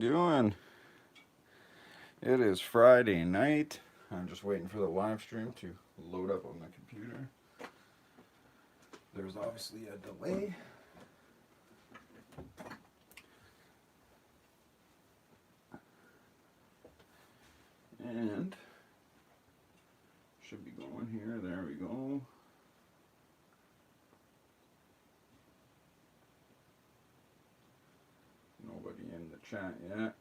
Doing? It is Friday night. I'm just waiting for the live stream to load up on my computer. There's obviously a delay. And should be going here. There we go. Nobody in the chat yet.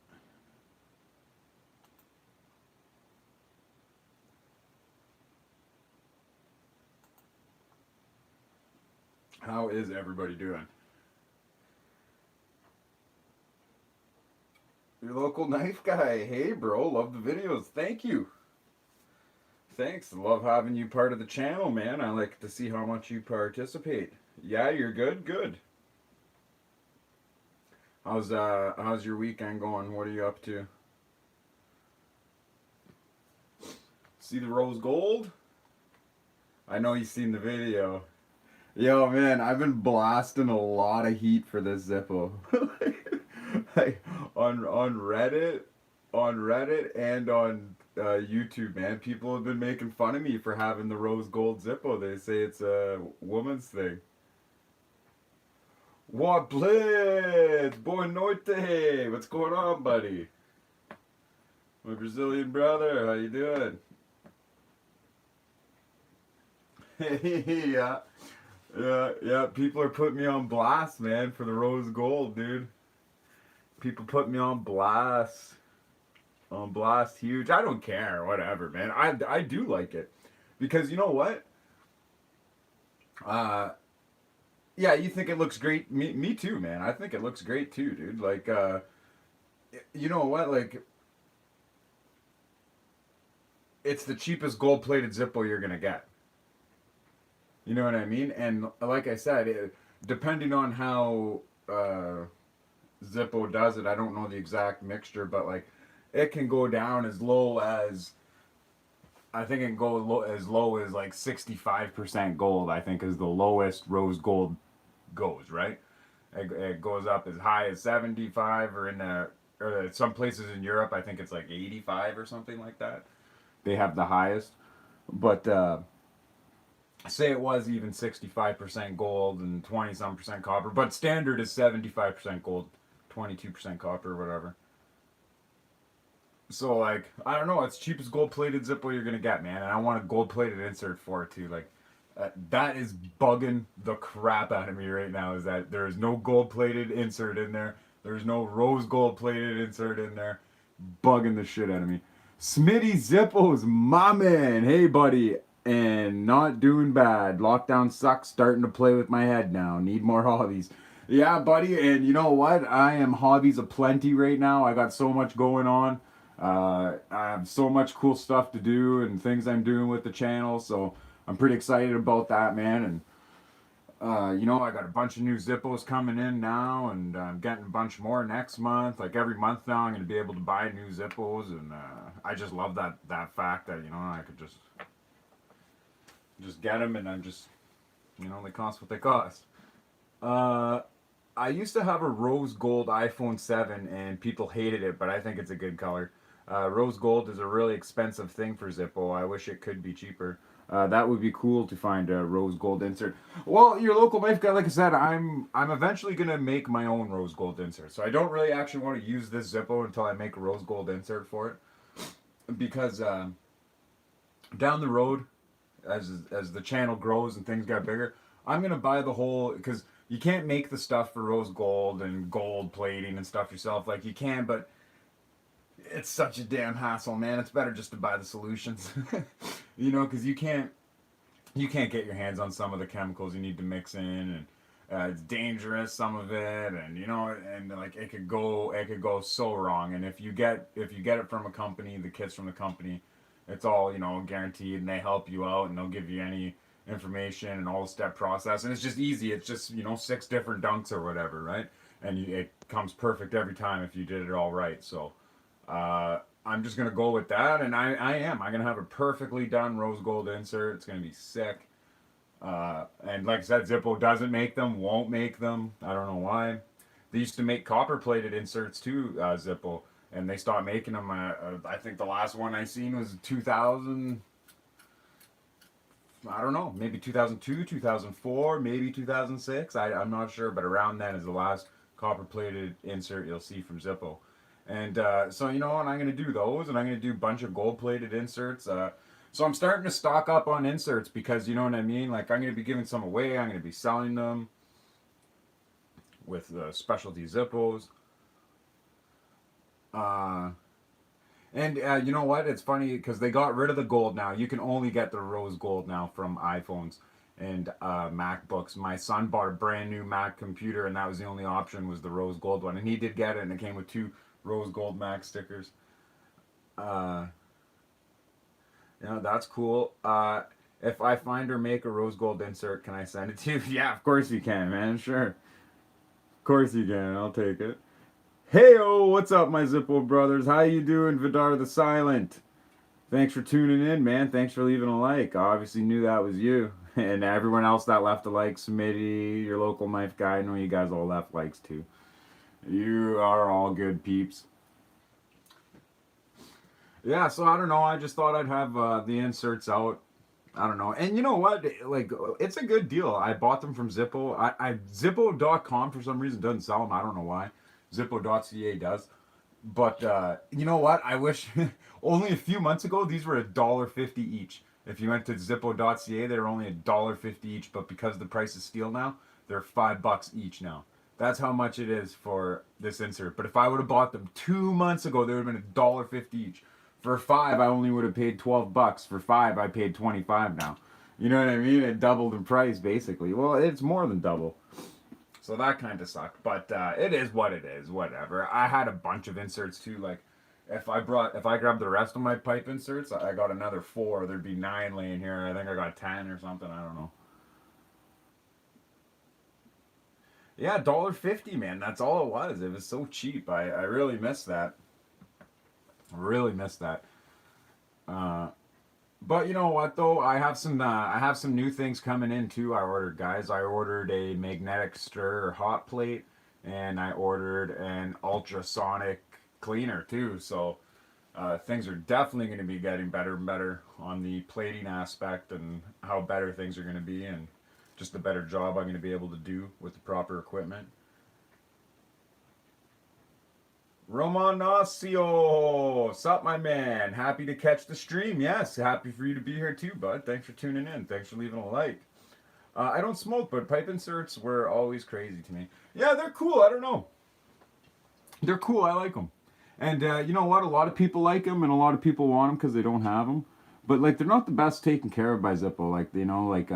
How is everybody doing? Your local knife guy. Hey, bro. Love the videos. Thank you. Thanks. Love having you part of the channel, man. I like to see how much you participate. Yeah, you're good. Good. How's your weekend going? What are you up to? See the rose gold? I know you've seen the video. Yo, man, I've been blasting a lot of heat for this Zippo. like on Reddit and on YouTube, man. People have been making fun of me for having the rose gold Zippo. They say it's a woman's thing. What blitz? Boa noite. What's going on, buddy? My Brazilian brother, how you doing? yeah. Yeah, people are putting me on blast, man, for the rose gold, dude. People put me on blast. On blast huge. I don't care, whatever, man. I do like it. Because you know what? Uh yeah, you think it looks great. Me too, man. I think it looks great too, dude. Like you know what? Like it's the cheapest gold-plated Zippo you're going to get. You know what I mean? And like I said, depending on how Zippo does it, I don't know the exact mixture, but like it can go down as low as I think it can go as low as like 65% gold. I think is the lowest rose gold goes, right? It goes up as high as 75, or in the or some places in Europe I think it's like 85 or something like that. They have the highest, but say it was even 65% gold and 20 some percent copper, but standard is 75% gold, 22% copper, whatever. So like I don't know, it's cheapest gold plated Zippo you're gonna get, man, and I want a gold plated insert for it too. Like that is bugging the crap out of me right now. Is that there is no gold plated insert in there? There's no rose gold plated insert in there, bugging the shit out of me. Smitty Zippos, my man. Hey, buddy. And not doing bad. Lockdown sucks. Starting to play with my head now. Need more hobbies. Yeah, buddy. And you know what? I am hobbies aplenty right now. I got so much going on. I have so much cool stuff to do and things I'm doing with the channel. So I'm pretty excited about that, man. And you know, I got a bunch of new Zippos coming in now, and I'm getting a bunch more next month. Like every month now, I'm going to be able to buy new Zippos, and I just love that fact that you know I could just get them, and I'm just you know they cost what they cost. Uh, I used to have a rose gold iPhone 7, and people hated it, but I think it's a good color. Rose gold is a really expensive thing for Zippo. I wish it could be cheaper. That would be cool to find a rose gold insert. Well, your local knife guy, like I said, I'm eventually gonna make my own rose gold insert. So I don't really actually want to use this Zippo until I make a rose gold insert for it, because down the road, as the channel grows and things get bigger, I'm gonna buy the whole because you can't make the stuff for rose gold and gold plating and stuff yourself. Like you can, but it's such a damn hassle, man. It's better just to buy the solutions, you know, because you can't get your hands on some of the chemicals you need to mix in, and it's dangerous some of it, and you know, and like it could go so wrong. And if you get it from a company, the kits from the company, it's all you know guaranteed, and they help you out, and they'll give you any information and all the step process, and it's just easy. It's just you know 6 different dunks or whatever, right? And it comes perfect every time if you did it all right. So I'm just gonna go with that, and I'm gonna have a perfectly done rose gold insert. It's gonna be sick. And like I said, Zippo doesn't make them, won't make them. I don't know why. They used to make copper plated inserts too, Zippo, and they stopped making them. I think the last one I seen was 2000. I don't know, maybe 2002, 2004, maybe 2006. I'm not sure, but around then is the last copper plated insert you'll see from Zippo. And so, you know, and I'm going to do those, and I'm going to do a bunch of gold plated inserts. So I'm starting to stock up on inserts because, you know what I mean? Like, I'm going to be giving some away, I'm going to be selling them with specialty Zippos. Uh, And you know what? It's funny because they got rid of the gold now. You can only get the rose gold now from iPhones and MacBooks. My son bought a brand new Mac computer, and that was the only option was the rose gold one. And he did get it, and it came with two rose gold Mac stickers. Uh, that's cool. If I find or make a rose gold insert, can I send it to you? Yeah, of course you can, man. Sure, of course you can. I'll take it. Heyo, what's up, my Zippo brothers? How you doing, Vidar the Silent? Thanks for tuning in, man. Thanks for leaving a like. I obviously knew that was you. And everyone else that left a like, Smitty, your local knife guy, I know you guys all left likes too. You are all good peeps. Yeah, so I don't know. I just thought I'd have the inserts out. I don't know. And you know what? Like, it's a good deal. I bought them from Zippo. Zippo.com for some reason doesn't sell them. I don't know why. Zippo.ca does. But you know what? I wish only a few months ago these were $1.50 each. If you went to Zippo.ca, they were only $1.50 each. But because the price is steel now, they're $5 each now. That's how much it is for this insert. But if I would have bought them 2 months ago, they would have been $1.50 each. For five, I only would have paid $12. For five, I paid 25 now. You know what I mean? It doubled in price basically. Well, it's more than double. So that kind of sucked, but it is what it is. Whatever. I had a bunch of inserts too. Like, if I grabbed the rest of my pipe inserts, I got another four. There'd be nine laying here. I think I got 10 or something. I don't know. Yeah, $1.50, man. That's all it was. It was so cheap. I really missed that. Really missed that. Uh, but you know what though? I have some new things coming in too. I ordered, guys. I ordered a magnetic stir hot plate, and I ordered an ultrasonic cleaner too. So things are definitely going to be getting better and better on the plating aspect and how better things are going to be, and just the better job I'm going to be able to do with the proper equipment. Romanacio, sup, my man? Happy to catch the stream. Yes, happy for you to be here too, bud. Thanks for tuning in. Thanks for leaving a like. I don't smoke, but pipe inserts were always crazy to me. Yeah, they're cool. I don't know. They're cool. I like them. And you know what? A lot of people like them, and a lot of people want them because they don't have them. But like, they're not the best taken care of by Zippo. Like, you know, like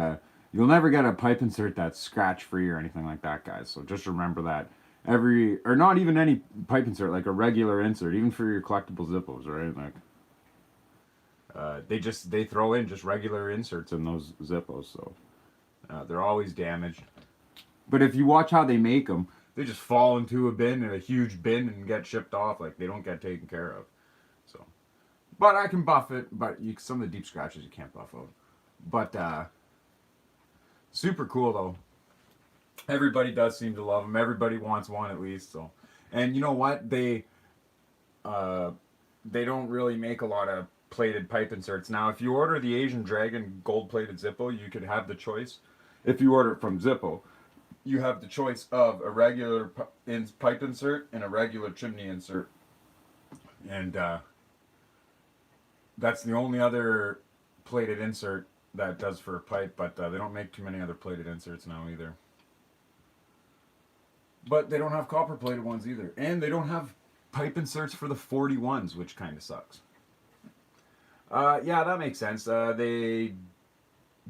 you'll never get a pipe insert that's scratch free or anything like that, guys. So just remember that every, or not even any pipe insert, like a regular insert, even for your collectible Zippos, right? Like, they throw in just regular inserts in those Zippos, so they're always damaged. But if you watch how they make them, they just fall into a bin, a huge bin, and get shipped off. Like, they don't get taken care of. So, but I can buff it. But some of the deep scratches you can't buff out. But super cool though. Everybody does seem to love them. Everybody wants one at least. So, and you know what? Uh, they don't really make a lot of plated pipe inserts now. If you order the Asian Dragon gold plated Zippo, you could have the choice. If you order it from Zippo, you have the choice of a regular pipe insert and a regular chimney insert, and that's the only other plated insert that does for a pipe. But they don't make too many other plated inserts now either. But they don't have copper plated ones either, and they don't have pipe inserts for the 41s, which kind of sucks. Yeah, that makes sense. They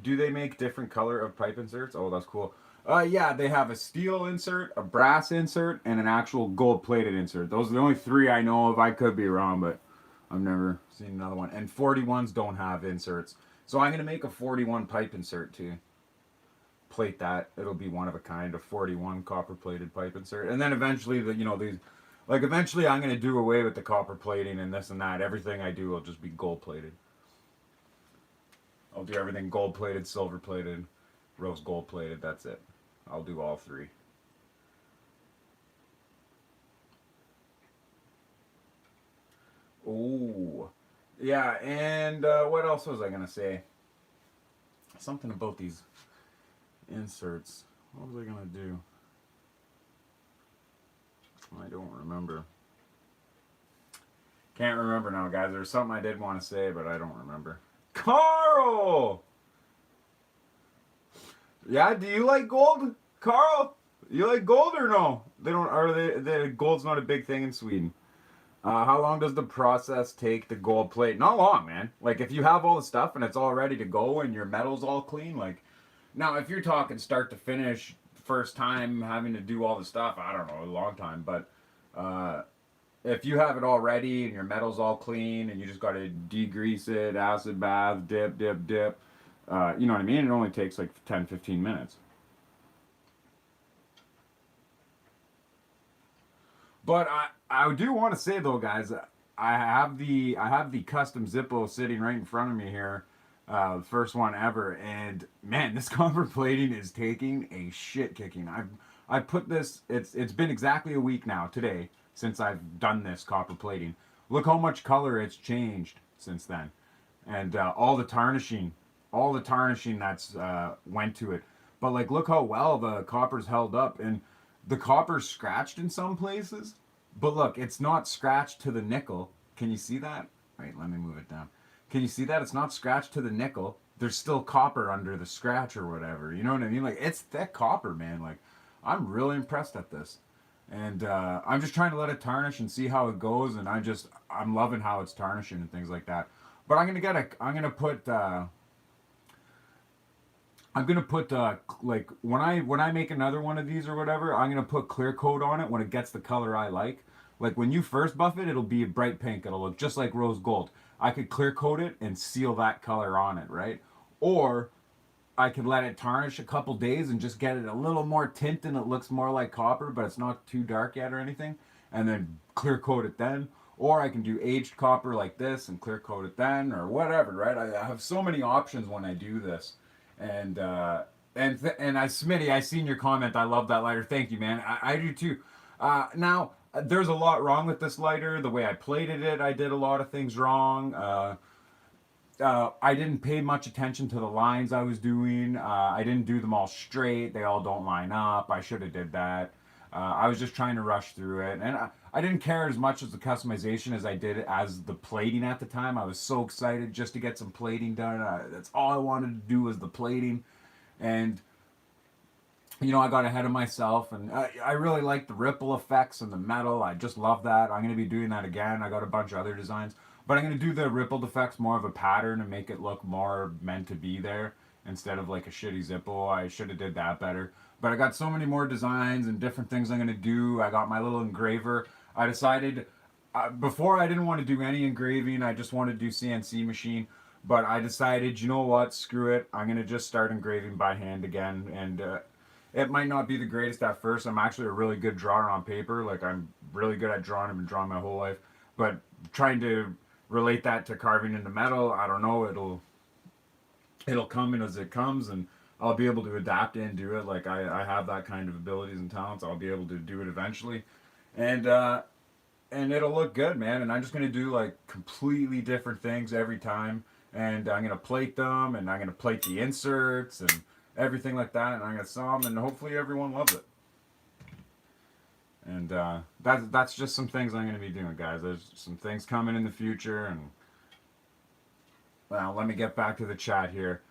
make different color of pipe inserts? Oh, that's cool. Yeah, they have a steel insert, a brass insert, and an actual gold plated insert. Those are the only three I know of. I could be wrong, but I've never seen another one. And 41s don't have inserts. So I'm gonna make a 41 pipe insert too. Plate that. It'll be one of a kind, a 41 copper plated pipe insert. And then eventually these, like, eventually I'm gonna do away with the copper plating and this and that. Everything I do will just be gold plated. I'll do everything gold plated, silver plated, rose gold plated. That's it. I'll do all three. Oh, yeah. And what else was I gonna say? Something about these inserts. What was I gonna do? I don't remember. Can't remember now, guys. There's something I did want to say, but I don't remember. Carl! Yeah, do you like gold? Carl? You like gold or no? They don't, or the gold's not a big thing in Sweden. How long does the process take to gold plate? Not long, man. Like, if you have all the stuff and it's all ready to go and your metal's all clean, like, now if you're talking start to finish, first time having to do all the stuff, I don't know, a long time, but uh, if you have it all ready and your metal's all clean and you just got to degrease it, acid bath, dip, dip, dip, you know what I mean? It only takes like 10, 15 minutes. But I do want to say though, guys, I have the custom Zippo sitting right in front of me here, the first one ever, and man, this copper plating is taking a shit kicking. I put this. It's been exactly a week now today since I've done this copper plating. Look how much color it's changed since then, and all the tarnishing that's went to it. But like, look how well the copper's held up, and the copper's scratched in some places. But look, it's not scratched to the nickel. Can you see that? Wait, let me move it down. Can you see that? It's not scratched to the nickel. There's still copper under the scratch or whatever. You know what I mean? Like, it's thick copper, man. Like, I'm really impressed at this. And I'm just trying to let it tarnish and see how it goes. And I'm loving how it's tarnishing and things like that. But I'm gonna put like when I make another one of these or whatever, I'm gonna put clear coat on it when it gets the color I like. Like when you first buff it, it'll be a bright pink. It'll look just like rose gold. I could clear coat it and seal that color on it, right? Or I could let it tarnish a couple days and just get it a little more tint and it looks more like copper, but it's not too dark yet or anything, and then clear coat it then. Or I can do aged copper like this and clear coat it then, or whatever, right? I have so many options when I do this, and Smitty, I seen your comment. I love that lighter. Thank you, man. I do too. Now there's a lot wrong with this lighter. The way I plated it, I did a lot of things wrong. I didn't pay much attention to the lines I was doing. I didn't do them all straight. They all don't line up. I should have did that. I was just trying to rush through it, and I didn't care as much as the customization as I did as the plating at the time. I was so excited just to get some plating done. That's all I wanted to do was the plating, and I got ahead of myself, and I really like the ripple effects and the metal. I just love that. I'm going to be doing that again. I got a bunch of other designs, but I'm going to do the rippled effects more of a pattern and make it look more meant to be there instead of like a shitty Zippo. I should have did that better. But I got so many more designs and different things I'm going to do. I got my little engraver. I decided before I didn't want to do any engraving. I just wanted to do CNC machine. But I decided, you know what, screw it. I'm going to just start engraving by hand again. And it might not be the greatest at first. I'm actually a really good drawer on paper. Like, I'm really good at drawing. I've been drawing my whole life. But trying to relate that to carving into metal, I don't know. It'll come in as it comes, and I'll be able to adapt and do it. Like, I have that kind of abilities and talents. I'll be able to do it eventually. And it'll look good, man. And I'm just going to do, like, completely different things every time. And I'm going to plate them, and I'm going to plate the inserts, and everything like that, and I'm gonna sell them, and hopefully everyone loves it. And that's just some things I'm gonna be doing, guys. There's some things coming in the future, and well, let me get back to the chat here.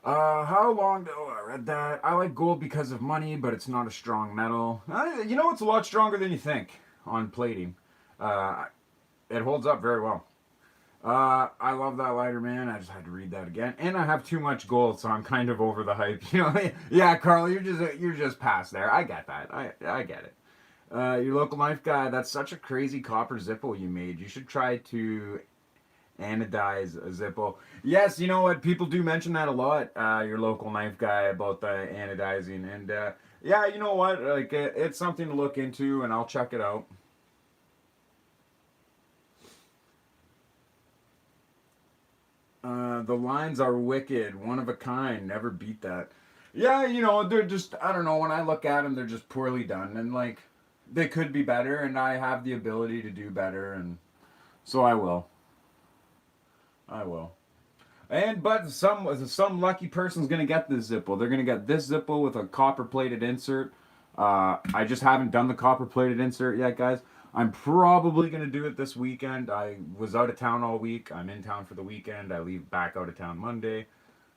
How long? Oh, I read that. I like gold because of money, but it's not a strong metal. It's a lot stronger than you think on plating. It holds up very well. I love that lighter, man. I just had to read that again, and I have too much gold, so I'm kind of over the hype. Yeah, Carl, you're just past there. I get that. I get it. Your local knife guy. That's such a crazy copper Zippo you made. You should try to anodize a Zippo. Yes, you know what? People do mention that a lot. Your local knife guy about the anodizing, and yeah, you know what? Like it's something to look into, and I'll check it out. The lines are wicked, one of a kind, never beat that. Yeah, they're just, I don't know, when I look at them, they're just poorly done, and like, they could be better, and I have the ability to do better, and So I will. I will. And but some lucky person's gonna get this Zippo. They're gonna get this Zippo with a copper plated insert. I just haven't done the copper plated insert yet, guys. I'm probably gonna do it this weekend. I was out of town all week. I'm in town for the weekend. I leave back out of town Monday,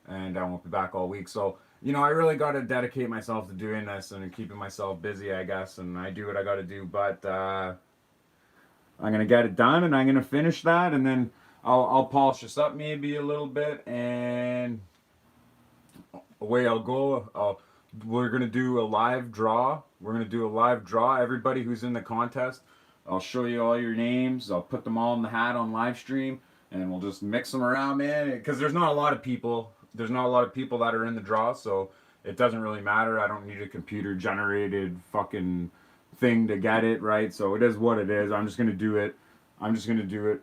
and I won't be back all week. So I really got to dedicate myself to doing this and keeping myself busy, I guess. And I do what I got to do. But I'm gonna get it done, and I'm gonna finish that, and then I'll polish this up maybe a little bit, and away I'll go. We're gonna do a live draw. We're gonna do a live draw. Everybody who's in the contest, I'll show you all your names. I'll put them all in the hat on live stream, and we'll just mix them around, man. Because there's not a lot of people. There's not a lot of people that are in the draw, so it doesn't really matter. I don't need a computer generated fucking thing to get it right. So it is what it is. I'm just gonna do it. I'm just gonna do it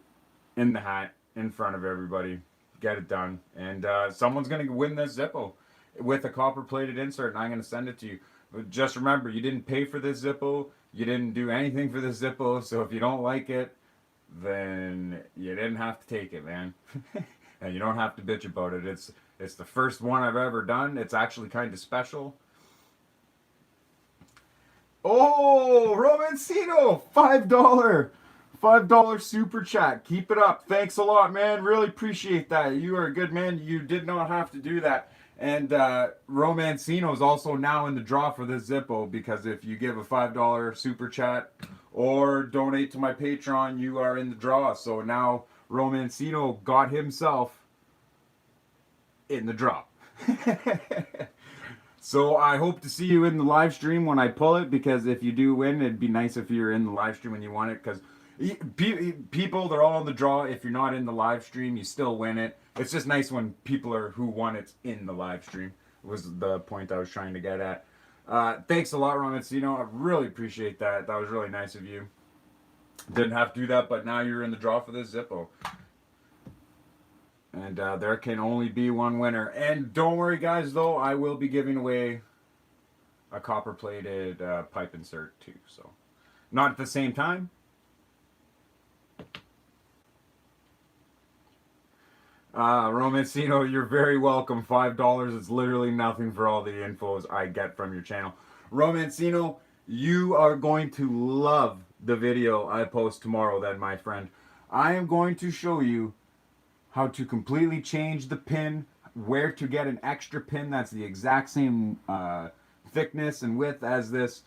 in the hat in front of everybody. Get it done, and someone's gonna win this Zippo with a copper plated insert, and I'm gonna send it to you. But just remember, you didn't pay for this Zippo. You didn't do anything for this Zippo. So if you don't like it, then you didn't have to take it, man. And you don't have to bitch about it. It's the first one I've ever done. It's actually kind of special. Oh, Romancino, $5 super chat. Keep it up. Thanks a lot, man. Really appreciate that. You are a good man. You did not have to do that. And Romancino is also now in the draw for this Zippo, because if you give a $5 super chat or donate to my Patreon, you are in the draw. So now Romancino got himself in the draw. So I hope to see you in the live stream when I pull it, because if you do win, it'd be nice if you're in the live stream when you won it, because people, they're all in the draw. If you're not in the live stream, you still win it. It's just nice when people are who won it in the live stream, was the point I was trying to get at. Thanks a lot, Romancino. I really appreciate that. That was really nice of you. Didn't have to do that, but now you're in the draw for this Zippo. And there can only be one winner. And don't worry, guys, though, I will be giving away a copper-plated pipe insert, too. So, not at the same time. Romancino, you're very welcome. $5 is literally nothing for all the infos I get from your channel. Romancino, you are going to love the video I post tomorrow then, my friend. I am going to show you how to completely change the pin, where to get an extra pin that's the exact same thickness and width as this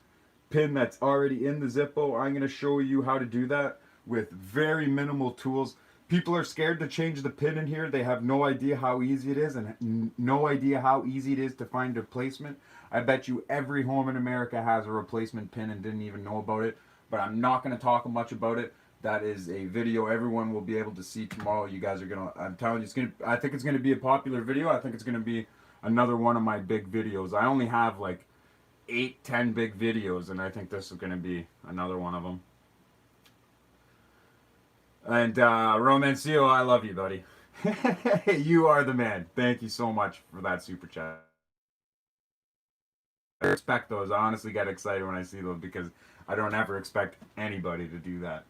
pin that's already in the Zippo. I'm going to show you how to do that with very minimal tools. People are scared to change the pin in here. They have no idea how easy it is, and no idea how easy it is to find a replacement. I bet you every home in America has a replacement pin and didn't even know about it, but I'm not going to talk much about it. That is a video everyone will be able to see tomorrow. You guys are gonna, I'm telling you, I think it's gonna be a popular video. I think it's gonna be another one of my big videos. I only have like 8-10 big videos, and I think this is gonna be another one of them. And Romancio, I love you, buddy. You are the man. Thank you so much for that super chat. I expect those. I honestly get excited when I see those, because I don't ever expect anybody to do that.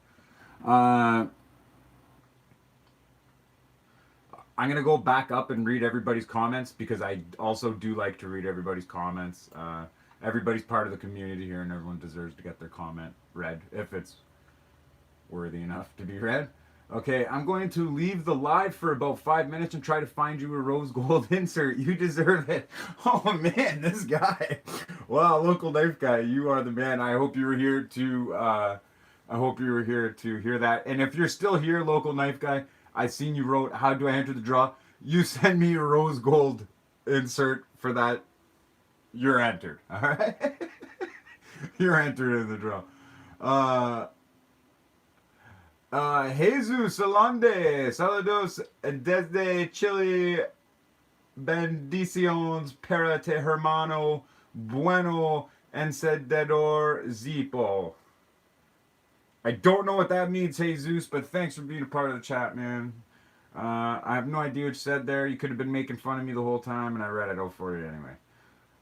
I'm going to go back up and read everybody's comments, because I also do like to read everybody's comments. Everybody's part of the community here, and everyone deserves to get their comment read if it's worthy enough to be read. Okay, I'm going to leave the live for about 5 minutes and try to find you a rose gold insert. You deserve it. Oh man, this guy. Wow, local knife guy, you are the man. I hope you were here to hear that. And if you're still here, local knife guy, I seen you wrote, "How do I enter the draw?" You send me a rose gold insert for that. You're entered. All right, you're entered in the draw. Jesus Alande, saludos desde Chile, bendiciones para te hermano, bueno encendedor Zippo. I don't know what that means, Jesus, but thanks for being a part of the chat, man. I have no idea what you said there. You could have been making fun of me the whole time, and I read it out for you anyway.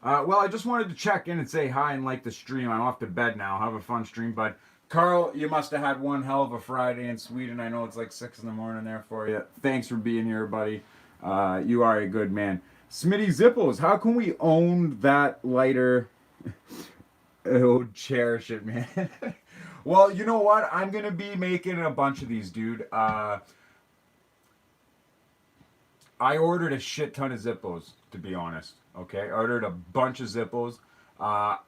Well, I just wanted to check in and say hi and like the stream. I'm off to bed now. Have a fun stream, bud. Carl, you must have had one hell of a Friday in Sweden. I know it's like 6 in the morning there for you. Thanks for being here, buddy. You are a good man. Smitty Zippos, how can we own that lighter? Oh, cherish it, man. Well, you know what? I'm gonna be making a bunch of these, dude. I ordered a shit ton of Zippos, to be honest. Okay, I ordered a bunch of Zippos,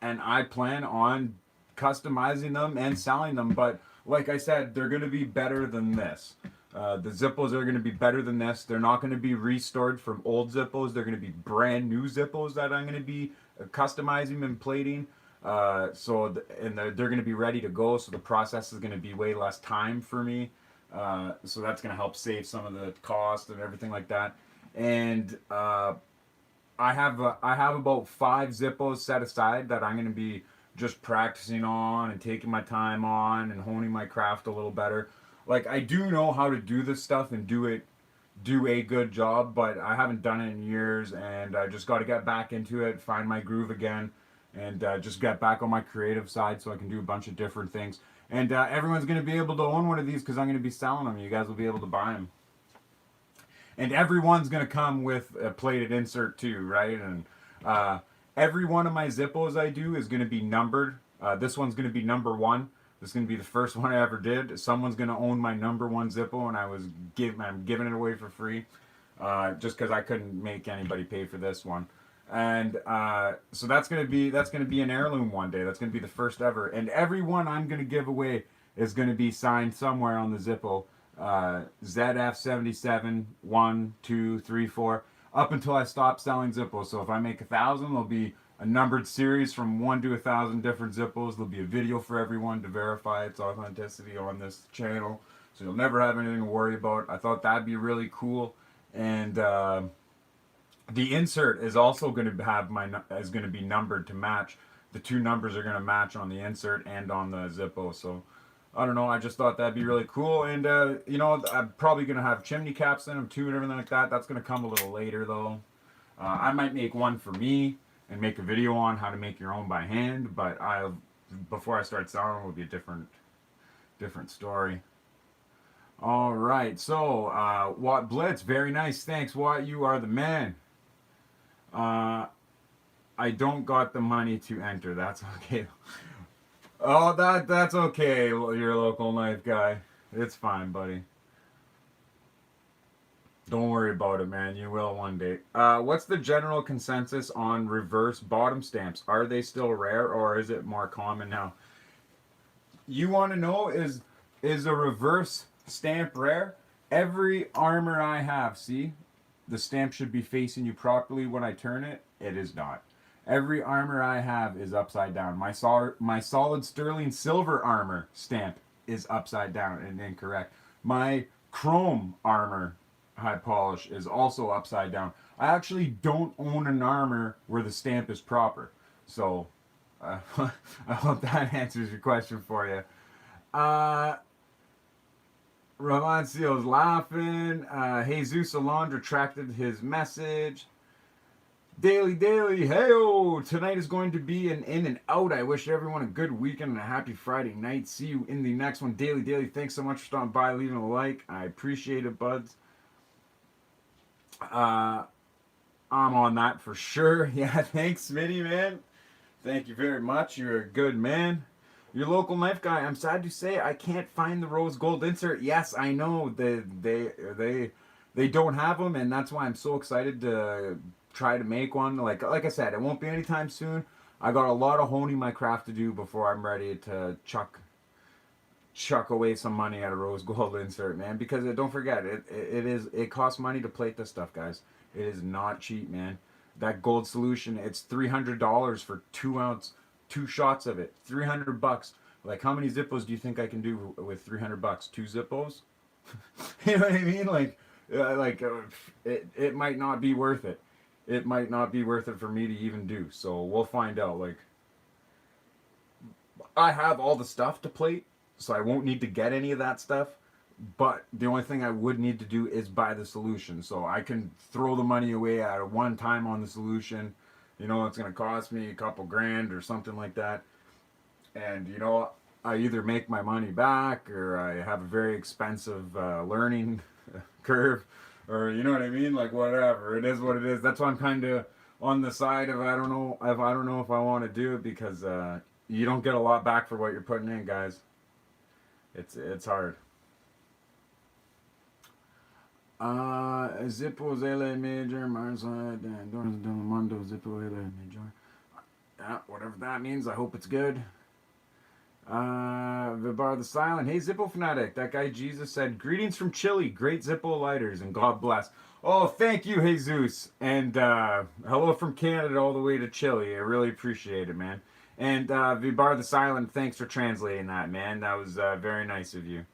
and I plan on customizing them and selling them. But like I said, they're gonna be better than this. The Zippos are gonna be better than this. They're not gonna be restored from old Zippos. They're gonna be brand new Zippos that I'm gonna be customizing and plating. They're going to be ready to go. So the process is going to be way less time for me. So that's going to help save some of the cost and everything like that. And I have about 5 Zippos set aside that I'm going to be just practicing on and taking my time on and honing my craft a little better. Like I do know how to do this stuff and do a good job, but I haven't done it in years, and I just got to get back into it, find my groove again, and just get back on my creative side so I can do a bunch of different things. And everyone's going to be able to own one of these because I'm going to be selling them. You guys will be able to buy them. And everyone's going to come with a plated insert too, right? And every one of my Zippos I do is going to be numbered. This one's going to be number 1. This is going to be the first one I ever did. Someone's going to own my number 1 Zippo, and I'm giving it away for free just because I couldn't make anybody pay for this one. And so that's gonna be an heirloom one day. That's gonna be the first ever. And every one I'm gonna give away is gonna be signed somewhere on the Zippo. ZF77 1 2 3 4 up until I stop selling Zippos. So if I make 1,000, there'll be a numbered series from 1 to 1,000 different Zippos. There'll be a video for everyone to verify its authenticity on this channel. So you'll never have anything to worry about. I thought that'd be really cool. And the insert is also going to be numbered to match. The 2 numbers are going to match on the insert and on the Zippo. So I don't know. I just thought that'd be really cool. And I'm probably going to have chimney caps in them too and everything like that. That's going to come a little later though. I might make one for me and make a video on how to make your own by hand. But before I start selling them, will be a different story. All right. So Watt Blitz, very nice. Thanks, Watt. You are the man. I don't got the money to enter. That's okay. Oh, that's okay. Your local knife guy. It's fine, buddy. Don't worry about it, man. You will one day. What's the general consensus on reverse bottom stamps? Are they still rare, or is it more common now? You want to know, is a reverse stamp rare? Every armor I have, see? The stamp should be facing you properly when I turn it. It is not. Every armor I have is upside down. My solid sterling silver armor stamp is upside down and incorrect. My chrome armor high polish is also upside down. I actually don't own an armor where the stamp is proper. So I hope that answers your question for you. Romancio's laughing. Jesus Alon retracted his message. Daily, hey-o! Tonight is going to be an in and out. I wish everyone a good weekend and a happy Friday night. See you in the next one. Daily, thanks so much for stopping by, leaving a like. I appreciate it, buds. I'm on that for sure. Yeah, thanks, Smitty, man. Thank you very much. You're a good man. Your local knife guy, I'm sad to say I can't find the rose gold insert. Yes, I know they don't have them, and that's why I'm so excited to try to make one. Like I said, it won't be anytime soon. I got a lot of honing my craft to do before I'm ready to chuck away some money at a rose gold insert, man. Because don't forget, it costs money to plate this stuff, guys. It is not cheap, man. That gold solution, it's $300 for 2 shots of it. $300. Like, how many Zippos do you think I can do with $300? 2 Zippos? You know what I mean? It might not be worth it. It might not be worth it for me to even do. So we'll find out. Like, I have all the stuff to plate, so I won't need to get any of that stuff. But the only thing I would need to do is buy the solution. So I can throw the money away at one time on the solution. You know, it's going to cost me a couple grand or something like that. And, you know, I either make my money back or I have a very expensive learning curve, or you know what I mean. Like whatever, it is what it is. That's why I'm kind of on the side of I don't know if I want to do it because you don't get a lot back for what you're putting in, guys. It's hard. Zippos LA Major, Marside, Doris Delamondo, Zippo LA Major. Yeah, whatever that means. I hope it's good. Vibar the Silent. Hey, Zippo Fanatic. That guy Jesus said, greetings from Chile. Great Zippo lighters and God bless. Oh, thank you, Jesus. And hello from Canada all the way to Chile. I really appreciate it, man. And Vibar the Silent, thanks for translating that, man. That was very nice of you.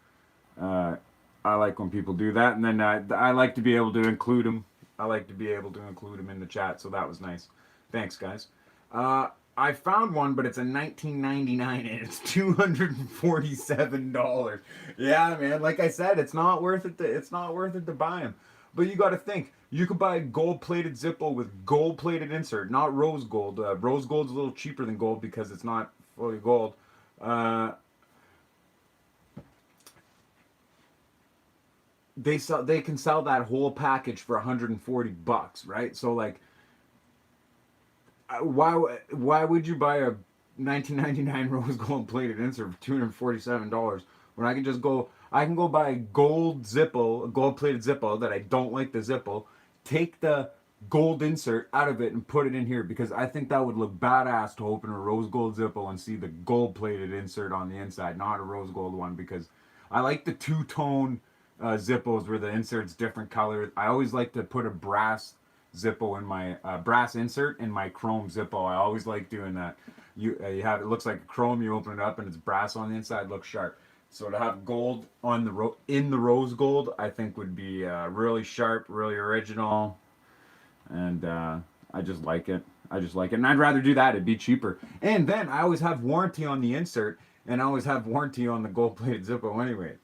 Uh, I like when people do that. And then I like to be able to include them. I like to be able to include them in the chat. So that was nice. Thanks, guys. I found one, but it's a 1999 and it's $247. Yeah, man. Like I said, it's not worth it. It's not worth it to buy them. But you got to think, you could buy a gold-plated Zippo with gold-plated insert, not rose gold. Rose gold's a little cheaper than gold because it's not fully gold. Uh, they can sell that whole package for $140, right? So like, why would you buy a 1999 rose gold plated insert for $247 when I can go buy a gold Zippo, a gold plated Zippo that I don't like the Zippo, take the gold insert out of it and put it in here because I think that would look badass to open a rose gold Zippo and see the gold plated insert on the inside, not a rose gold one, because I like the two-tone Zippos where the insert's different colors. I always like to put a brass Zippo in my brass insert in my chrome Zippo. I always like doing that. You have it looks like chrome. You open it up and it's brass on the inside. Looks sharp. So to have gold on the in the rose gold, I think would be really sharp, really original, and I just like it. I just like it, and I'd rather do that. It'd be cheaper, and then I always have warranty on the insert, and I always have warranty on the gold-plated Zippo anyway.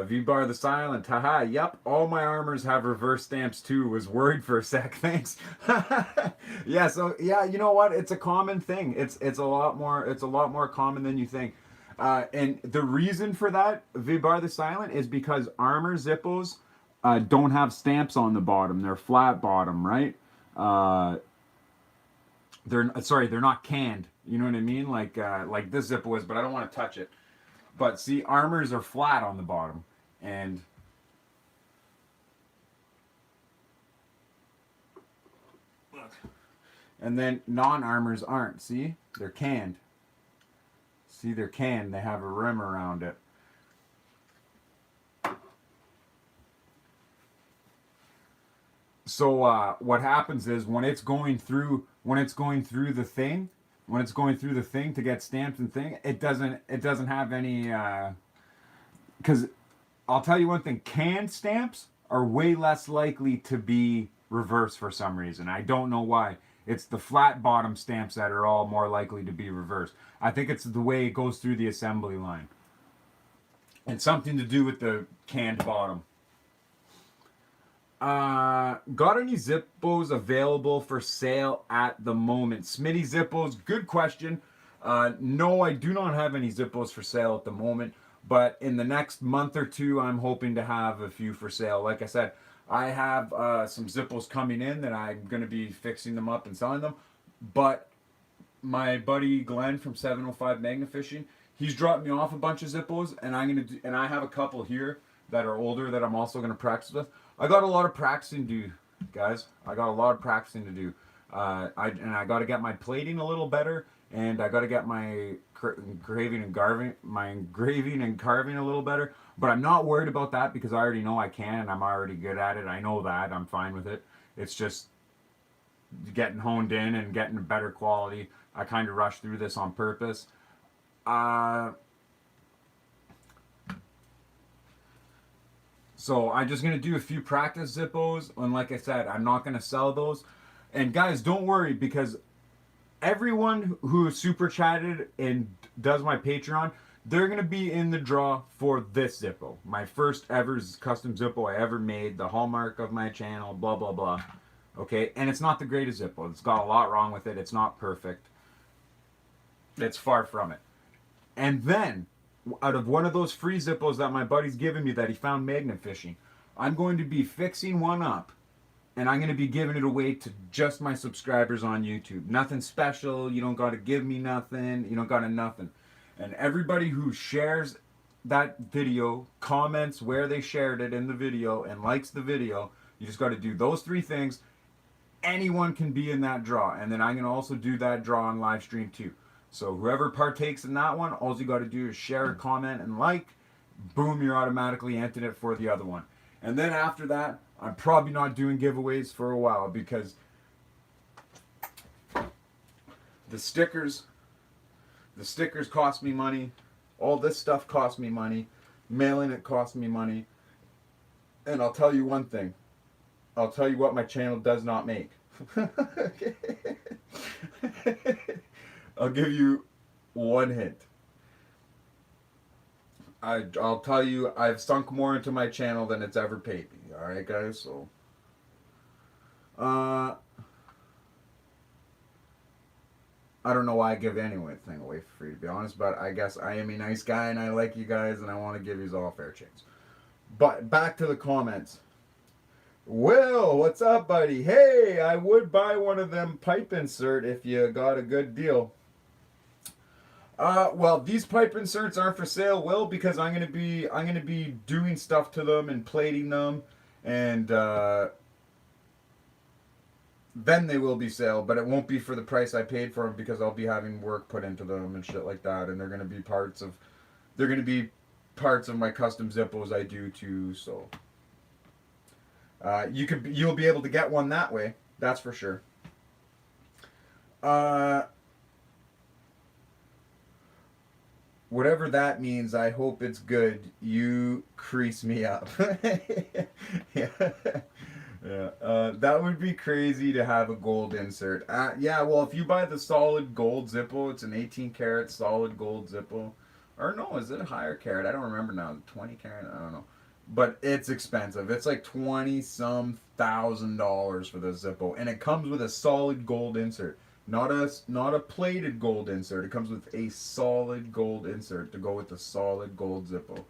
V-Bar the Silent. Haha, yep. All my armors have reverse stamps too. Was worried for a sec. Thanks. Yeah, so yeah, you know what? It's a common thing. It's a lot more common than you think. And the reason for that, V-Bar the Silent, is because armor Zippos don't have stamps on the bottom. They're flat bottom, right? They're not canned. You know what I mean? Like this Zippo is, but I don't want to touch it. But see, armors are flat on the bottom, and look, and then non-armors aren't. See, they're canned. See, they're canned. They have a rim around it. So what happens is when it's going through the thing. When it's going through the thing to get stamped and thing, it doesn't have any, because I'll tell you one thing, canned stamps are way less likely to be reversed for some reason. I don't know why. It's the flat bottom stamps that are all more likely to be reversed. I think it's the way it goes through the assembly line. It's something to do with the canned bottom. Got any Zippos available for sale at the moment? Smitty Zippos, good question. No, I do not have any Zippos for sale at the moment, but in the next month or two, I'm hoping to have a few for sale. Like I said, I have some Zippos coming in that I'm going to be fixing them up and selling them, but my buddy Glenn from 705 Magna Fishing, he's dropped me off a bunch of Zippos, and I have a couple here that are older that I'm also going to practice with. I got a lot of practicing to do, guys. I got a lot of practicing to do. I got to get my plating a little better, and I got to get my engraving and carving a little better. But I'm not worried about that because I already know I can, and I'm already good at it. I know that. I'm fine with it. It's just getting honed in and getting better quality. I kind of rushed through this on purpose. So I'm just going to do a few practice Zippos, and like I said, I'm not going to sell those. And guys, don't worry, because everyone who super chatted and does my Patreon, they're going to be in the draw for this Zippo. My first ever custom Zippo I ever made, the hallmark of my channel, blah, blah, blah. Okay, and it's not the greatest Zippo. It's got a lot wrong with it. It's not perfect. It's far from it. And then, out of one of those free Zippos that my buddy's given me that he found magnet fishing, I'm going to be fixing one up, and I'm going to be giving it away to just my subscribers on YouTube. Nothing special. You don't got to give me nothing. You don't got to nothing. And everybody who shares that video, comments where they shared it in the video, and likes the video, you just got to do those three things. Anyone can be in that draw. And then I'm going to also do that draw on live stream too. So whoever partakes in that one, all you got to do is share, comment, and like. Boom, you're automatically entered it for the other one. And then after that, I'm probably not doing giveaways for a while because the stickers cost me money. All this stuff costs me money. Mailing it costs me money. And I'll tell you one thing. I'll tell you what my channel does not make. I'll give you one hint. I'll tell you, I've sunk more into my channel than it's ever paid me. Alright, guys? So, I don't know why I give anything away for free, to be honest, but I guess I am a nice guy and I like you guys and I want to give you all fair chance. But back to the comments. Will, what's up, buddy? Hey, I would buy one of them pipe insert if you got a good deal. Well, these pipe inserts aren't for sale, Will, because I'm gonna be doing stuff to them and plating them, and then they will be sale, but it won't be for the price I paid for them because I'll be having work put into them and shit like that, and they're gonna be parts of my custom Zippos I do too. So you'll be able to get one that way, that's for sure. Whatever that means, I hope it's good. You crease me up. Yeah. Yeah. That would be crazy to have a gold insert. Yeah, well, if you buy the solid gold Zippo, it's an 18 karat solid gold Zippo. Or no, is it a higher carat? I don't remember now. 20 karat? I don't know. But it's expensive. It's like $20-some thousand for the Zippo. And it comes with a solid gold insert. Not a plated gold insert. It comes with a solid gold insert to go with the solid gold Zippo.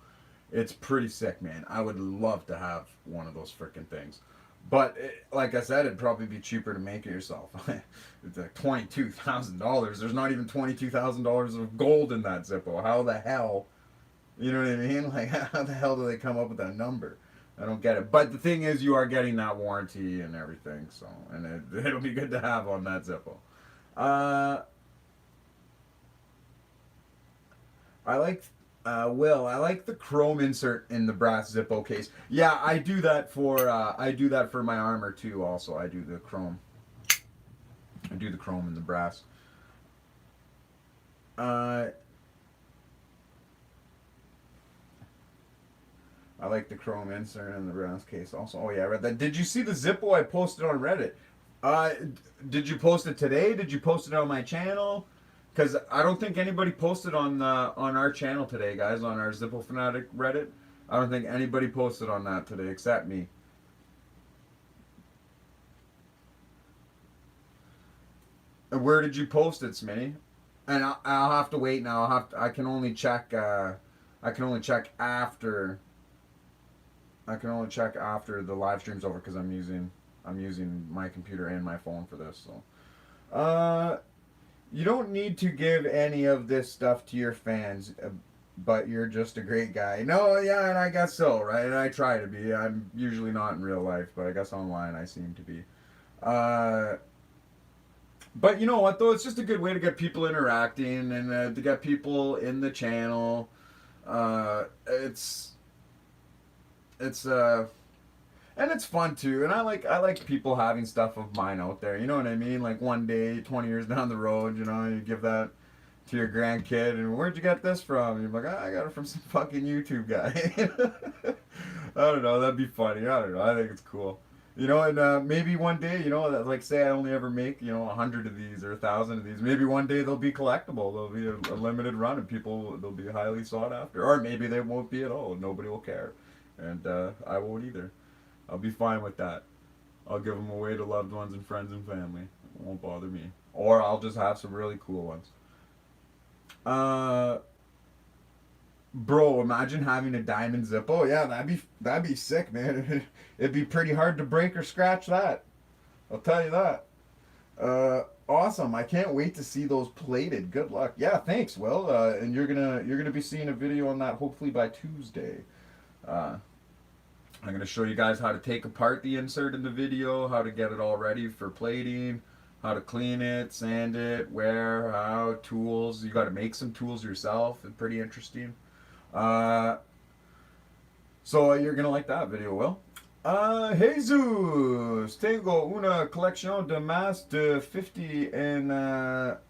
It's pretty sick, man. I would love to have one of those freaking things. But like I said, it'd probably be cheaper to make it yourself. It's like $22,000. There's not even $22,000 of gold in that Zippo. How the hell? You know what I mean? Like, how the hell do they come up with that number? I don't get it. But the thing is, you are getting that warranty and everything. So, and it'll be good to have on that Zippo. I like the chrome insert in the brass Zippo case. Yeah, I do that for my armor too. Also, I do the chrome in the brass. I like the chrome insert in the brass case also. Oh yeah, I read that. Did you see the Zippo I posted on Reddit? Did you post it today? Did you post it on my channel? Because I don't think anybody posted on our channel today, guys, on our Zippo Fanatic Reddit. I don't think anybody posted on that today except me. And where did you post it, Smitty? And I'll have to wait now. I can only check after the live stream's over because I'm using my computer and my phone for this. So, you don't need to give any of this stuff to your fans, but you're just a great guy. No, yeah, and I guess so, right? And I try to be. I'm usually not in real life, but I guess online I seem to be. But you know what, though? It's just a good way to get people interacting and to get people in the channel. And it's fun too, and I like people having stuff of mine out there. You know what I mean? Like one day, 20 years down the road, you know, you give that to your grandkid, and where'd you get this from? You're like, I got it from some fucking YouTube guy. I don't know. That'd be funny. I don't know. I think it's cool. You know, and maybe one day, you know, like say I only ever make 100 of these or 1,000 of these. Maybe one day they'll be collectible. They'll be a limited run, and they'll be highly sought after. Or maybe they won't be at all. Nobody will care, and I won't either. I'll be fine with that. I'll give them away to loved ones and friends and family. It won't bother me. Or I'll just have some really cool ones. Bro, imagine having a diamond Zippo. Yeah, that'd be sick, man. It'd be pretty hard to break or scratch that. I'll tell you that. Awesome. I can't wait to see those plated. Good luck. Yeah, thanks, Will. And you're gonna be seeing a video on that hopefully by Tuesday. I'm gonna show you guys how to take apart the insert in the video, how to get it all ready for plating, how to clean it, sand it, where, how, tools. You got to make some tools yourself. It's pretty interesting. So you're gonna like that video, Will. Jesus, tengo una colección de más de 50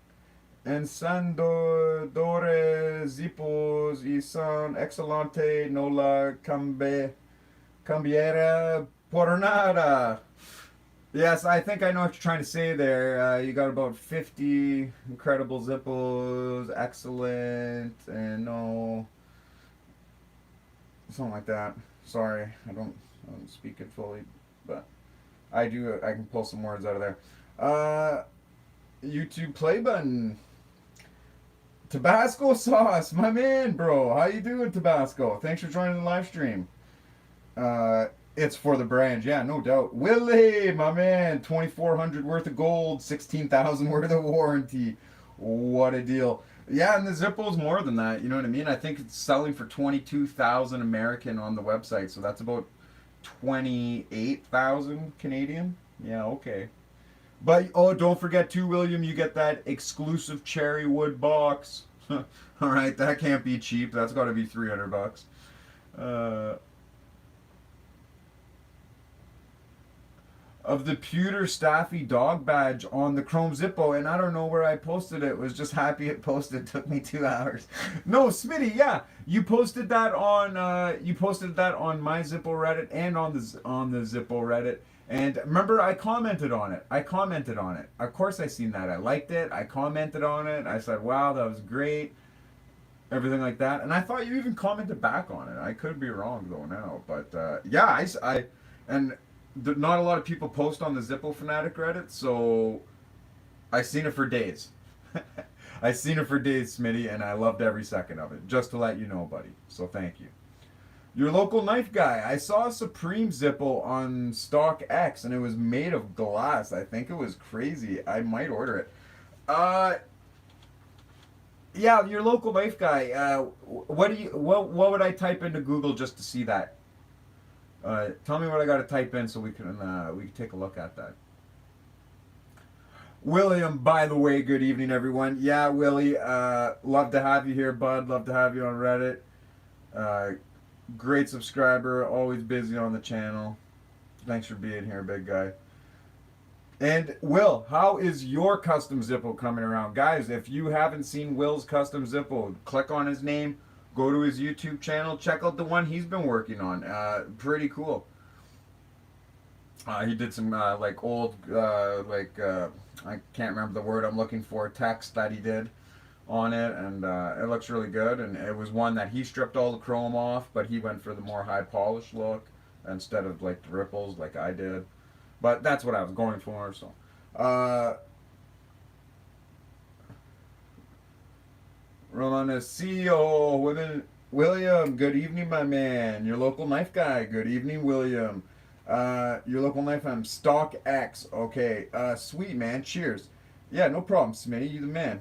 ensandadores zippos y son excelente, no la cambiara por nada. Yes, I think I know what you're trying to say there. You got about 50 incredible Zippos, excellent, and no, something like that. Sorry, I don't speak it fully, but I do. I can pull some words out of there. YouTube play button. Tabasco sauce, my man, bro. How you doing, Tabasco? Thanks for joining the live stream. It's for the brand, yeah, no doubt. Willie, my man, 2,400 worth of gold, 16,000 worth of warranty. What a deal. Yeah, and the Zippo's more than that, you know what I mean? I think it's selling for 22,000 American on the website, so that's about 28,000 Canadian. Yeah, okay. But, oh, don't forget too, William, you get that exclusive cherry wood box. All right, that can't be cheap. That's got to be $300. Of the pewter staffy dog badge on the Chrome Zippo, and I don't know where I posted it. Was just happy it posted. Took me 2 hours. No, Smitty, yeah, you posted that on my Zippo Reddit and on the Zippo Reddit. And remember, I commented on it. Of course, I seen that. I liked it. I commented on it. I said, "Wow, that was great." Everything like that, and I thought you even commented back on it. I could be wrong though now, but yeah, not a lot of people post on the Zippo Fanatic Reddit, so I seen it for days. I seen it for days, Smitty, and I loved every second of it. Just to let you know, buddy. So thank you. Your local knife guy. I saw a Supreme Zippo on StockX, and it was made of glass. I think it was crazy. I might order it. Yeah, your local knife guy. What would I type into Google just to see that? Tell me what I got to type in so we can take a look at that. William, by the way, good evening, everyone. Yeah, Willie, love to have you here, bud. Love to have you on Reddit. Great subscriber, always busy on the channel. Thanks for being here, big guy. And Will, how is your custom Zippo coming around? Guys, if you haven't seen Will's custom Zippo, click on his name. Go to his YouTube channel. Check out the one he's been working on. Pretty cool. He did some old I can't remember the word I'm looking for, text that he did on it, and it looks really good. And it was one that he stripped all the chrome off, but he went for the more high polish look instead of like the ripples like I did. But that's what I was going for. So. Romanesio, William, good evening, my man. Your local knife guy, good evening, William. Your local knife, I'm StockX. Okay, sweet, man. Cheers. Yeah, no problem, Smitty. You the man.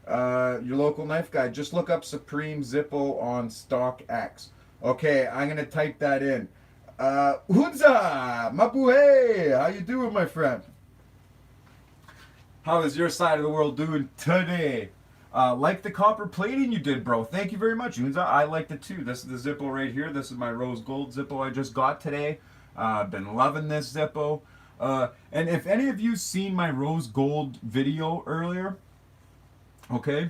Your local knife guy, just look up Supreme Zippo on StockX. Okay, I'm gonna type that in. Hunza, Mapuhe, how you doing, my friend? How is your side of the world doing today? Like the copper plating you did, bro. Thank you very much, Hunza. I liked it too. This is the Zippo right here. This is my rose gold Zippo I just got today. Been loving this Zippo. And if any of you seen my rose gold video earlier, okay?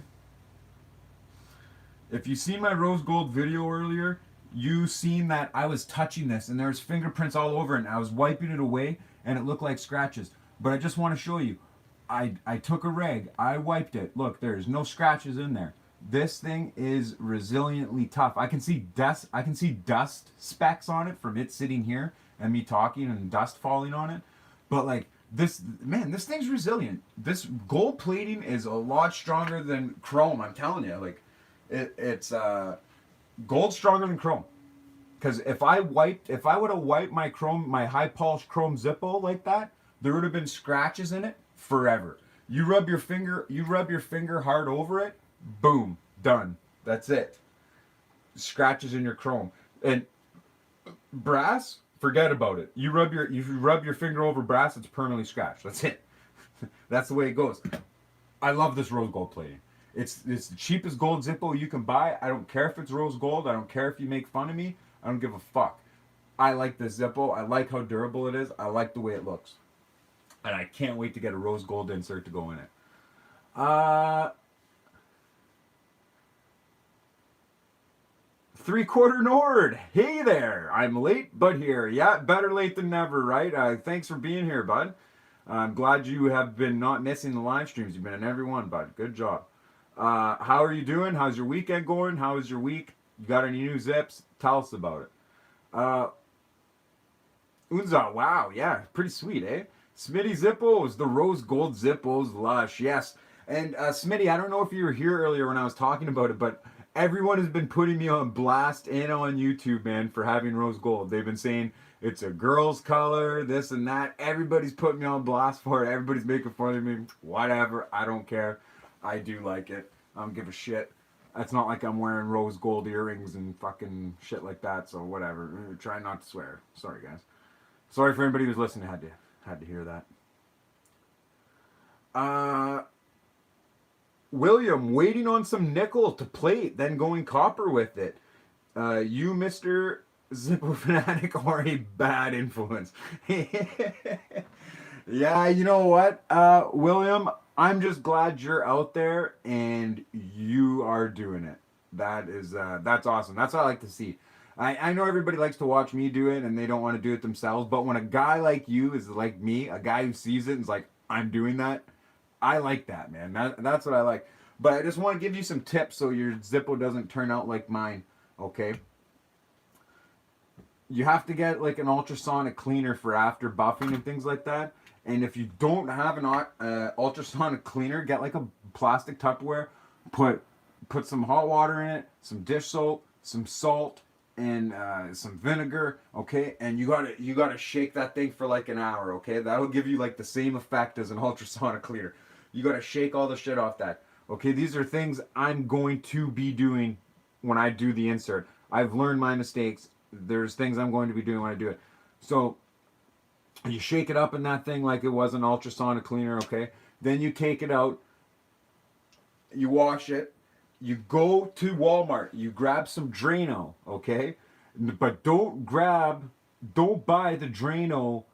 If you seen my rose gold video earlier, you seen that I was touching this and there's fingerprints all over it and I was wiping it away and it looked like scratches. But I just want to show you, I took a rag, I wiped it. Look, there's no scratches in there. This thing is resiliently tough. I can see dust specks on it from it sitting here and me talking and dust falling on it. But like this man, this thing's resilient. This gold plating is a lot stronger than chrome, I'm telling you. Like it's gold stronger than chrome. Because if I would have wiped my high polished chrome Zippo like that, there would have been scratches in it forever. You rub your finger hard over it, boom, done. That's it. Scratches in your chrome. And brass, forget about it. You rub your finger over brass, it's permanently scratched. That's it. That's the way it goes. I love this rose gold plating. It's the cheapest gold Zippo you can buy. I don't care if it's rose gold. I don't care if you make fun of me. I don't give a fuck. I like this Zippo. I like how durable it is. I like the way it looks. And I can't wait to get a rose gold insert to go in it. 3/4 Nord. Hey there. I'm late, but here. Yeah, better late than never, right? Thanks for being here, bud. I'm glad you have been not missing the live streams. You've been in every one, bud. Good job. How are you doing? How's your weekend going? How is your week? You got any new zips? Tell us about it. Unza, wow, yeah, pretty sweet, eh? Smitty Zippos, the rose gold Zippos, lush, yes. And Smitty, I don't know if you were here earlier when I was talking about it, but everyone has been putting me on blast and on YouTube, man, for having rose gold. They've been saying it's a girl's color, this and that. Everybody's putting me on blast for it. Everybody's making fun of me. Whatever, I don't care. I do like it. I don't give a shit. It's not like I'm wearing rose gold earrings and fucking shit like that, so whatever. Try not to swear. Sorry, guys. Sorry for anybody who's listening. Had to hear that. William, waiting on some nickel to plate, then going copper with it. You, Mr. Zippo Fanatic, are a bad influence. Yeah, you know what, William? I'm just glad you're out there and you are doing it. That's awesome. That's what I like to see. I know everybody likes to watch me do it and they don't want to do it themselves, but when a guy like you is like me, a guy who sees it and is like, I'm doing that, I like that, man. That's what I like. But I just want to give you some tips so your Zippo doesn't turn out like mine, okay? You have to get like an ultrasonic cleaner for after buffing and things like that. And if you don't have an ultrasonic cleaner, get like a plastic Tupperware, put some hot water in it, some dish soap, some salt, and some vinegar, okay? And you gotta shake that thing for like an hour, okay? That'll give you like the same effect as an ultrasonic cleaner. You gotta shake all the shit off that, okay? These are things I'm going to be doing when I do the insert. I've learned my mistakes. There's things I'm going to be doing when I do it. So you shake it up in that thing like it was an ultrasonic cleaner, okay? Then you take it out, you wash it, you go to Walmart, you grab some Drano, okay? But don't buy the Drano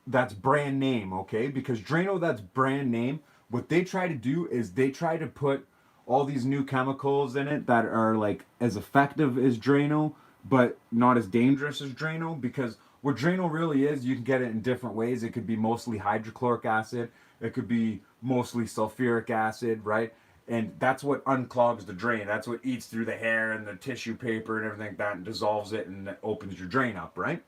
that's brand name, okay? Because Drano that's brand name, what they try to do is they try to put all these new chemicals in it that are like as effective as Drano, but not as dangerous as Drano, because what Drano really is, you can get it in different ways. It could be mostly hydrochloric acid. It could be mostly sulfuric acid, right? And that's what unclogs the drain. That's what eats through the hair and the tissue paper and everything like that and dissolves it and opens your drain up, right?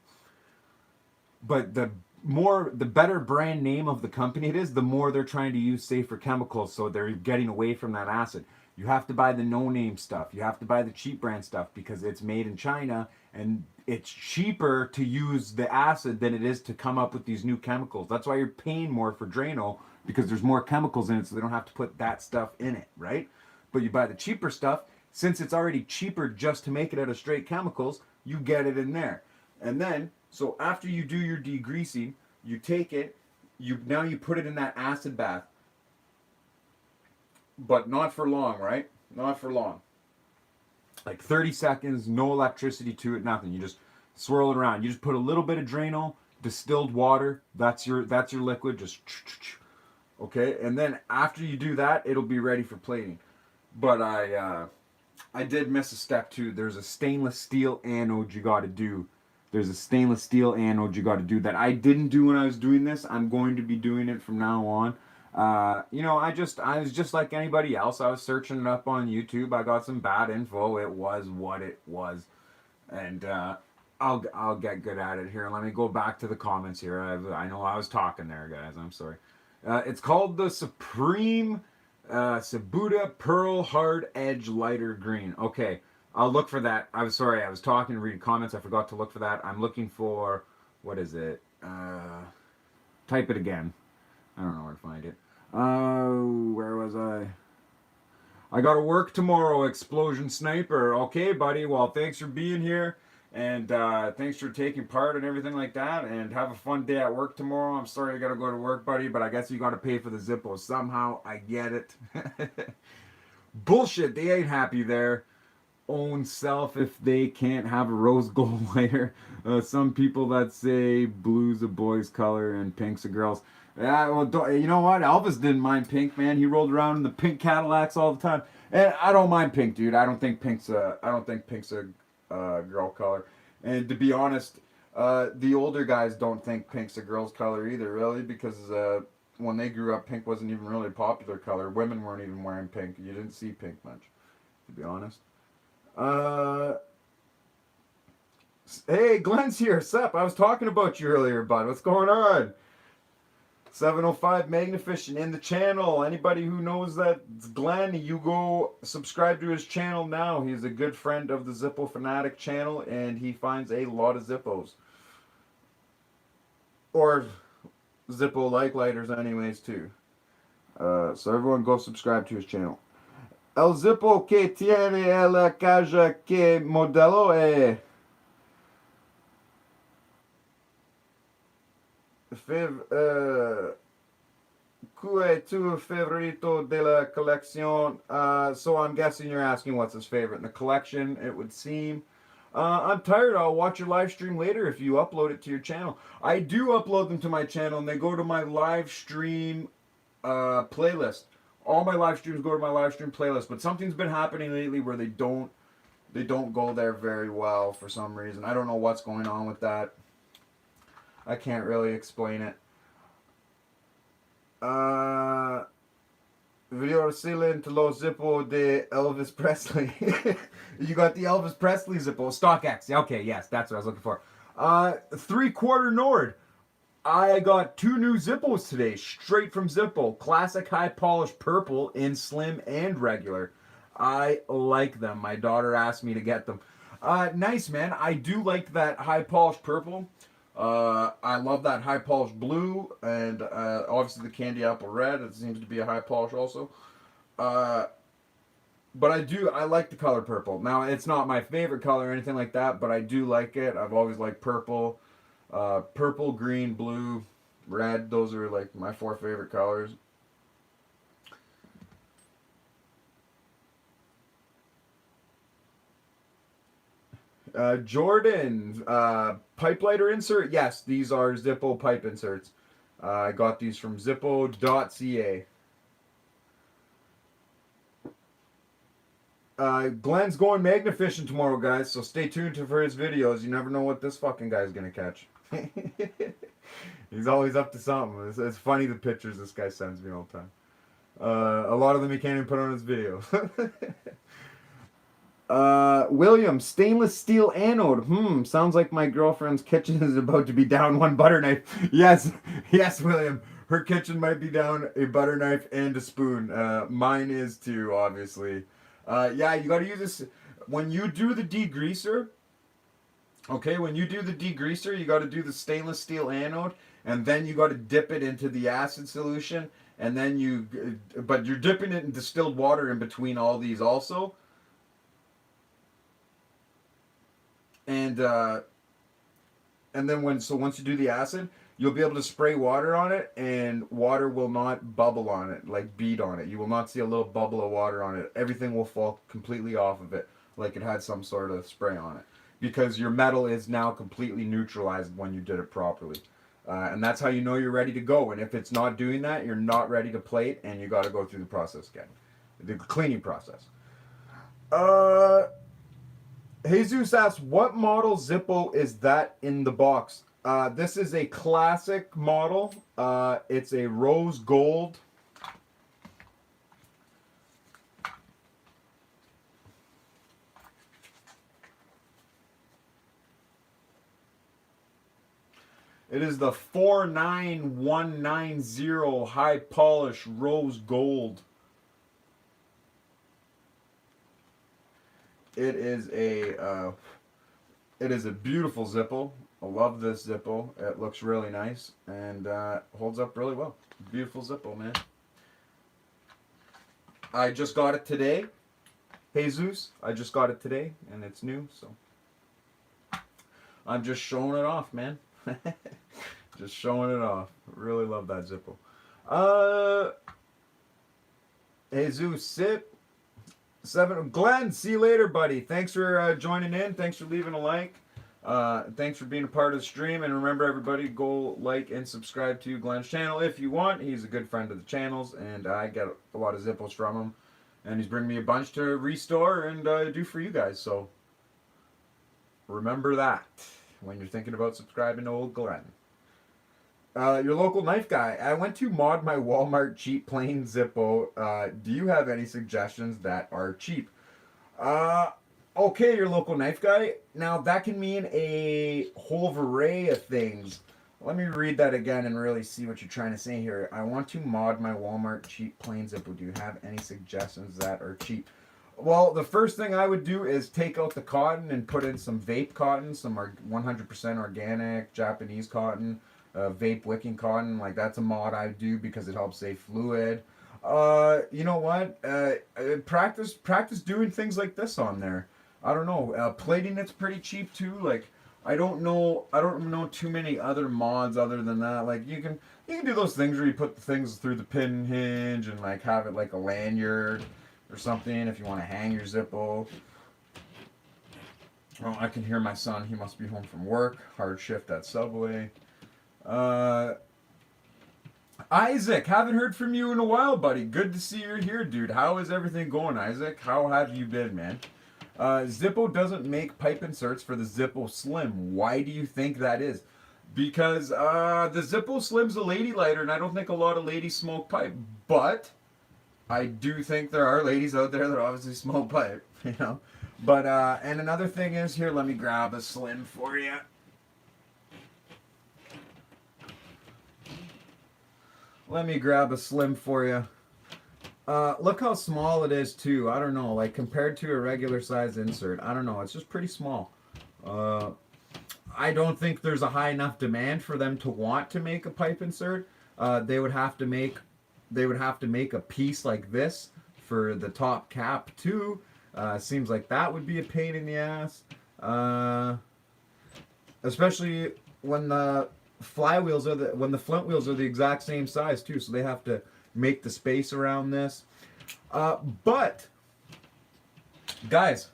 But the better brand name of the company it is, the more they're trying to use safer chemicals, so they're getting away from that acid. You have to buy the no-name stuff. You have to buy the cheap brand stuff because it's made in China and it's cheaper to use the acid than it is to come up with these new chemicals. That's why you're paying more for Drano, because there's more chemicals in it, so they don't have to put that stuff in it, right? But you buy the cheaper stuff, since it's already cheaper just to make it out of straight chemicals, you get it in there. And then, so after you do your degreasing, you take it, now you put it in that acid bath. But not for long, right? Not for long. Like 30 seconds, no electricity to it, nothing. You just swirl it around. You just put a little bit of Drano, distilled water. That's your liquid. Just okay. And then after you do that, it'll be ready for plating. But I did miss a step too. There's a stainless steel anode you got to do. There's a stainless steel anode you got to do that I didn't do when I was doing this. I'm going to be doing it from now on. You know, I was just like anybody else. I was searching it up on YouTube. I got some bad info. It was what it was, and I'll get good at it here. Let me go back to the comments here. I know I was talking there, guys. I'm sorry. It's called the Supreme Sabuda Pearl Hard Edge Lighter Green. Okay, I'll look for that. I was sorry. I was talking, reading comments. I forgot to look for that. I'm looking for, what is it? Type it again. I don't know where to find it. Where was I? I gotta work tomorrow, Explosion Sniper. Okay, buddy. Well, thanks for being here. And thanks for taking part and everything like that. And have a fun day at work tomorrow. I'm sorry you gotta go to work, buddy, but I guess you gotta pay for the Zippo somehow. I get it. Bullshit. They ain't happy there. Own self if they can't have a rose gold lighter. Some people that say blue's a boy's color and pink's a girl's. Yeah, well, you know what? Elvis didn't mind pink, man. He rolled around in the pink Cadillacs all the time, and I don't mind pink, dude. I don't think pink's a girl color. And to be honest, the older guys don't think pink's a girl's color either, really, because when they grew up, pink wasn't even really a popular color. Women weren't even wearing pink. You didn't see pink much, to be honest. Hey, Glenn's here. Sup? I was talking about you earlier, bud. What's going on? 705 Magnificent in the channel. Anybody who knows that it's Glenn, you go subscribe to his channel now. He's a good friend of the Zippo Fanatic channel, and he finds a lot of Zippos. Or Zippo-like lighters anyways, too. So everyone go subscribe to his channel. El Zippo que tiene la caja que modelo es... ¿Cuál es tu favorito de la colección? So I'm guessing you're asking what's his favorite in the collection, it would seem. I'm tired. I'll watch your live stream later if you upload it to your channel. I do upload them to my channel, and they go to my live stream playlist. All my live streams go to my live stream playlist, but something's been happening lately where they don't go there very well for some reason. I don't know what's going on with that. I can't really explain it. Video silent lo Zippo de Elvis Presley. You got the Elvis Presley Zippo. StockX. Okay, yes, that's what I was looking for. 3/4 Nord. I got 2 new Zippos today, straight from Zippo. Classic high polished purple in slim and regular. I like them. My daughter asked me to get them. Nice, man. I do like that high polished purple. I love that high polished blue, and obviously the candy apple red. It seems to be a high polish also. But I like the color purple. Now, it's not my favorite color or anything like that, but I do like it. I've always liked purple. Purple, green, blue, red. Those are like my 4 favorite colors. Jordan, pipe lighter insert. Yes, these are Zippo pipe inserts. I got these from zippo.ca. Glenn's going magna fishing tomorrow, guys, so stay tuned for his videos. You never know what this fucking guy's gonna catch. He's always up to something. It's funny the pictures this guy sends me all the time. A lot of them he can't even put on his videos. William, stainless steel anode. Sounds like my girlfriend's kitchen is about to be down one butter knife. Yes, William. Her kitchen might be down a butter knife and a spoon. Mine is too, obviously. Yeah, you gotta use this when you do the degreaser. Okay, when you do the degreaser, you gotta do the stainless steel anode, and then you gotta dip it into the acid solution, and then but you're dipping it in distilled water in between all these also. And then once you do the acid, you'll be able to spray water on it, and water will not bubble on it, like bead on it. You will not see a little bubble of water on it. Everything will fall completely off of it, like it had some sort of spray on it. Because your metal is now completely neutralized when you did it properly. And that's how you know you're ready to go. And if it's not doing that, you're not ready to plate, and you got to go through the process again. The cleaning process. Jesus asks, what model Zippo is that in the box? This is a classic model. It's a rose gold. It is the 49190 high polish rose gold. It is a beautiful Zippo. I love this Zippo. It looks really nice and holds up really well. Beautiful Zippo, man. I just got it today. Jesus, I just got it today and it's new, so I'm just showing it off, man. Just showing it off. Really love that Zippo. Jesus, sit. 7. Glenn, see you later, buddy. Thanks for joining in. Thanks for leaving a like. Thanks for being a part of the stream. And remember, everybody, go like and subscribe to Glenn's channel if you want. He's a good friend of the channels, and I get a lot of Zippos from him. And he's bringing me a bunch to restore and do for you guys. So remember that when you're thinking about subscribing to old Glenn. Your local knife guy. I went to mod my Walmart cheap plain Zippo. Do you have any suggestions that are cheap? Okay, your local knife guy. Now that can mean a whole array of things. Let me read that again and really see what you're trying to say here. I want to mod my Walmart cheap plain Zippo. Do you have any suggestions that are cheap? Well, the first thing I would do is take out the cotton and put in some vape cotton, some 100% organic Japanese cotton. Vape wicking cotton, like that's a mod I do because it helps save fluid. You know what? Practice doing things like this on there. I don't know. Plating it's pretty cheap too. Like I don't know too many other mods other than that. Like you can do those things where you put the things through the pin hinge and like have it like a lanyard or something if you want to hang your Zippo. Oh, I can hear my son. He must be home from work. Hard shift at Subway. Isaac, haven't heard from you in a while, buddy. Good to see you're here, dude. How is everything going, Isaac? How have you been, man? Zippo doesn't make pipe inserts for the Zippo Slim. Why do you think that is? Because the Zippo Slim's a lady lighter, and I don't think a lot of ladies smoke pipe. But I do think there are ladies out there that obviously smoke pipe, you know. But and another thing is here. Let me grab a Slim for you. Let me grab a Slim for you. Look how small it is too. I don't know, like compared to a regular size insert. I don't know. It's just pretty small. I don't think there's a high enough demand for them to want to make a pipe insert. They would have to make a piece like this for the top cap too. Seems like that would be a pain in the ass. Especially when the flywheels when the front wheels are the exact same size too, so they have to make the space around this. But guys,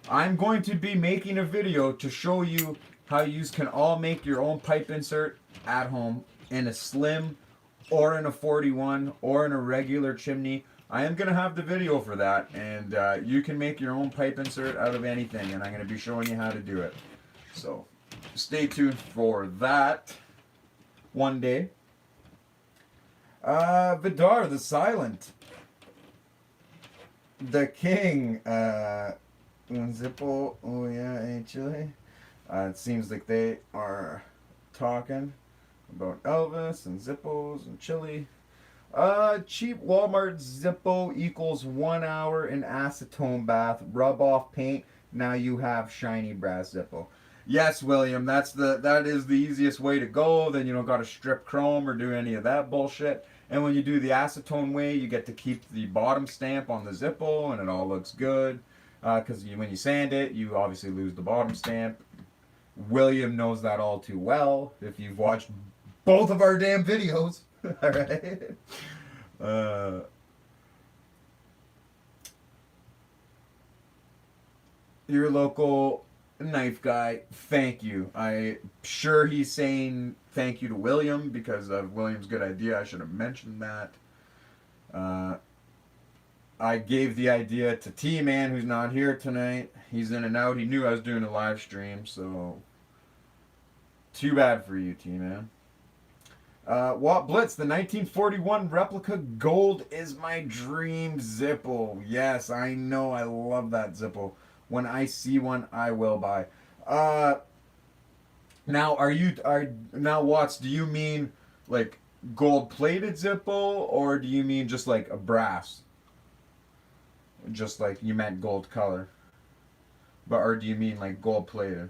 I'm going to be making a video to show you how you can all make your own pipe insert at home in a Slim or in a 41 or in a regular chimney. I am going to have the video for that, and you can make your own pipe insert out of anything, and I'm going to be showing you how to do it. So stay tuned for that one day. Vidar the Silent, the King, un Zippo, oh yeah, in Chile. It seems like they are talking about Elvis and Zippos and Chile. Cheap Walmart Zippo equals 1 hour in acetone bath, rub off paint. Now you have shiny brass Zippo. Yes, William, that is the easiest way to go. Then you don't got to strip chrome or do any of that bullshit. And when you do the acetone way, you get to keep the bottom stamp on the Zippo, and it all looks good. Because when you sand it, you obviously lose the bottom stamp. William knows that all too well. If you've watched both of our damn videos, all right. Your local knife guy, thank you. I'm sure he's saying thank you to William because of William's good idea. I should have mentioned that. I gave the idea to T-Man, who's not here tonight. He's in and out. He knew I was doing a live stream, so too bad for you, T-Man. Watt Blitz, the 1941 replica gold is my dream Zippo. Yes, I know. I love that Zippo. When I see one, I will buy. Now, now Watts, do you mean like gold plated Zippo, or do you mean just like a brass? Just like you meant gold color. But or do you mean like gold plated?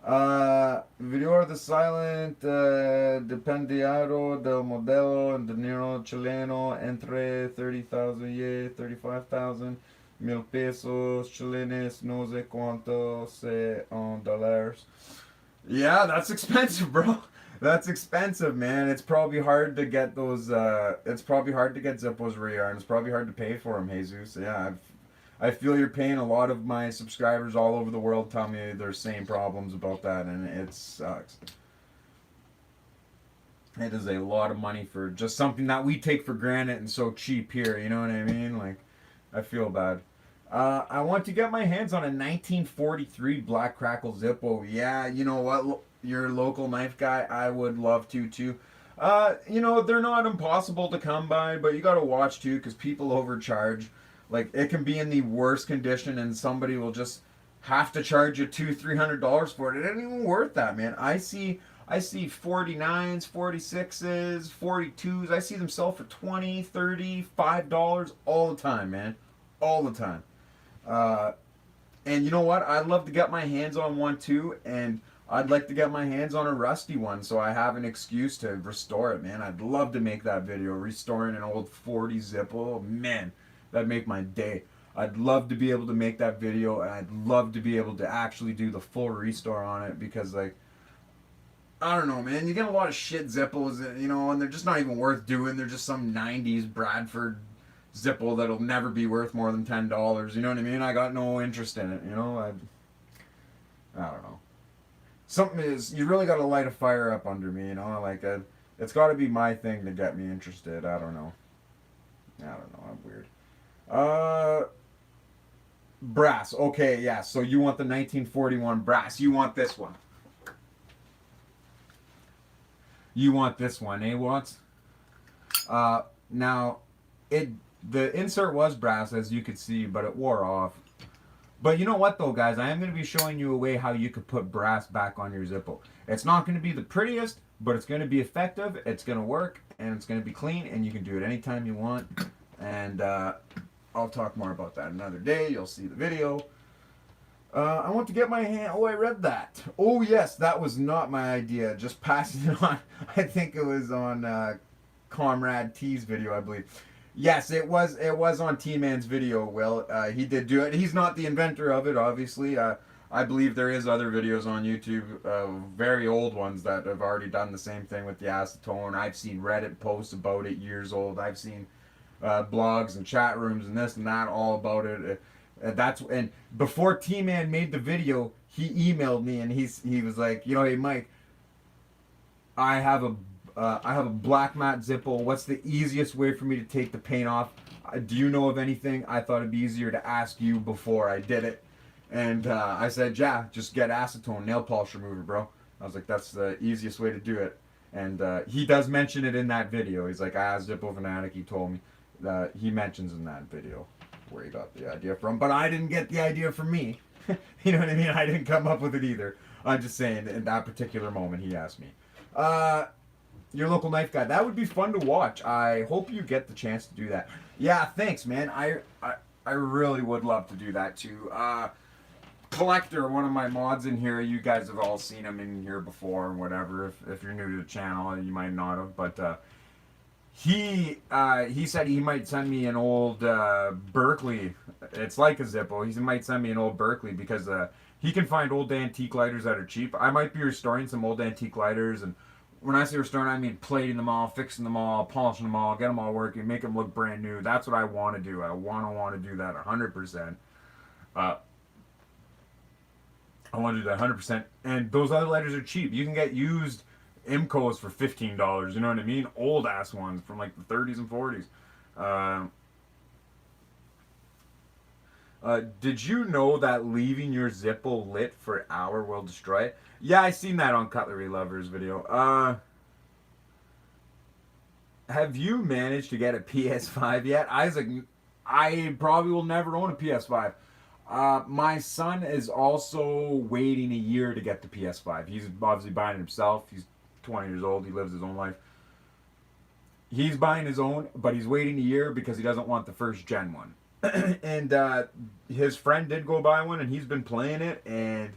Video de silent dependiado del modelo en dinero chileno entre 30,000 y 35,000 mil pesos chilenos, no sé cuánto en dollars. Yeah, that's expensive, bro. That's expensive, man. It's probably hard to get those. It's probably hard to get Zippos where you are, and it's probably hard to pay for them, Jesus. Yeah, I feel your pain. A lot of my subscribers all over the world tell me their same problems about that, and it sucks. It is a lot of money for just something that we take for granted and so cheap here. You know what I mean? Like, I feel bad. I want to get my hands on a 1943 Black Crackle Zippo. Yeah, you know what? Your local knife guy, I would love to too. You know, they're not impossible to come by, but you gotta watch too, because people overcharge. Like, it can be in the worst condition, and somebody will just have to charge you $200-300 for it. It ain't even worth that, man. I see 49s, 46s, 42s. I see them sell for $20, $30, $5 all the time, man. All the time. Uh, and you know what? I'd love to get my hands on one too, and I'd like to get my hands on a rusty one so I have an excuse to restore it, man. I'd love to make that video, restoring an old 40 Zippo. Man, that'd make my day. I'd love to be able to make that video, and I'd love to be able to actually do the full restore on it, because, like, I don't know, man. You get a lot of shit Zippos, you know, and they're just not even worth doing. They're just some 90s Bradford Zippo that'll never be worth more than $10. You know what I mean? I got no interest in it. You know, I don't know. Something is, you really got to light a fire up under me. You know, like it's got to be my thing to get me interested. I don't know. I'm weird. Brass. Okay, yeah. So you want the 1941 brass? You want this one? You want this one, eh, Watts? Now, the insert was brass, as you could see, but it wore off. But you know what, though, guys? I am going to be showing you a way how you could put brass back on your Zippo. It's not going to be the prettiest, but it's going to be effective, it's going to work, and it's going to be clean, and you can do it anytime you want. And I'll talk more about that another day. You'll see the video. I want to get my hand... Oh, I read that. Oh, yes, that was not my idea. Just passing it on. I think it was on Comrade T's video, I believe. Yes, it was on T-Man's video, Will. He did do it. He's not the inventor of it, obviously. I believe there is other videos on YouTube, very old ones, that have already done the same thing with the acetone. I've seen Reddit posts about it, years old. I've seen blogs and chat rooms and this and that all about it. And before T-Man made the video, he emailed me, and he was like, you know, hey Mike, I have a black matte Zippo. What's the easiest way for me to take the paint off? Do you know of anything? I thought it'd be easier to ask you before I did it. And I said, yeah, just get acetone nail polish remover, bro. I was like, that's the easiest way to do it. And he does mention it in that video. He's like, I asked Zippo Fanatic. He told me that he mentions in that video where he got the idea from. But I didn't get the idea from me. You know what I mean? I didn't come up with it either. I'm just saying, in that particular moment, he asked me. Your local knife guy. That would be fun to watch. I hope you get the chance to do that. Yeah, thanks, man. I really would love to do that too. Collector, one of my mods in here. You guys have all seen him in here before and whatever. If you're new to the channel, you might not have. But he said he might send me an old Berkeley. It's like a Zippo. He might send me an old Berkeley because he can find old antique lighters that are cheap. I might be restoring some old antique lighters, and when I say restoring, I mean plating them all, fixing them all, polishing them all, get them all working, make them look brand new. That's what I want to do. I want to do that 100%. I want to do that 100%. And those other lighters are cheap. You can get used Imcos for $15. You know what I mean? Old ass ones from like the 30s and 40s. Did you know that leaving your Zippo lit for an hour will destroy it? Yeah, I seen that on Cutlery Lovers video. Have you managed to get a PS5 yet? Isaac, I probably will never own a PS5. My son is also waiting a year to get the PS5. He's obviously buying it himself. He's 20 years old. He lives his own life. He's buying his own, but he's waiting a year because he doesn't want the first gen one. And his friend did go buy one, and he's been playing it, and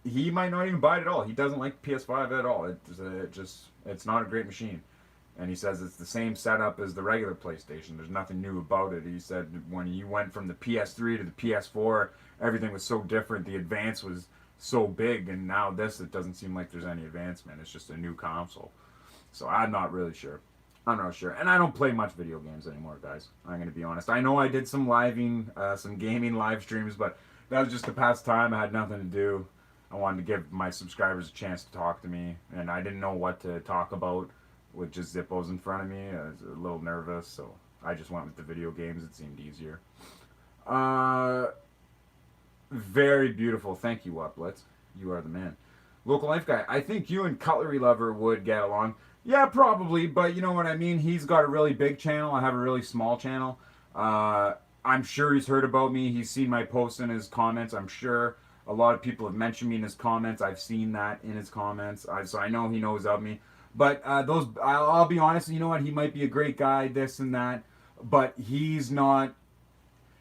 he might not even buy it at all. He doesn't like PS5 at all. It's not a great machine. And he says it's the same setup as the regular PlayStation. There's nothing new about it. He said when you went from the PS3 to the PS4, everything was so different. The advance was so big, and now this, it doesn't seem like there's any advancement. It's just a new console. So I'm not really sure. I'm not sure. And I don't play much video games anymore, guys. I'm going to be honest. I know I did some some gaming live streams, but that was just the past time. I had nothing to do. I wanted to give my subscribers a chance to talk to me, and I didn't know what to talk about with just Zippos in front of me. I was a little nervous, so I just went with the video games. It seemed easier. Very beautiful. Thank you, Uplets. You are the man. Local Life Guy. I think you and Cutlery Lover would get along. Yeah, probably, but you know what I mean? He's got a really big channel. I have a really small channel. I'm sure he's heard about me. He's seen my posts in his comments. I'm sure a lot of people have mentioned me in his comments. I've seen that in his comments. So I know he knows of me. But I'll be honest. You know what? He might be a great guy, this and that, but he's not.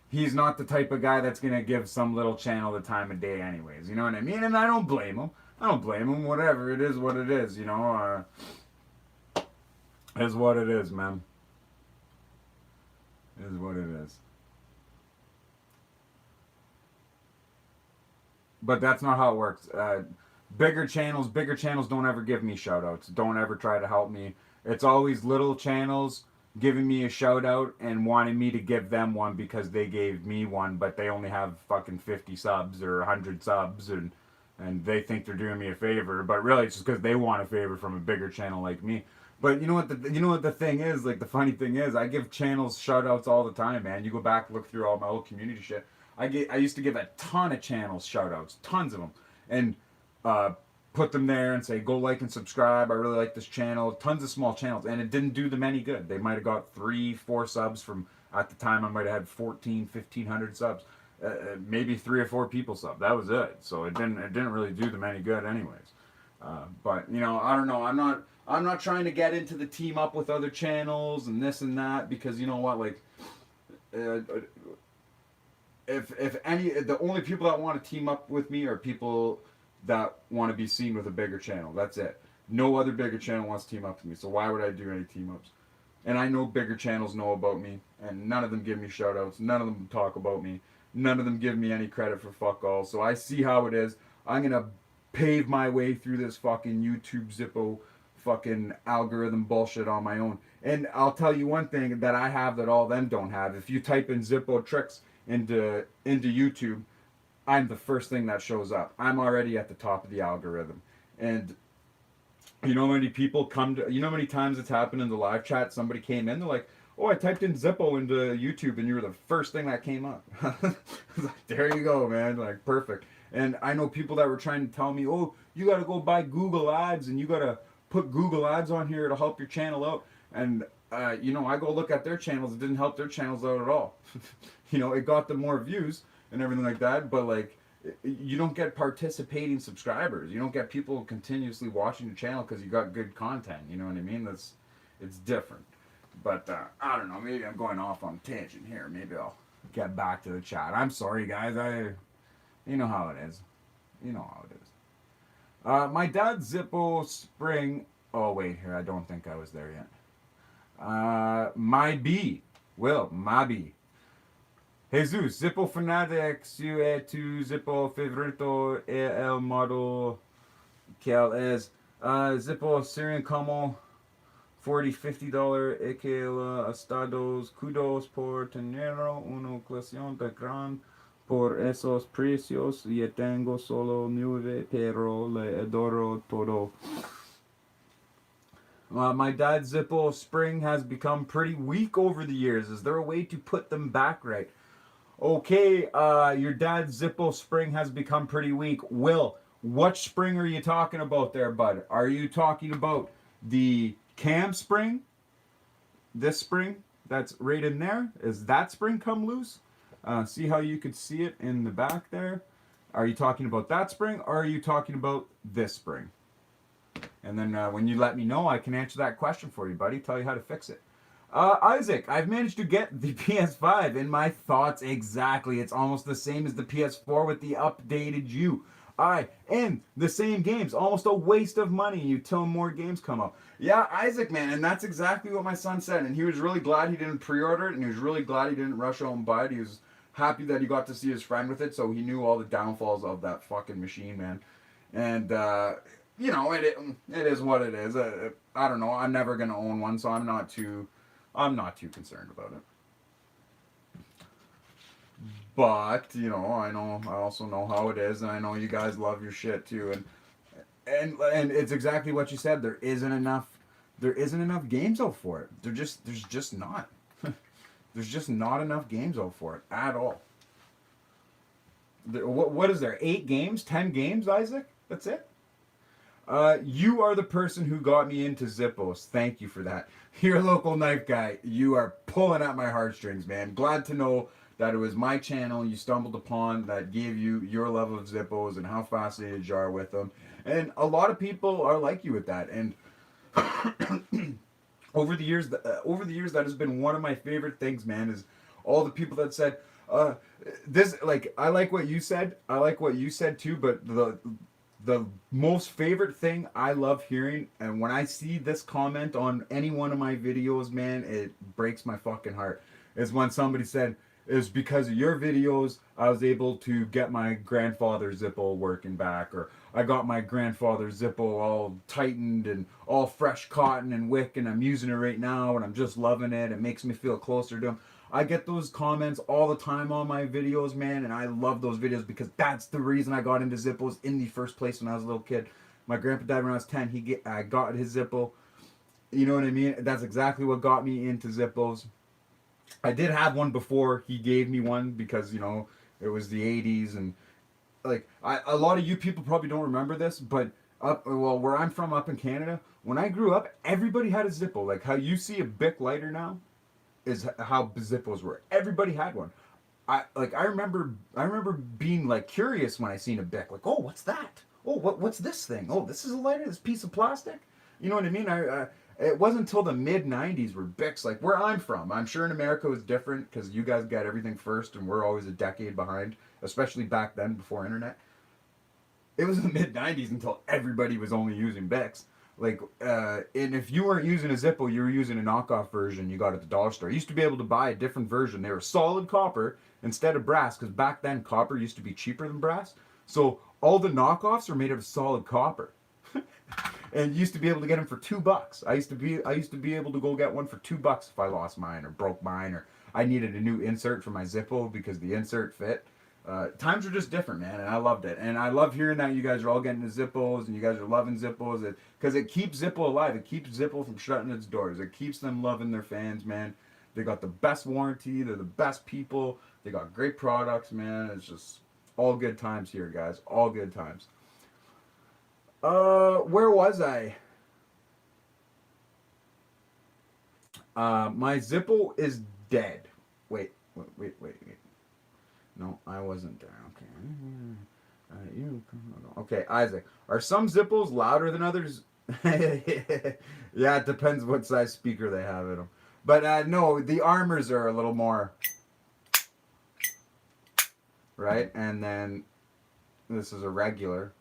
He's not the type of guy that's gonna give some little channel the time of day, anyways. You know what I mean? And I don't blame him. I don't blame him. Whatever, it is what it is. You know. Is what it is, man. Is what it is. But that's not how it works. Bigger channels don't ever give me shout outs. Don't ever try to help me. It's always little channels giving me a shout out and wanting me to give them one because they gave me one, but they only have fucking 50 subs or 100 subs, and they think they're doing me a favor, but really it's just because they want a favor from a bigger channel like me. But you know what the thing is, like the funny thing is, I give channels shout outs all the time, man. You go back, look through all my old community shit. I used to give a ton of channels shout outs, tons of them. And put them there and say, go like and subscribe. I really like this channel. Tons of small channels. And it didn't do them any good. They might have got 3-4 subs from, at the time I might have had 1,500 subs. Maybe 3 or 4 people sub. That was it. So it didn't really do them any good anyways. But you know, I don't know. I'm not trying to get into the team up with other channels and this and that, because you know what, like, if any, the only people that want to team up with me are people that want to be seen with a bigger channel. That's it. No other bigger channel wants to team up with me. So why would I do any team ups? And I know bigger channels know about me, and none of them give me shout outs. None of them talk about me. None of them give me any credit for fuck all. So I see how it is. I'm gonna pave my way through this fucking YouTube Zippo fucking algorithm bullshit on my own. And I'll tell you one thing that I have that all them don't have. If you type in Zippo tricks into YouTube, I'm the first thing that shows up. I'm already at the top of the algorithm. And you know how many people you know how many times it's happened in the live chat, somebody came in, they're like, oh, I typed in Zippo into YouTube and you were the first thing that came up. Like, there you go, man. Like, perfect. And I know people that were trying to tell me, oh, you got to go buy Google Ads and you got to put Google Ads on here to help your channel out. And, you know, I go look at their channels. It didn't help their channels out at all. You know, it got them more views and everything like that. But, like, you don't get participating subscribers. You don't get people continuously watching your channel because you got good content. You know what I mean? It's different. But I don't know. Maybe I'm going off on a tangent here. Maybe I'll get back to the chat. I'm sorry, guys. You know how it is. You know how it is. My dad's Zippo Spring. Oh wait, here. I don't think I was there yet. My B. Will my B. Jesus, Zippo fanatic, su tu Zippo favorito e el modo que es Zippo Syrian como $40-$50 e que la estados kudos por tener una colección tan grande por esos precios. Y tengo solo 9, pero le adoro todo. My dad's Zippo Spring has become pretty weak over the years. Is there a way to put them back right? Okay, your dad's Zippo Spring has become pretty weak. Will, what spring are you talking about there, bud? Are you talking about the cam spring? This spring that's right in there? Is that spring come loose? See how you could see it in the back there? Are you talking about that spring or are you talking about this spring? And then when you let me know, I can answer that question for you, buddy. Tell you how to fix it. Isaac, I've managed to get the PS5 and my thoughts exactly. It's almost the same as the PS4 with the updated U. And the same games. Almost a waste of money until more games come up. Yeah, Isaac, man, and that's exactly what my son said. And he was really glad he didn't pre-order it, and he was really glad he didn't rush out and buy it. He was happy that he got to see his friend with it, so he knew all the downfalls of that fucking machine, man. And it is what it is. I don't know. I'm never gonna own one, so I'm not too concerned about it. But I also know how it is, and I know you guys love your shit too, and it's exactly what you said. There isn't enough games out for it. There's just not. There's just not enough games out for it at all. What is there? 8 games? 10 games, Isaac? That's it? You are the person who got me into Zippos. Thank you for that. You're a local knife guy. You are pulling at my heartstrings, man. Glad to know that it was my channel you stumbled upon that gave you your love of Zippos and how fascinated you are with them. And a lot of people are like you with that. And over the years, that has been one of my favorite things, man. Is all the people that said, "This like I like what you said. I like what you said too." But the most favorite thing I love hearing, and when I see this comment on any one of my videos, man, it breaks my fucking heart. Is when somebody said, "It's because of your videos I was able to get my grandfather's Zippo working back," or "I got my grandfather's Zippo all tightened and all fresh cotton and wick, and I'm using it right now and I'm just loving it. It makes me feel closer to him." I get those comments all the time on my videos, man, and I love those videos because that's the reason I got into Zippos in the first place when I was a little kid. My grandpa died when I was 10. I got his Zippo. You know what I mean? That's exactly what got me into Zippos. I did have one before he gave me one because, it was the 80s and like a lot of you people probably don't remember this, but where I'm from up in Canada, when I grew up, everybody had a Zippo. Like how you see a Bic lighter now is how Zippos were. Everybody had one. I remember being like curious when I seen a Bic. Like, oh, what's that? Oh, what's this thing? Oh, this is a lighter. This piece of plastic. You know what I mean? It wasn't until the mid '90s where Bics, like where I'm from. I'm sure in America it was different because you guys got everything first, and we're always a decade behind. Especially back then before internet. It was the mid '90s until everybody was only using Bics. Like, and if you weren't using a Zippo, you were using a knockoff version you got at the dollar store. You used to be able to buy a different version. They were solid copper instead of brass, because back then copper used to be cheaper than brass. So all the knockoffs are made of solid copper, and you used to be able to get them for $2. I used to be able to go get one for $2 if I lost mine or broke mine or I needed a new insert for my Zippo because the insert fit. Times were just different, man, and I loved it. And I love hearing that you guys are all getting into Zippos and you guys are loving Zippos because it keeps Zippo alive. It keeps Zippo from shutting its doors. It keeps them loving their fans, man. They got the best warranty. They're the best people. They got great products, man. It's just all good times here, guys. All good times. Where was I? My Zippo is dead. Wait. No, I wasn't there. Okay. Okay, Isaac. Are some Zippos louder than others? Yeah, it depends what size speaker they have in them. But no, the Armors are a little more. Right? And then this is a regular.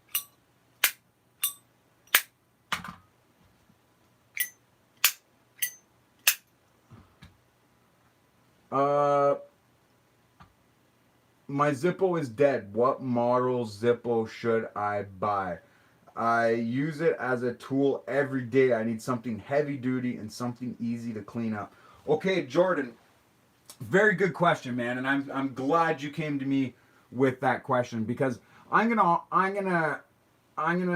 My Zippo is dead. What model Zippo should I buy? I use it as a tool every day. I need something heavy duty and something easy to clean up. Okay, Jordan. Very good question, man, and I'm glad you came to me with that question because I'm gonna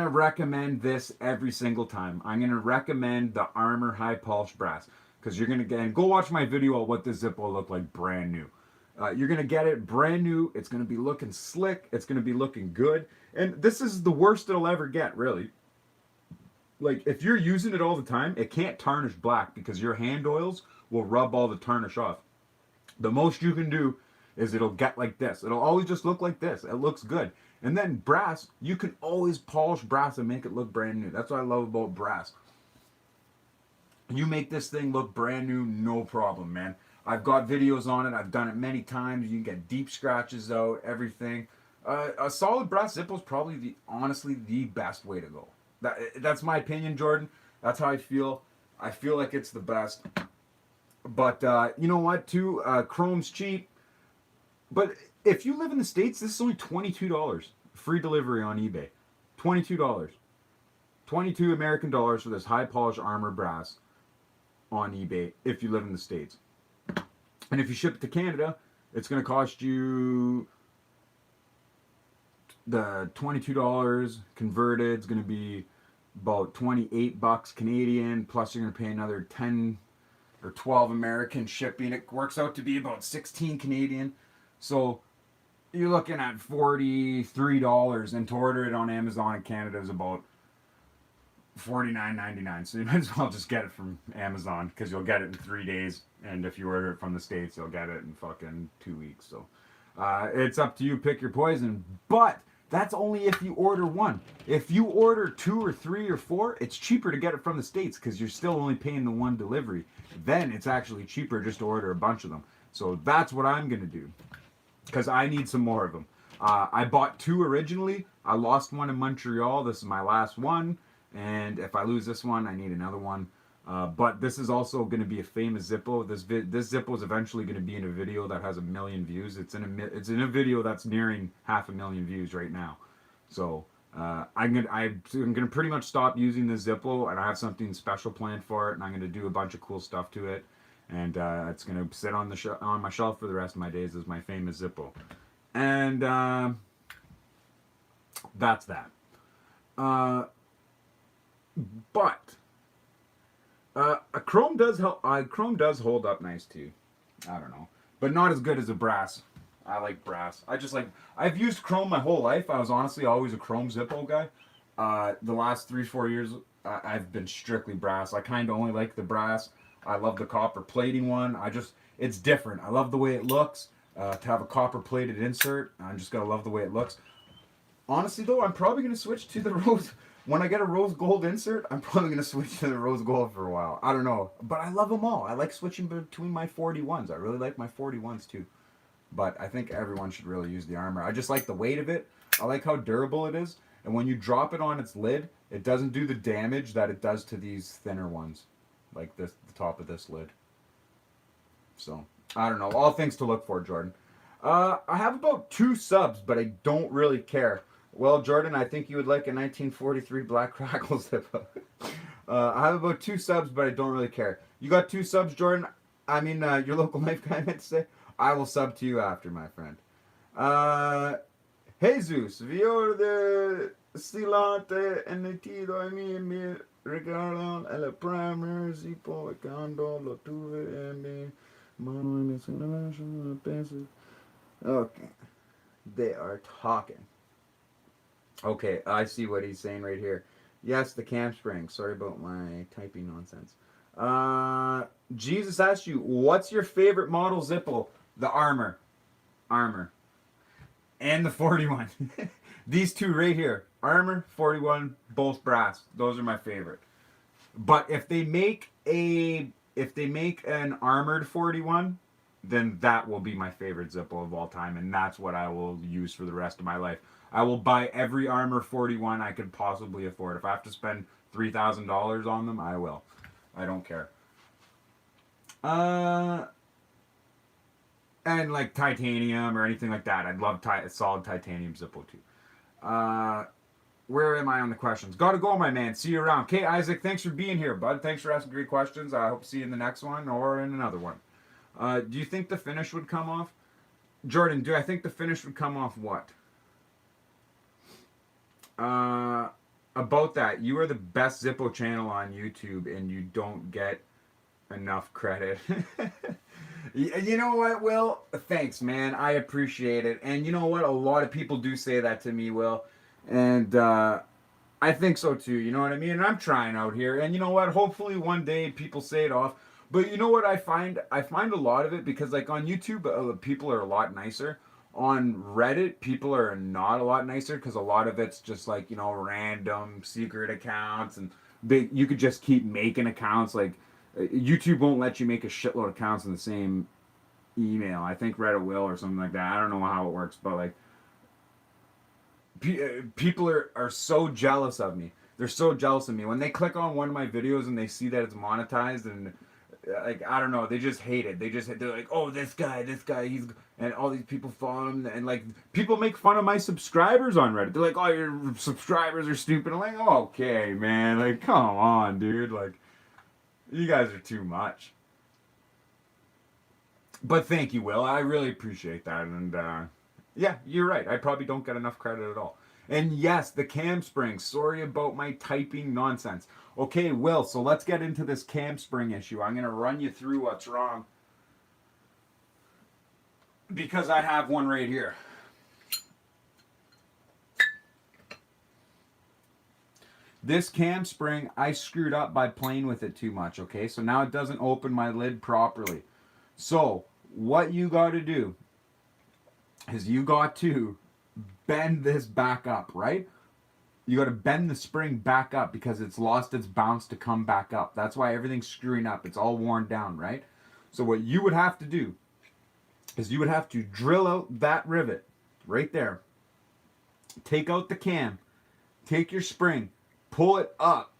recommend this every single time. I'm gonna recommend the Armor High Polish Brass because you're gonna go watch my video on what this Zippo looked like brand new. You're going to get it brand new. It's going to be looking slick. It's going to be looking good. And this is the worst it'll ever get, really. Like, if you're using it all the time, it can't tarnish black because your hand oils will rub all the tarnish off. The most you can do is it'll get like this. It'll always just look like this. It looks good. And then brass, you can always polish brass and make it look brand new. That's what I love about brass. You make this thing look brand new, no problem, man. I've got videos on it. I've done it many times. You can get deep scratches out, everything. A solid brass Zippo is probably honestly the best way to go. That's my opinion, Jordan. That's how I feel. I feel like it's the best. But you know what, too? Chrome's cheap. But if you live in the States, this is only $22. Free delivery on eBay. $22. 22 American dollars for this high polished armor brass on eBay if you live in the States. And if you ship it to Canada, it's going to cost you the $22 converted. It's going to be about $28 Canadian, plus you're going to pay another 10 or 12 American shipping. It works out to be about 16 Canadian. So you're looking at $43, and to order it on Amazon in Canada is about $49.99. So you might as well just get it from Amazon, because you'll get it in 3 days, and if you order it from the States, you'll get it in fucking 2 weeks. So it's up to you, pick your poison. But that's only if you order one. If you order 2 or 3 or 4, it's cheaper to get it from the States, because you're still only paying the one delivery. Then it's actually cheaper just to order a bunch of them. So that's what I'm gonna do, because I need some more of them. I bought 2 originally. I lost one in Montreal. This is my last one. And if I lose this one, I need another one. But this is also going to be a famous Zippo. This Zippo is eventually going to be in a video that has 1 million views. It's in a video that's nearing 500,000 views right now. So I'm gonna pretty much stop using the Zippo, and I have something special planned for it, and I'm gonna do a bunch of cool stuff to it, and it's gonna sit on on my shelf for the rest of my days as my famous Zippo. And that's that. But a chrome does help. Chrome does hold up nice too. I don't know, but not as good as a brass. I like brass. I've used chrome my whole life. I was honestly always a chrome Zippo guy. The last 3-4 years, I've been strictly brass. I kind of only like the brass. I love the copper plating one. It's different. I love the way it looks. To have a copper plated insert, I'm just gonna love the way it looks. Honestly though, I'm probably gonna switch to the rose. When I get a rose gold insert, I'm probably going to switch to the rose gold for a while. I don't know. But I love them all. I like switching between my 41s. I really like my 41s too. But I think everyone should really use the armor. I just like the weight of it. I like how durable it is. And when you drop it on its lid, it doesn't do the damage that it does to these thinner ones. Like the top of this lid. So, I don't know. All things to look for, Jordan. I have about 2 subs, but I don't really care. Well, Jordan, I think you would like a 1943 Black Crackle Zippo. I have about 2 subs, but I don't really care. You got 2 subs, Jordan? I mean, your local knife guy meant to say. I will sub to you after, my friend. Jesus, vio de silate enetido a mí me regalaron el primer Zippo cuando lo tuve en mi mano y me pesos. Okay. They are talking. Okay, I see what he's saying right here. Yes, the cam spring. Sorry about my typing nonsense. Jesus asked you, what's your favorite model Zippo? The Armor. And the 41. These 2 right here. Armor, 41, both brass. Those are my favorite. But if they make an armored 41, then that will be my favorite Zippo of all time, and that's what I will use for the rest of my life. I will buy every Armor 41 I could possibly afford. If I have to spend $3,000 on them, I will. I don't care. And like titanium or anything like that. I'd love a solid titanium Zippo too. Where am I on the questions? Gotta go, my man. See you around. Okay, Isaac, thanks for being here, bud. Thanks for asking great questions. I hope to see you in the next one or in another one. Do you think the finish would come off? Jordan, do I think the finish would come off what? About that, you are the best Zippo channel on YouTube and you don't get enough credit. You know what, Will? Thanks, man. I appreciate it. And you know what? A lot of people do say that to me, Will. And I think so too. You know what I mean? And I'm trying out here. And you know what? Hopefully one day people say it off. But you know what I find? I find a lot of it because like on YouTube, people are a lot nicer. On Reddit, people are not a lot nicer because a lot of it's just like random secret accounts and you could just keep making accounts. Like YouTube won't let you make a shitload of accounts in the same email. I think Reddit will or something like that. I don't know how it works, but like people are so jealous of me. They're so jealous of me when they click on one of my videos and they see that it's monetized and like I don't know, they just hate it. They're like, oh, this guy, he's and all these people follow him and like people make fun of my subscribers on Reddit. They're like, oh, your subscribers are stupid. I'm like, oh, okay, man, like come on, dude, like you guys are too much. But thank you, Will. I really appreciate that. And yeah, you're right. I probably don't get enough credit at all. And yes, the cam spring. Sorry about my typing nonsense. Okay, Will, so let's get into this cam spring issue. I'm going to run you through what's wrong because I have one right here. This cam spring, I screwed up by playing with it too much, okay? So now it doesn't open my lid properly. So, what you got to do is you got to bend this back up, right? You got to bend the spring back up because it's lost its bounce to come back up. That's why everything's screwing up. It's all worn down, right? So what you would have to do is you would have to drill out that rivet right there. Take out the cam. Take your spring. Pull it up.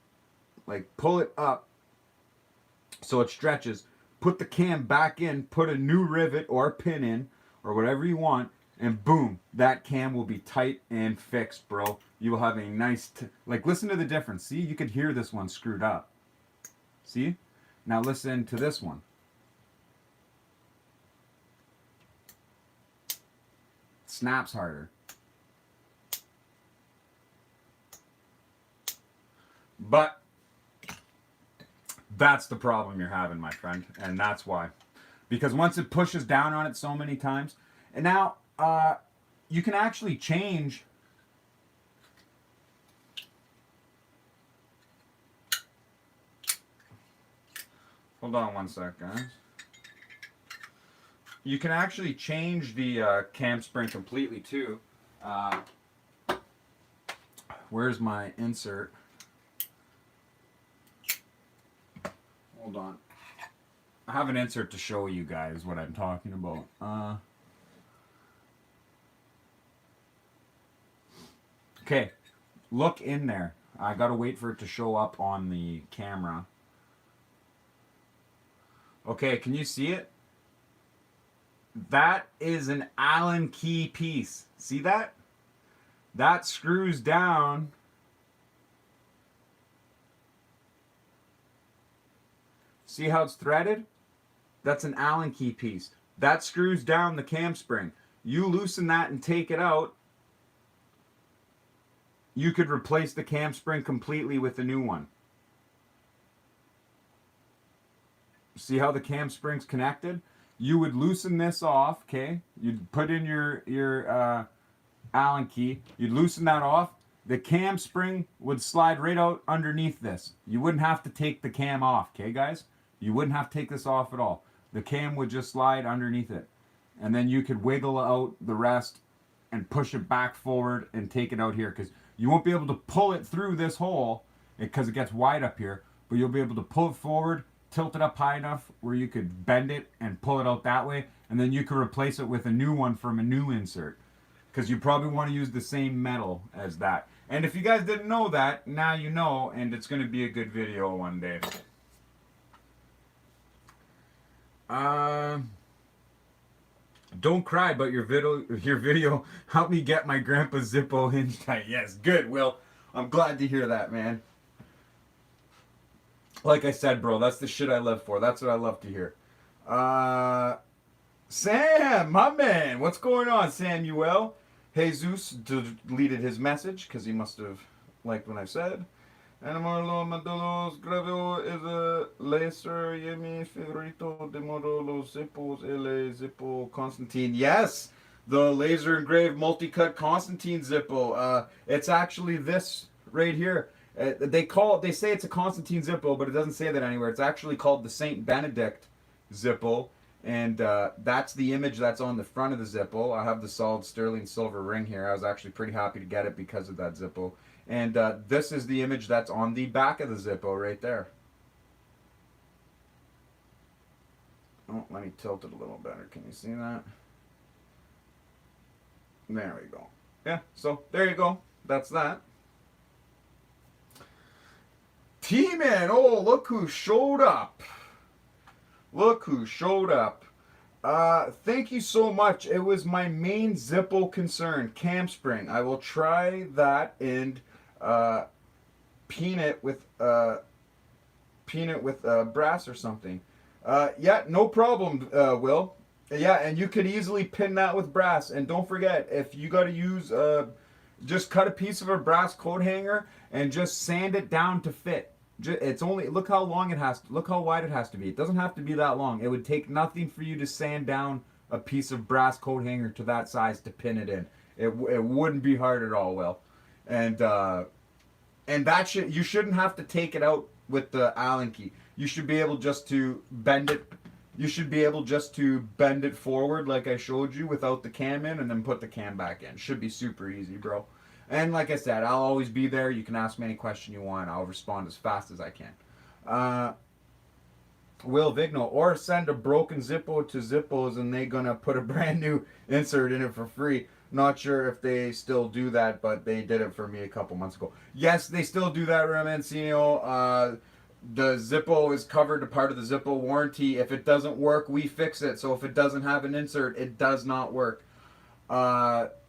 Like pull it up so it stretches. Put the cam back in. Put a new rivet or pin in or whatever you want. And boom, that cam will be tight and fixed, bro. You will have a nice, like listen to the difference. See, you could hear this one screwed up. See? Now listen to this one. Snaps harder. But that's the problem you're having, my friend. And that's why. Because once it pushes down on it so many times, and now you can actually change. Hold on one sec, guys. You can actually change the cam spring completely too. Where's my insert? Hold on. I have an insert to show you guys what I'm talking about. Okay, look in there. I gotta wait for it to show up on the camera. Okay, can you see it? That is an Allen key piece. See that? That screws down. See how it's threaded? That's an Allen key piece. That screws down the cam spring. You loosen that and take it out. You could replace the cam spring completely with a new one. See how the cam spring's connected? You would loosen this off, okay? You'd put in your Allen key. You'd loosen that off. The cam spring would slide right out underneath this. You wouldn't have to take the cam off, okay, guys? You wouldn't have to take this off at all. The cam would just slide underneath it. And then you could wiggle out the rest and push it back forward and take it out here because you won't be able to pull it through this hole because it gets wide up here, but you'll be able to pull it forward, tilt it up high enough where you could bend it and pull it out that way, and then you could replace it with a new one from a new insert because you probably want to use the same metal as that. And if you guys didn't know that, now you know, and it's going to be a good video one day. Don't cry, but your video helped me get my grandpa's Zippo hinge tight. Yes, good, Will. I'm glad to hear that, man. Like I said, bro, that's the shit I live for. That's what I love to hear. Sam, my man, what's going on, Samuel? Jesus deleted his message because he must have liked what I said. Animalo Mandalos Gravio is a laser Yemi Favorito de Moro Los Zippos Ele Zippo Constantine. Yes, the laser engraved multi-cut Constantine Zippo. It's actually this right here. They say it's a Constantine Zippo, but it doesn't say that anywhere. It's actually called the Saint Benedict Zippo, and that's the image that's on the front of the Zippo. I have the solid sterling silver ring here. I was actually pretty happy to get it because of that Zippo. And this is the image that's on the back of the Zippo right there. Oh, let me tilt it a little better. Can you see that? There we go. Yeah, so there you go. That's that. T-Man, oh, look who showed up. Look who showed up. Thank you so much. It was my main Zippo concern, cam spring. I will try that and peen it with brass or something. Yeah, no problem, Will. Yeah, and you could easily pin that with brass. And don't forget, if you got to use, just cut a piece of a brass coat hanger and just sand it down to fit. It's only, look how long it has to, look how wide it has to be. It doesn't have to be that long. It would take nothing for you to sand down a piece of brass coat hanger to that size to pin it in. It wouldn't be hard at all, Will. And that you shouldn't have to take it out with the Allen key. You should be able just to bend it. You should be able just to bend it forward like I showed you without the cam in, and then put the cam back in. Should be super easy, bro. And like I said, I'll always be there. You can ask me any question you want. I'll respond as fast as I can. Will Vigno, or send a broken Zippo to Zippos and they gonna put a brand new insert in it for free. Not sure if they still do that, but they did it for me a couple months ago. Yes, they still do that, Romancino. The Zippo is covered a part of the Zippo warranty. If it doesn't work, we fix it. So if it doesn't have an insert, it does not work. But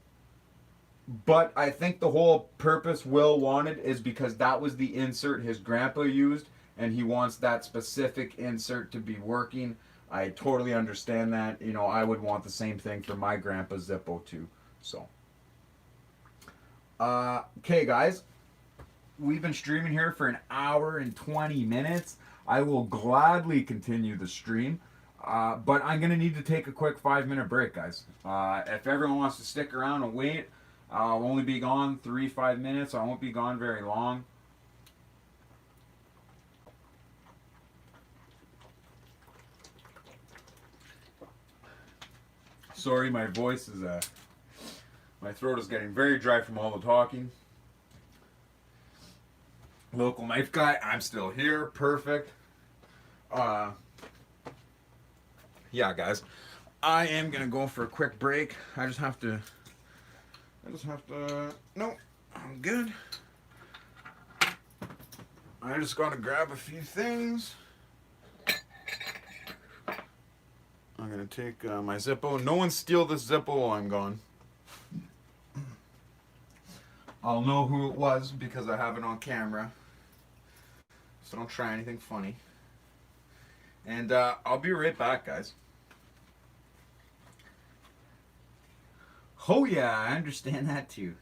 I think the whole purpose Will wanted is because that was the insert his grandpa used, and he wants that specific insert to be working. I totally understand that. You know, I would want the same thing for my grandpa's Zippo too. So, okay, guys. We've been streaming here for an hour and 20 minutes. I will gladly continue the stream. But I'm going to need to take a quick 5-minute break, guys. If everyone wants to stick around and wait, I'll only be gone 3-5 minutes. I won't be gone very long. Sorry, my voice is my throat is getting very dry from all the talking. Local knife guy, I'm still here. Perfect. Yeah, guys. I am gonna go for a quick break. I just have to. No, I'm good. I just gotta grab a few things. I'm gonna take my Zippo. No one steal this Zippo while I'm gone. I'll know who it was because I have it on camera. So don't try anything funny. And I'll be right back, guys. Oh yeah, I understand that too.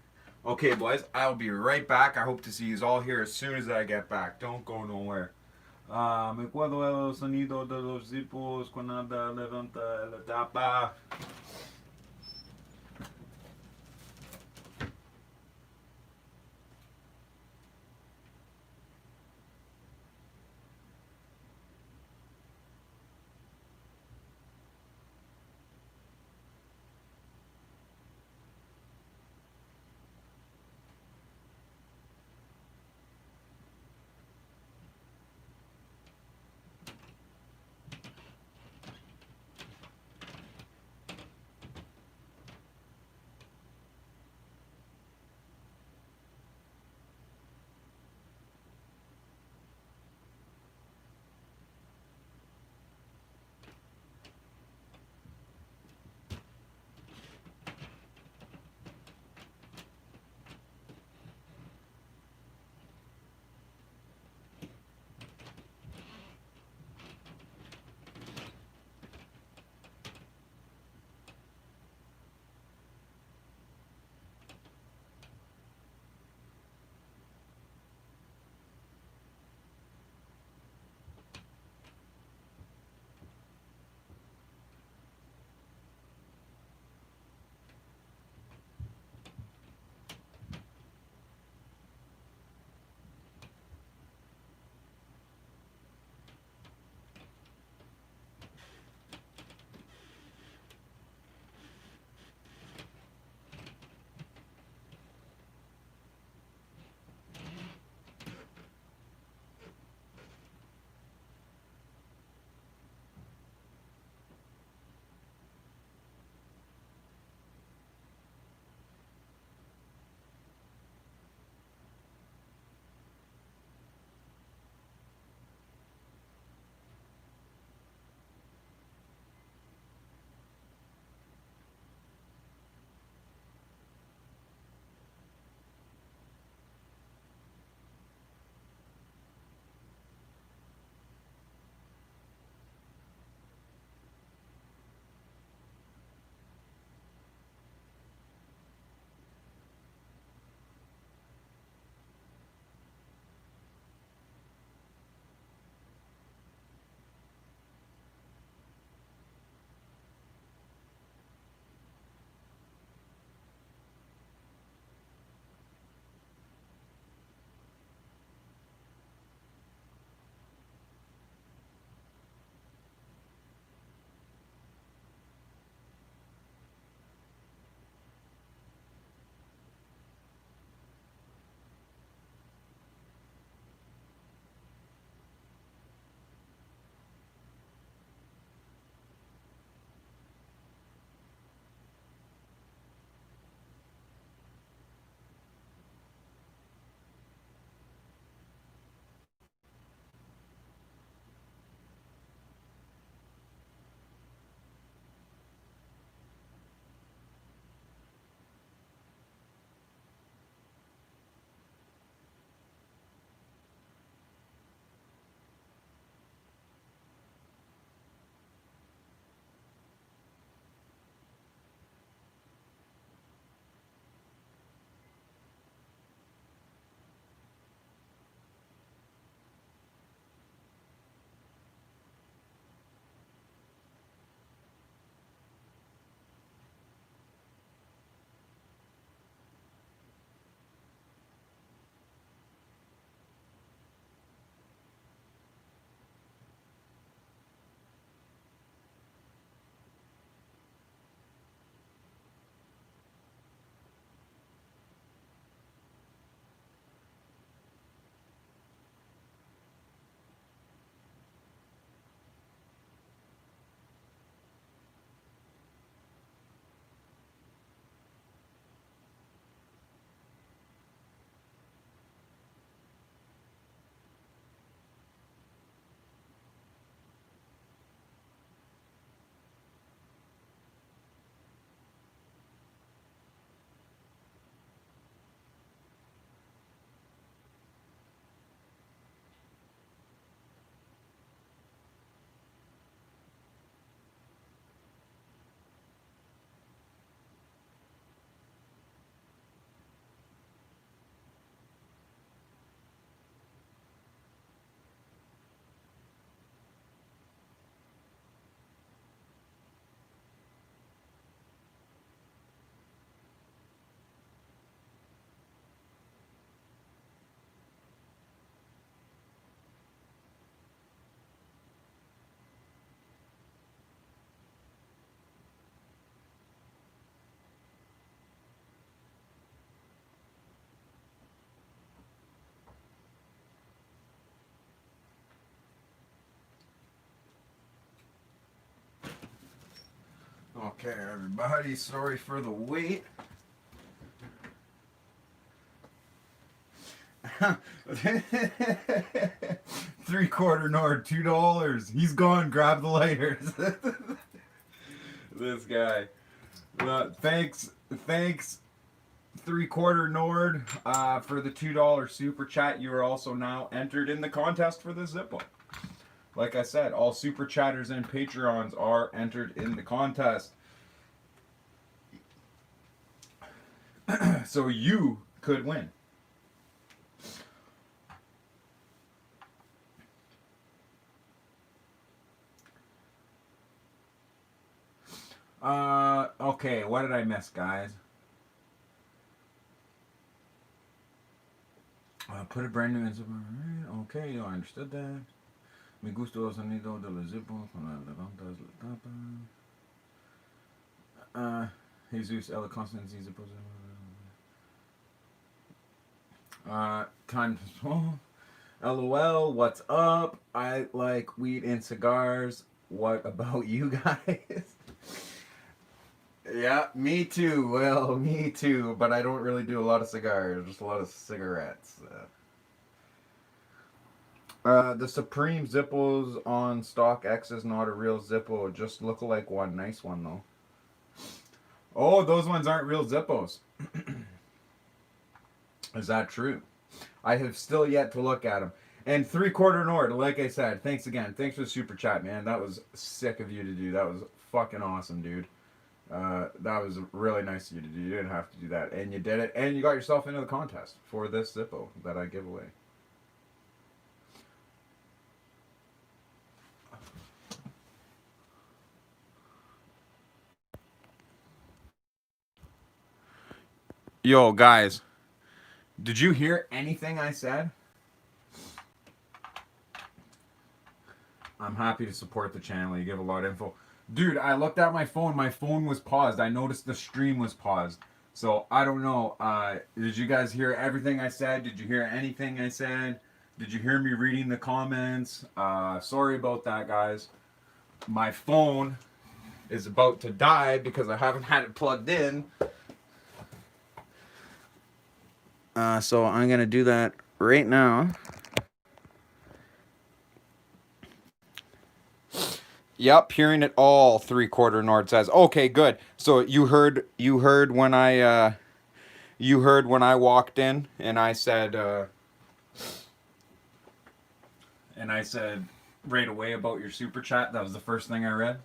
Okay, boys, I'll be right back. I hope to see you all here as soon as I get back. Don't go nowhere. Me acuerdo el sonido de los zippos cuando levanta la tapa. Okay, everybody, sorry for the wait. 3/4 Nord, $2. He's gone. Grab the lighters. This guy. Thanks, 3/4 Nord, for the $2 super chat. You are also now entered in the contest for the Zippo. Like I said, all super chatters and Patreons are entered in the contest. So you could win. Okay, what did I miss, guys? Put a brand new in. Okay, I understood that. Me gusta el sonido de los Zippos cuando levantas la tapa. Jesus, el constancy Zippos. Time to small. LOL, what's up? I like weed and cigars. What about you guys? Yeah, me too. Well, me too. But I don't really do a lot of cigars, just a lot of cigarettes. The Supreme Zippos on StockX is not a real Zippo. Just look like one. Nice one, though. Oh, those ones aren't real Zippos. Is that true? I have still yet to look at them. And 3/4 Nord, like I said, thanks again. Thanks for the super chat, man. That was sick of you to do. That was fucking awesome, dude. That was really nice of you to do. You didn't have to do that. And you did it. And you got yourself into the contest for this Zippo that I give away. Yo, guys. Did you hear anything I said? I'm happy to support the channel. You give a lot of info. Dude, I looked at my phone. My phone was paused. I noticed the stream was paused. So, I don't know. Did you guys hear everything I said? Did you hear anything I said? Did you hear me reading the comments? Sorry about that, guys. My phone is about to die because I haven't had it plugged in. So, I'm going to do that right now. Yep, hearing it all. 3/4 Nord says. Okay, good. So you heard when I walked in and I said right away about your super chat. That was the first thing I read.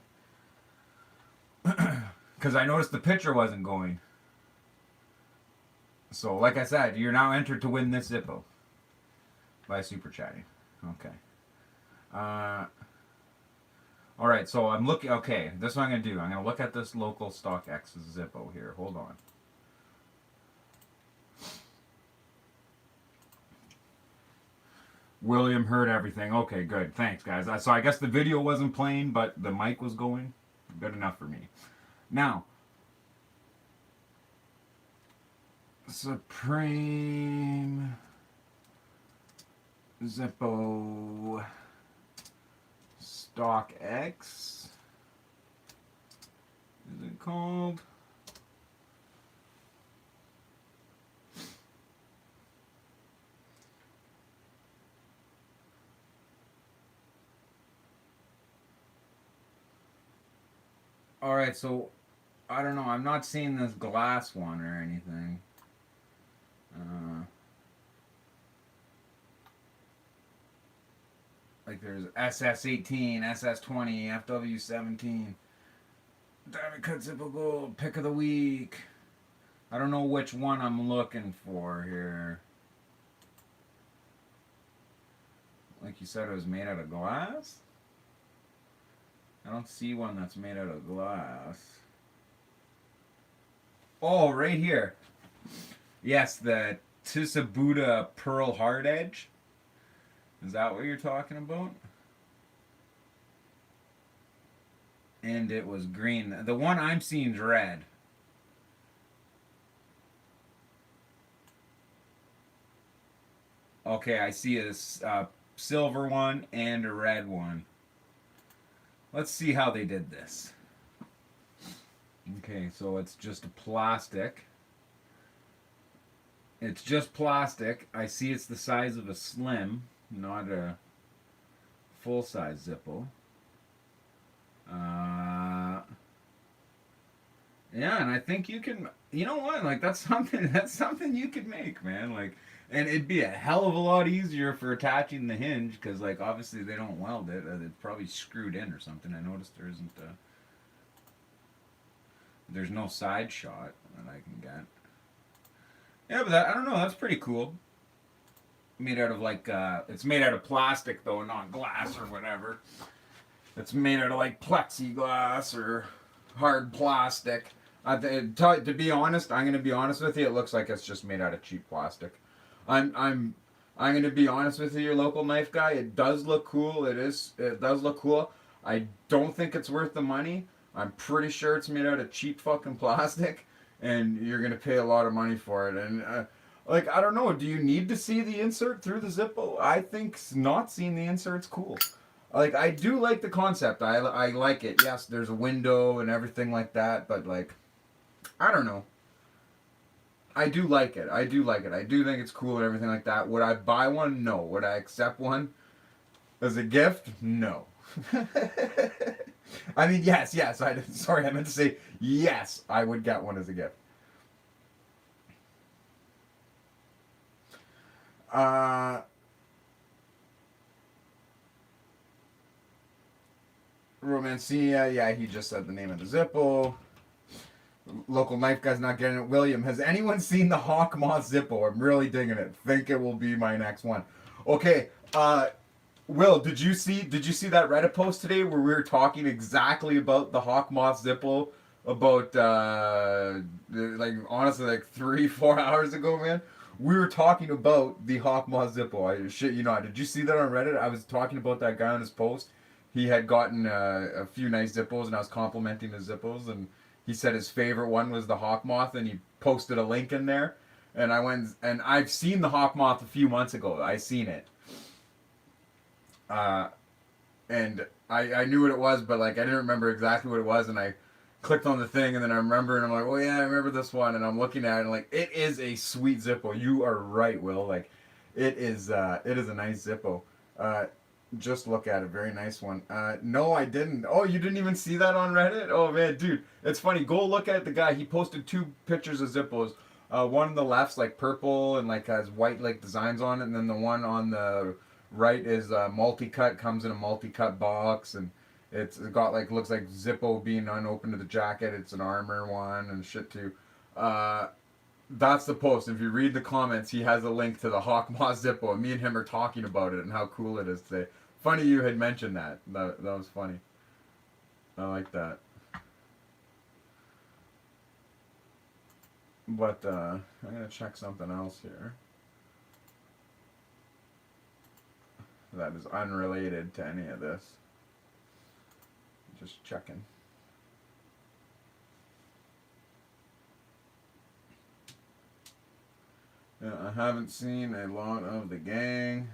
Because I noticed the picture wasn't going. So like I said, you're now entered to win this Zippo by super chatting. Okay. All right, so I'm looking. Okay, this is what I'm gonna do. I'm gonna look at this local StockX Zippo here. Hold on. William heard everything. Okay, good. Thanks, guys. So I guess the video wasn't playing, but the mic was going. Good enough for me. Now, Supreme Zippo StockX. Is it called? Alright, so I don't know. I'm not seeing this glass one or anything. Like there's SS18, SS20, FW17, Diamond Cut Zippo Gold, Pick of the Week. I don't know which one I'm looking for here. Like you said, it was made out of glass? I don't see one that's made out of glass. Oh, right here. Yes, the Tsusabuda Pearl Hard Edge. Is that what you're talking about? And it was green. The one I'm seeing is red. Okay, I see a silver one and a red one. Let's see how they did this. Okay, so it's just a plastic. It's just plastic. I see it's the size of a slim, not a full size Zippo. Uh, yeah, and I think you can. You know what? Like that's something. That's something you could make, man. Like, and it'd be a hell of a lot easier for attaching the hinge because, like, obviously they don't weld it. It's probably screwed in or something. I noticed there isn't. There's no side shot that I can get. Yeah, but that, I don't know. That's pretty cool. Made out of like it's made out of plastic though, not glass or whatever. It's made out of like plexiglass or hard plastic. To be honest, I'm gonna be honest with you. It looks like it's just made out of cheap plastic. I'm I'm I'm gonna be honest with you, your local knife guy. It does look cool. It does look cool. I don't think it's worth the money. I'm pretty sure it's made out of cheap fucking plastic, and you're gonna pay a lot of money for it. And like I don't know, do you need to see the insert through the Zippo? I think not seeing the insert's cool. Like I do like the concept. I like it. Yes, there's a window and everything like that, but like I don't know. I do like it. I do like it. I do think it's cool and everything like that. Would I buy one? No. Would I accept one as a gift? No. I mean, yes. Sorry, I meant to say yes. I would get one as a gift. Uh, Romancia. Yeah, he just said the name of the Zippo. Local knife guy's not getting it. William, has anyone seen the Hawk Moth Zippo? I'm really digging it. Think it will be my next one. Okay, Will, did you see that Reddit post today where we were talking exactly about the Hawk Moth Zippo about like honestly like 3-4 hours ago, man? We were talking about the Hawk Moth Zippo. I shit you not. Did you see that on Reddit? I was talking about that guy on his post. He had gotten a few nice Zippos, and I was complimenting his Zippos, and he said his favorite one was the Hawk Moth, and he posted a link in there. And I went and I've seen the Hawk Moth a few months ago. I seen it, uh, and I knew what it was, but like I didn't remember exactly what it was, and I clicked on the thing, and then I remember, and I'm like, oh yeah, I remember this one, and I'm looking at it, and like it is a sweet Zippo. You are right, Will. Like it is a nice Zippo. Uh, just look at it, very nice one. No, I didn't. Oh, you didn't even see that on Reddit? Oh man, dude, it's funny. Go look at the guy. He posted two pictures of Zippos. One on the left's like purple and like has white like designs on it, and then the one on the right is multi-cut, comes in a multi-cut box, and it's got like looks like Zippo being unopened to the jacket. It's an armor one and shit too. Uh, that's the post. If you read the comments, he has a link to the Hawk Moss Zippo, and me and him are talking about it and how cool it is today. Funny you had mentioned that. That was funny. I like that. But I'm gonna check something else here that is unrelated to any of this. Just checking. Yeah, I haven't seen a lot of the gang.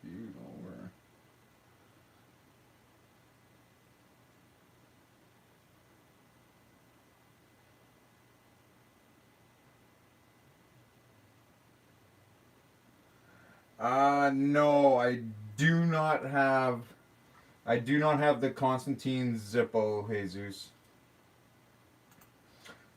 You over. No, do not have. I do not have the Constantine Zippo, Jesus.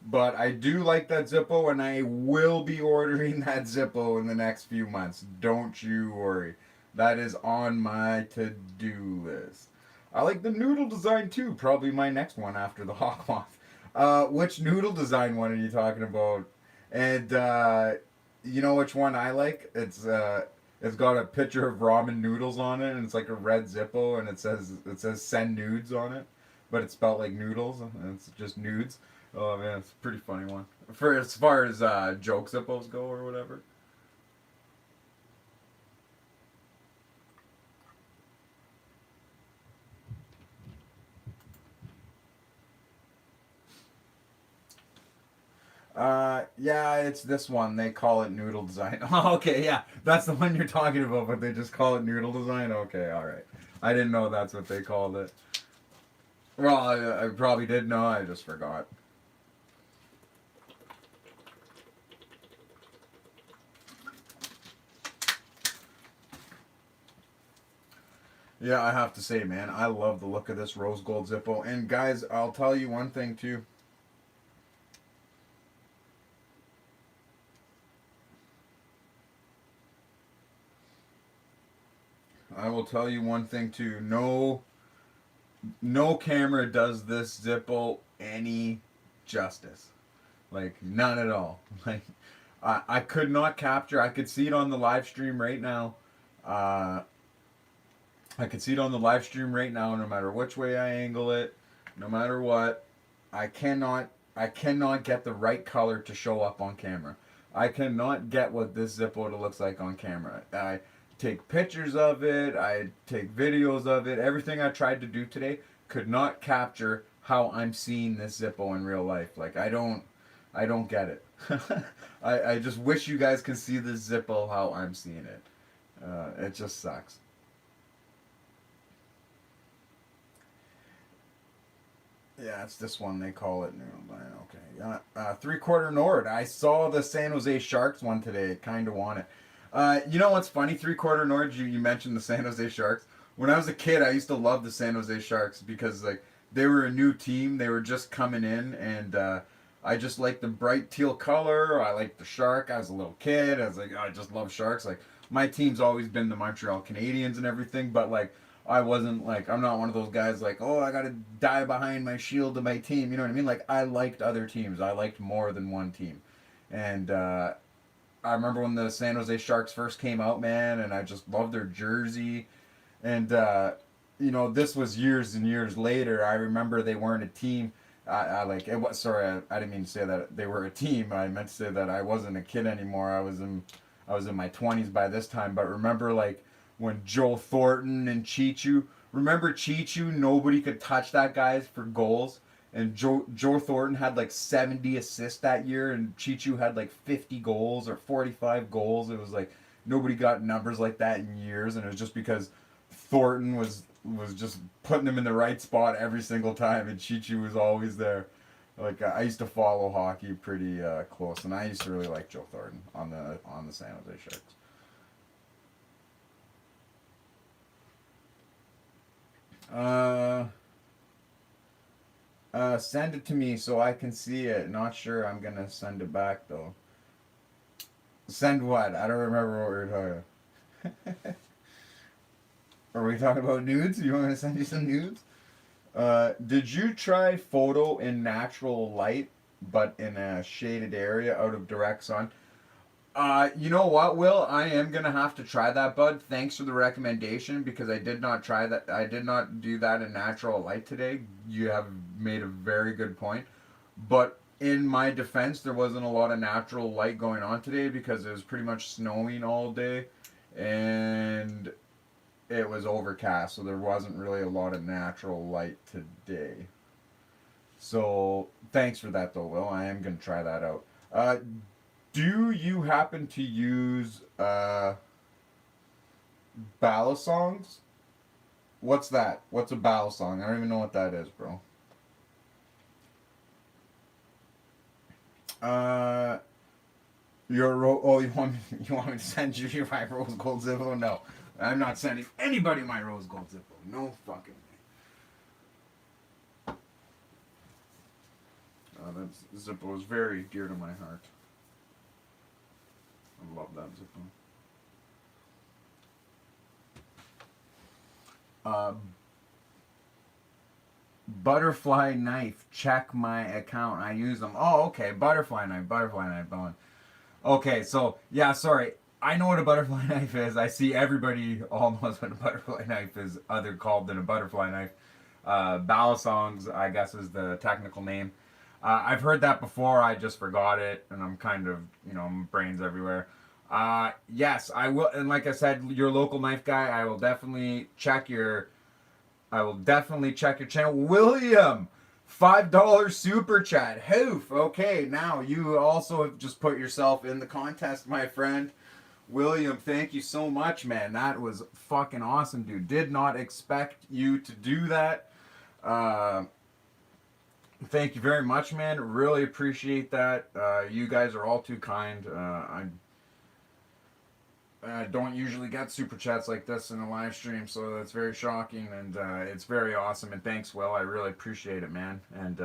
But I do like that Zippo, and I will be ordering that Zippo in the next few months. Don't you worry. That is on my to-do list. I like the noodle design too. Probably my next one after the Hawk Moth. Which noodle design one are you talking about? And you know which one I like? It's got a picture of ramen noodles on it, and it's like a red Zippo, and it says send nudes on it, but it's spelled like noodles, and it's just nudes. Oh man, it's a pretty funny one. For as far as joke Zippos go or whatever. Yeah, it's this one. They call it noodle design. Oh, okay, yeah, that's the one you're talking about, but they just call it noodle design. Okay, all right. I didn't know that's what they called it. Well, I probably did know. I just forgot. Yeah, I have to say, man, I love the look of this rose gold Zippo. And guys, I'll tell you one thing too. I will tell you one thing too. No camera does this Zippo any justice. Like none at all. Like I could not capture. I could see it on the live stream right now. Uh, I could see it on the live stream right now. No matter which way I angle it, no matter what, I cannot. I cannot get the right color to show up on camera. I cannot get what this Zippo looks like on camera. I take pictures of it. I take videos of it. Everything I tried to do today could not capture how I'm seeing this Zippo in real life. Like I don't get it. I just wish you guys can see this Zippo how I'm seeing it. It just sucks. Yeah, it's this one. They call it new. Okay. 3/4 Nord. I saw the San Jose Sharks one today. Kind of want it. You know what's funny? 3/4 Nord. You mentioned the San Jose Sharks. When I was a kid, I used to love the San Jose Sharks because like they were a new team. They were just coming in, and I just liked the bright teal color. I liked the shark. I was a little kid. I was like, oh, I just love sharks. Like my team's always been the Montreal Canadiens and everything, but like I wasn't like I'm not one of those guys like oh I gotta die behind my shield to my team. You know what I mean? Like I liked other teams. I liked more than one team, and I remember when the San Jose Sharks first came out, man, and I just loved their jersey. And you know, this was years and years later. I remember they weren't a team. I like it was sorry. I didn't mean to say that they were a team. I meant to say that I wasn't a kid anymore. I was in my 20s by this time. But remember, like when Joe Thornton and Chichu. Remember Chichu? Nobody could touch that guy for goals. And Joe Thornton had like 70 assists that year, and Chichu had like 50 goals or 45 goals. It was like nobody got numbers like that in years, and it was just because Thornton was just putting them in the right spot every single time, and Chichi was always there. Like I used to follow hockey pretty close, and I used to really like Joe Thornton on the San Jose Sharks. Uh, Send it to me so I can see it. Not sure I'm gonna send it back though. Send what? I don't remember what we were talking. Are we talking about nudes? You want me to send you some nudes? Did you try photo in natural light, but in a shaded area out of direct sun? You know what, Will? I am gonna have to try that, bud. Thanks for the recommendation because I did not try that. I did not do that in natural light today. You have made a very good point. But in my defense, there wasn't a lot of natural light going on today because it was pretty much snowing all day, and it was overcast, so there wasn't really a lot of natural light today. So thanks for that, though, Will. I am gonna try that out. Do you happen to use ballad songs? What's that? What's a ballad song? I don't even know what that is, bro. Uh, you want me, you want me to send you my rose gold Zippo? No, I'm not sending anybody my rose gold Zippo. No fucking way. That Zippo is very dear to my heart. I love that Zippo. Uh, Butterfly knife. Check my account. I use them. Oh, okay. Butterfly knife. Butterfly knife. Bowen. Okay, so yeah, sorry. I know what a butterfly knife is. I see everybody all knows what a butterfly knife is, other called than a butterfly knife. Balisongs, I guess, is the technical name. I've heard that before. I just forgot it, and I'm kind of, my brain's everywhere. Yes, I will, and like I said, your local knife guy. I will definitely check your channel. William, $5 super chat. Hoof. Okay, now you also have just put yourself in the contest, my friend. William, thank you so much, man. That was fucking awesome, dude. Did not expect you to do that. Thank you very much, man. Really appreciate that. You guys are all too kind. I don't usually get super chats like this in a live stream, so that's very shocking, and it's very awesome. And thanks, Will. I really appreciate it, man. And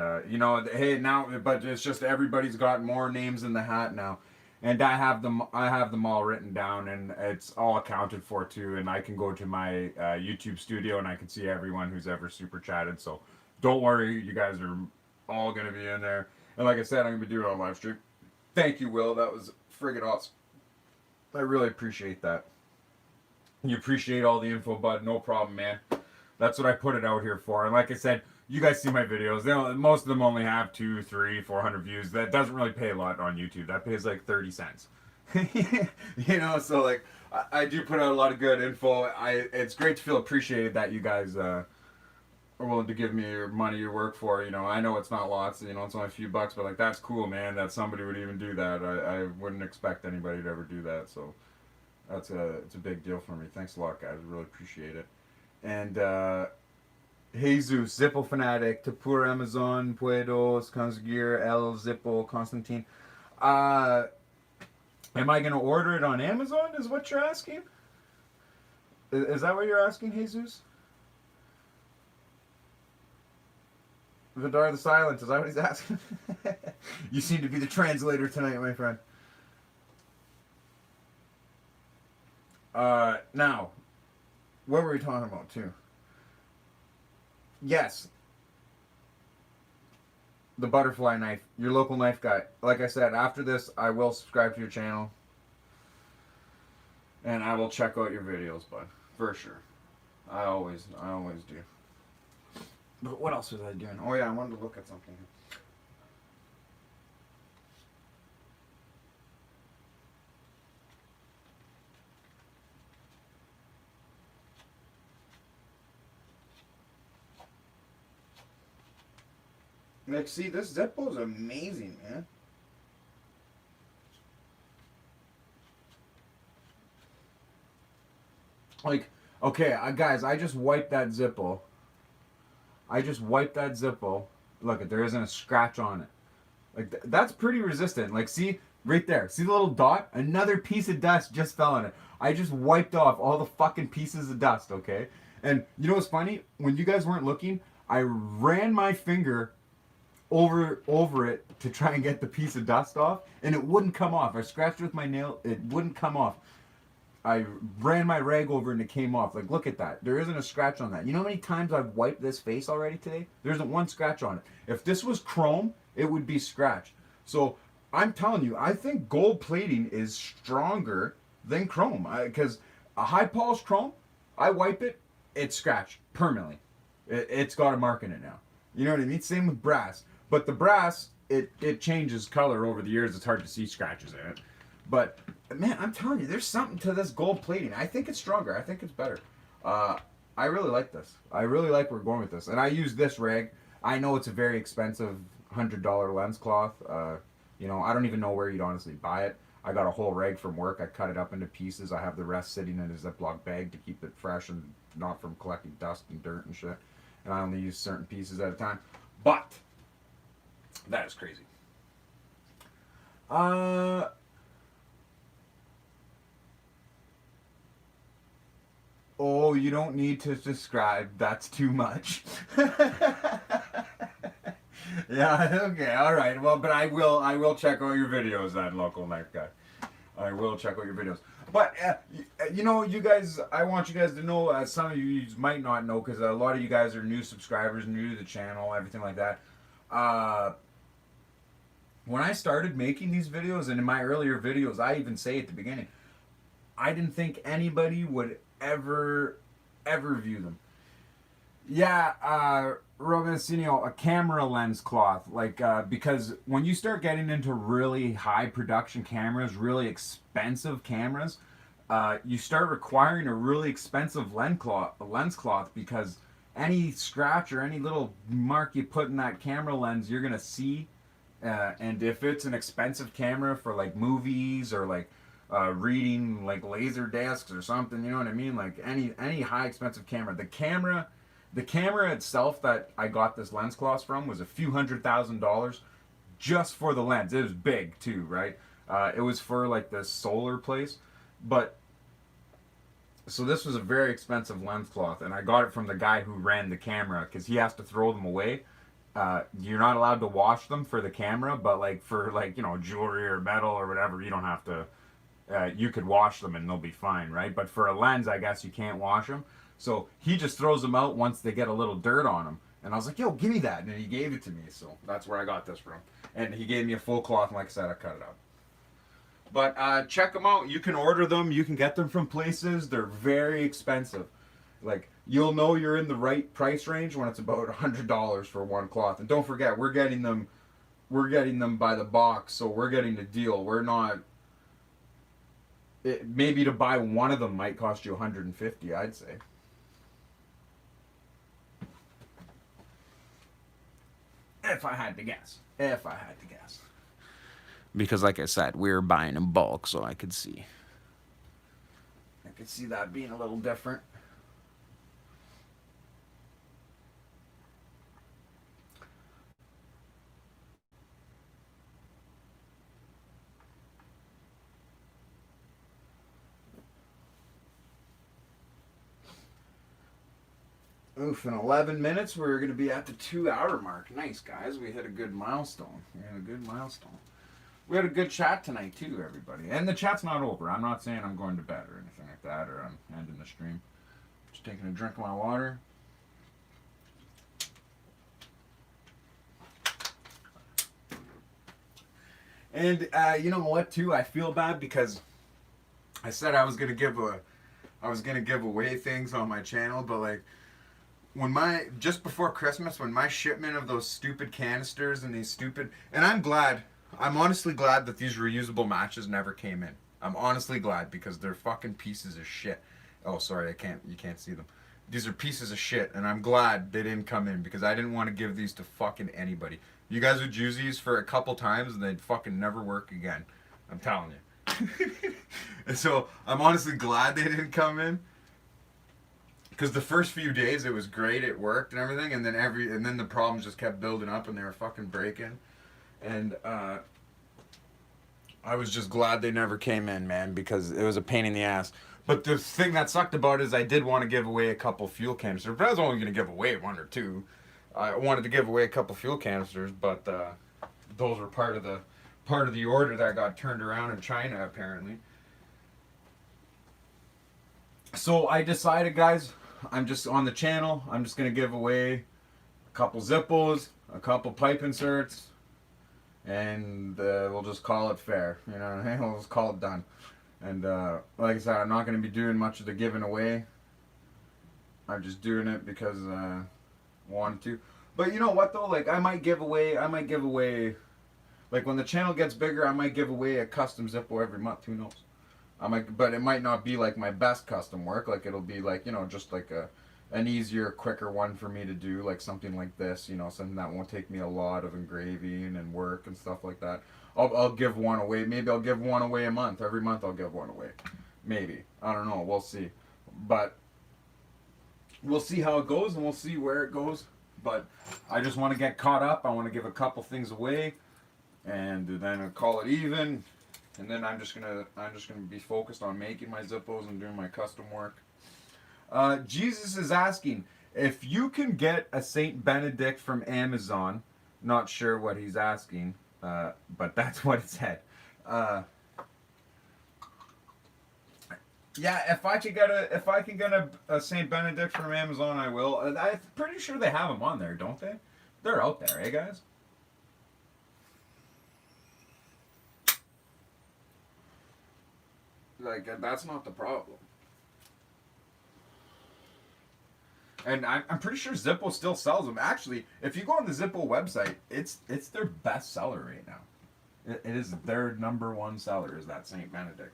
hey, now, but it's just everybody's got more names in the hat now, and I have them. I have them all written down, and it's all accounted for too. And I can go to my YouTube studio, and I can see everyone who's ever super chatted. So don't worry, you guys are all gonna be in there. And like I said, I'm gonna be doing it on live stream. Thank you, Will. That was friggin' awesome. I really appreciate that. You appreciate all the info, bud. No problem, man. That's what I put it out here for. And like I said, you guys see my videos. Most of them only have 200, 300, 400 views. That doesn't really pay a lot on YouTube. That pays like 30 cents. So like I do put out a lot of good info. It's great to feel appreciated that you guys are willing to give me your money you work for. I know it's not lots. It's only a few bucks, but like that's cool, man. That somebody would even do that. I wouldn't expect anybody to ever do that. So it's a big deal for me. Thanks a lot, guys. I really appreciate it. And Jesus, Zippo Fanatic, Tapur Amazon, Puedos, Conseguir, El Zippo, Constantine. Am I gonna order it on Amazon? Is what you're asking? Is that what you're asking, Jesus? Vidar the Silent, is that what he's asking? You seem to be the translator tonight, my friend. Now, what were we talking about, too? Yes. The butterfly knife. Your local knife guy. Like I said, after this, I will subscribe to your channel. And I will check out your videos, bud. For sure. I always do. But what else was I doing? Oh yeah, I wanted to look at something. Like, see, this Zippo is amazing, man. Like, okay, guys, I just wiped that Zippo. Look, there isn't a scratch on it. Like, that's pretty resistant. Like, see, right there. See the little dot? Another piece of dust just fell on it. I just wiped off all the fucking pieces of dust, okay? And you know what's funny? When you guys weren't looking, I ran my finger over it to try and get the piece of dust off, and it wouldn't come off. I scratched it with my nail. It wouldn't come off. I ran my rag over and it came off. Like, look at that. There isn't a scratch on that. You know how many times I've wiped this face already today? There isn't one scratch on it. If this was chrome, it would be scratched. So I'm telling you, I think gold plating is stronger than chrome. Because a high polished chrome, I wipe it, it's scratched permanently. It's got a mark in it now. You know what I mean? Same with brass. But the brass, it changes color over the years. It's hard to see scratches in it. But man, I'm telling you, there's something to this gold plating. I think it's stronger. I think it's better. I really like this. I really like where we're going with this. And I use this rag. I know it's a very expensive $100 lens cloth. I don't even know where you'd honestly buy it. I got a whole rag from work. I cut it up into pieces. I have the rest sitting in a Ziploc bag to keep it fresh and not from collecting dust and dirt and shit. And I only use certain pieces at a time. But that is crazy. Oh, you don't need to describe. That's too much. Yeah, okay, alright. Well, but I will check out your videos then, local knife guy. I will check out your videos. But, you guys, I want you guys to know, some of you might not know, because a lot of you guys are new subscribers, new to the channel, everything like that. When I started making these videos, and in my earlier videos, I even say at the beginning, I didn't think anybody would ever view them. Yeah, Robencinio, a camera lens cloth, because when you start getting into really high production cameras, really expensive cameras, you start requiring a really expensive lens cloth because any scratch or any little mark you put in that camera lens, you're gonna see. And if it's an expensive camera for like movies or like reading like laser discs or something, you know what I mean? Like any high expensive camera, the camera itself that I got this lens cloth from was a few $100,000 just for the lens. It was big too, right? It was for like the solar place, but so this was a very expensive lens cloth, and I got it from the guy who ran the camera because he has to throw them away. You're not allowed to wash them for the camera, but like for like jewelry or metal or whatever, you don't have to. You could wash them and they'll be fine, right? But for a lens, I guess you can't wash them. So he just throws them out once they get a little dirt on them. And I was like, yo, give me that. And he gave it to me. So that's where I got this from. And he gave me a full cloth. And like I said, I cut it up. But check them out. You can order them. You can get them from places. They're very expensive. Like, you'll know you're in the right price range when it's about $100 for one cloth. And don't forget, we're getting them by the box. So we're getting the deal. We're not... maybe to buy one of them might cost you $150, I'd say. If I had to guess. Because like I said, we were buying in bulk, so I could see that being a little different. Oof, in 11 minutes, we're going to be at the 2-hour mark. Nice, guys. We hit a good milestone. We had a good chat tonight, too, everybody. And the chat's not over. I'm not saying I'm going to bed or anything like that, or I'm ending the stream. Just taking a drink of my water. And you know what, too? I feel bad because I said I was going to give away things on my channel, but like, just before Christmas, when my shipment of those stupid canisters and I'm honestly glad that these reusable matches never came in. I'm honestly glad because they're fucking pieces of shit. Oh, sorry, you can't see them. These are pieces of shit, and I'm glad they didn't come in because I didn't want to give these to fucking anybody. You guys would use these for a couple times and they'd fucking never work again. I'm telling you. And so I'm honestly glad they didn't come in. Because the first few days it was great, it worked and everything, and then the problems just kept building up and they were fucking breaking. And I was just glad they never came in, man, because it was a pain in the ass. But the thing that sucked about it is I did want to give away a couple fuel canisters, but I was only going to give away one or two. I wanted to give away a couple fuel canisters, but those were part of the order that got turned around in China, apparently. So I decided, guys, I'm just on the channel. I'm just going to give away a couple Zippos, a couple pipe inserts, and we'll just call it fair. You know what I mean? We'll just call it done. And like I said, I'm not going to be doing much of the giving away. I'm just doing it because I wanted to. But you know what though? Like I might give away, like when the channel gets bigger, I might give away a custom Zippo every month. Who knows? But it might not be like my best custom work. Like it'll be like, just like an easier, quicker one for me to do, like something like this, something that won't take me a lot of engraving and work and stuff like that. I'll give one away. Maybe I'll give one away a month. Every month I'll give one away. Maybe. I don't know. We'll see. But we'll see how it goes and we'll see where it goes. But I just want to get caught up. I want to give a couple things away and then I'll call it even. And then I'm just gonna be focused on making my Zippos and doing my custom work. Jesus is asking if you can get a Saint Benedict from Amazon. Not sure what he's asking, but that's what it said. Yeah, if I can get a Saint Benedict from Amazon, I will. I'm pretty sure they have them on there, don't they? They're out there, eh, guys? Like, that's not the problem. And I'm pretty sure Zippo still sells them. Actually, if you go on the Zippo website, it's their best seller right now. It is their number one seller is that Saint Benedict.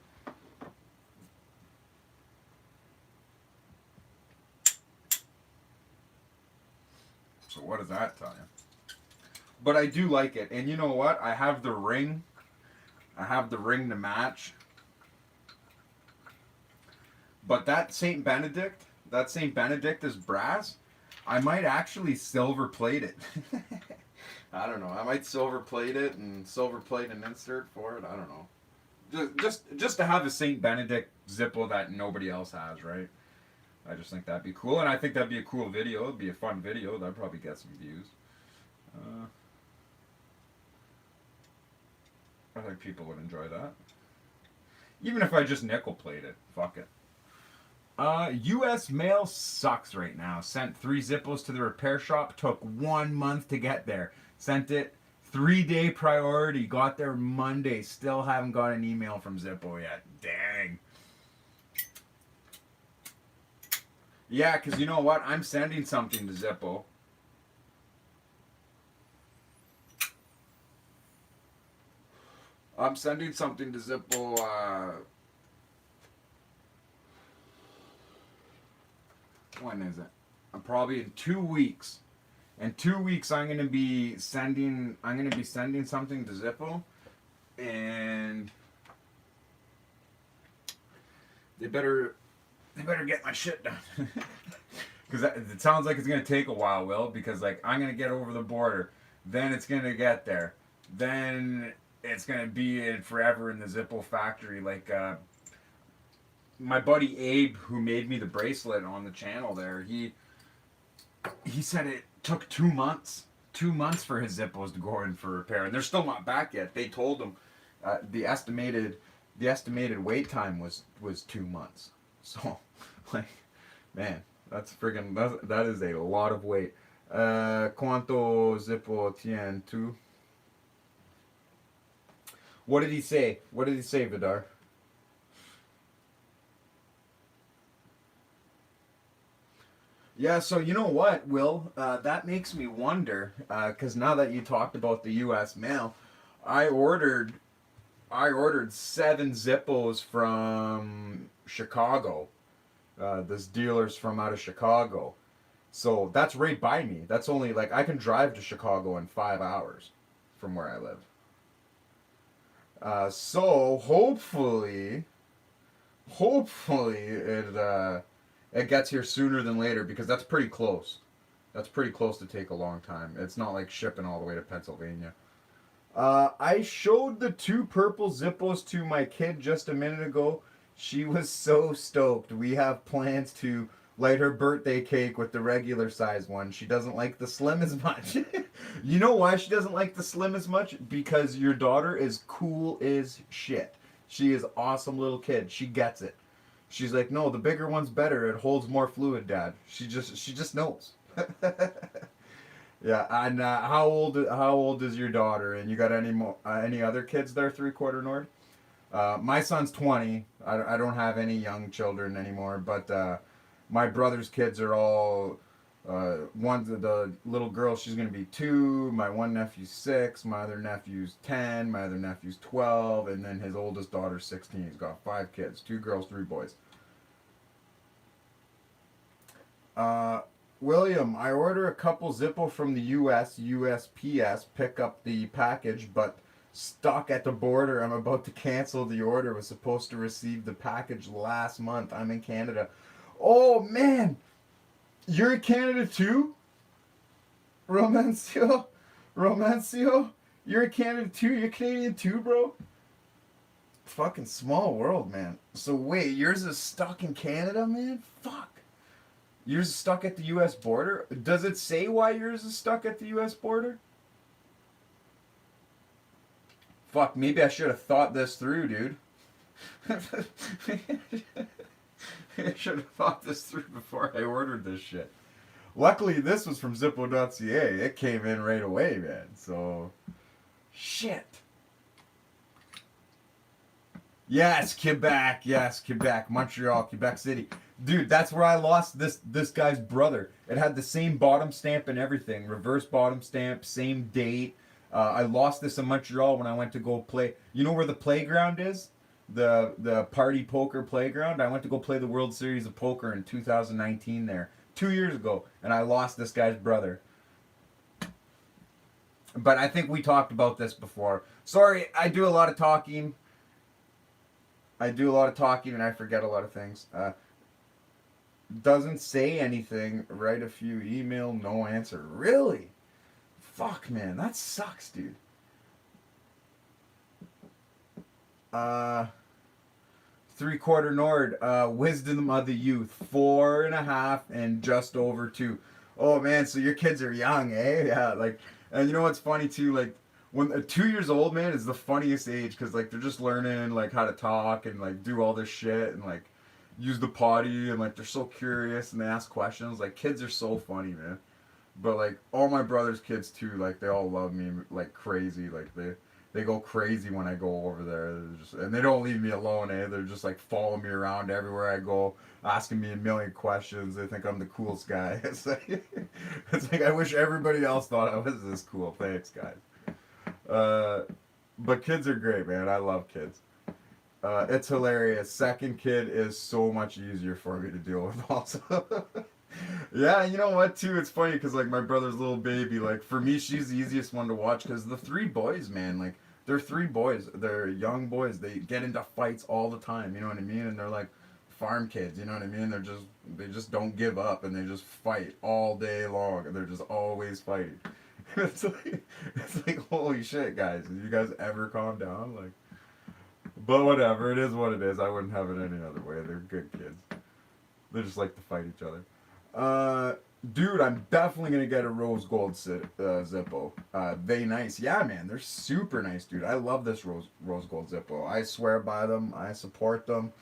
So what does that tell you? But I do like it. And you know what? I have the ring. I have the ring to match. But that St. Benedict is brass. I might actually silver plate it. I don't know. I might silver plate it and silver plate an insert for it. I don't know. Just to have a St. Benedict Zippo that nobody else has, right? I just think that'd be cool, and I think that'd be a cool video. It'd be a fun video. That'd probably get some views. I think people would enjoy that. Even if I just nickel plate it. Fuck it. U.S. mail sucks right now. Sent 3 Zippos to the repair shop. Took 1 month to get there. Sent it 3-day priority. Got there Monday. Still haven't got an email from Zippo yet. Dang. Yeah, because you know what? I'm sending something to Zippo. I'm sending something to Zippo, when is it? I'm probably in 2 weeks. In 2 weeks I'm gonna be sending something to Zippo, and they better get my shit done. Because it sounds like it's gonna take a while, Will, because like I'm gonna get over the border, then it's gonna get there, then it's gonna be in forever in the Zippo factory. Like my buddy Abe, who made me the bracelet on the channel there, he said it took 2 months. 2 months for his Zippos to go in for repair, and they're still not back yet. They told him the estimated wait time was 2 months. So, like, man, that's friggin' that is a lot of weight. Cuánto Zippo tien tu? What did he say? What did he say, Vidar? Yeah, so you know what, Will? That makes me wonder, because now that you talked about the U.S. mail, I ordered 7 Zippos from Chicago. This dealer's from out of Chicago. So that's right by me. That's only, like, I can drive to Chicago in 5 hours from where I live. So hopefully it gets here sooner than later, because that's pretty close. That's pretty close to take a long time. It's not like shipping all the way to Pennsylvania. I showed the 2 purple Zippos to my kid just a minute ago. She was so stoked. We have plans to light her birthday cake with the regular size one. She doesn't like the slim as much. You know why she doesn't like the slim as much? Because your daughter is cool as shit. She is awesome little kid. She gets it. She's like, no, the bigger one's better. It holds more fluid, Dad. She just knows. Yeah, and how old is your daughter? And you got any other kids there, 3/4 Nord? My son's 20. I don't have any young children anymore, but my brother's kids are all one's the little girl. She's gonna be 2. My one nephew's 6. My other nephew's 10. My other nephew's 12, and then his oldest daughter's 16. He's got 5 kids: 2 girls, 3 boys. William, I order a couple Zippo from the U.S. USPS, pick up the package, but stuck at the border. I'm about to cancel the order. Was supposed to receive the package last month. I'm in Canada. Oh, man. You're in Canada too? Romancio? You're in Canada too? You're Canadian too, bro? Fucking small world, man. So wait, yours is stuck in Canada, man? Fuck. Yours is stuck at the U.S. border? Does it say why yours is stuck at the U.S. border? Fuck, maybe I should have thought this through, dude. I should have thought this through before I ordered this shit. Luckily, this was from Zippo.ca. It came in right away, man. So, shit. Yes, Quebec. Montreal, Quebec City. Dude, that's where I lost this guy's brother. It had the same bottom stamp and everything. Reverse bottom stamp, same date. I lost this in Montreal when I went to go play. You know where the playground is? The party poker playground? I went to go play the World Series of Poker in 2019 there. 2 years ago. And I lost this guy's brother. But I think we talked about this before. Sorry, I do a lot of talking. I do a lot of talking and I forget a lot of things. Doesn't say anything. Write a few email, no answer. Really? Fuck, man, that sucks, dude. Uh, Three-quarter Nord. Wisdom of the youth. 4.5 and just over 2. Oh man, so your kids are young, eh? Yeah, like, and you know what's funny too? Like, when 2 years old, man, is the funniest age because like they're just learning like how to talk and like do all this shit and like use the potty and like they're so curious and they ask questions. Like kids are so funny, man. But like all my brother's kids too, like they all love me like crazy. Like they go crazy when I go over there. They're just, and they don't leave me alone, eh? They're just like following me around everywhere I go, asking me a million questions. They think I'm the coolest guy. It's like I wish everybody else thought I was this cool. Thanks, guys. Uh, but kids are great, man. I love kids. It's hilarious. Second kid is so much easier for me to deal with, also. Yeah, you know what too? It's funny because like my brother's little baby, like for me, she's the easiest one to watch because the three boys, man, like they're three boys. They're young boys. They get into fights all the time. You know what I mean? And they're like farm kids. You know what I mean? They just don't give up and they just fight all day long. And they're just always fighting. It's like holy shit, guys. Did you guys ever calm down? Like, but whatever. It is what it is. I wouldn't have it any other way. They're good kids. They just like to fight each other. Uh, Dude, I'm definitely gonna get a rose gold Zippo. They nice, yeah, man. They're super nice, dude. I love this rose gold Zippo. I swear by them. I support them.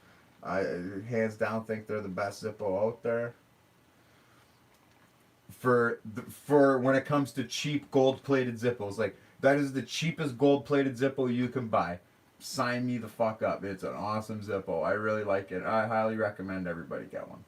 I hands down think they're the best Zippo out there. For when it comes to cheap gold plated Zippos, like that is the cheapest gold plated Zippo you can buy. Sign me the fuck up. It's an awesome Zippo. I really like it. I highly recommend everybody get one.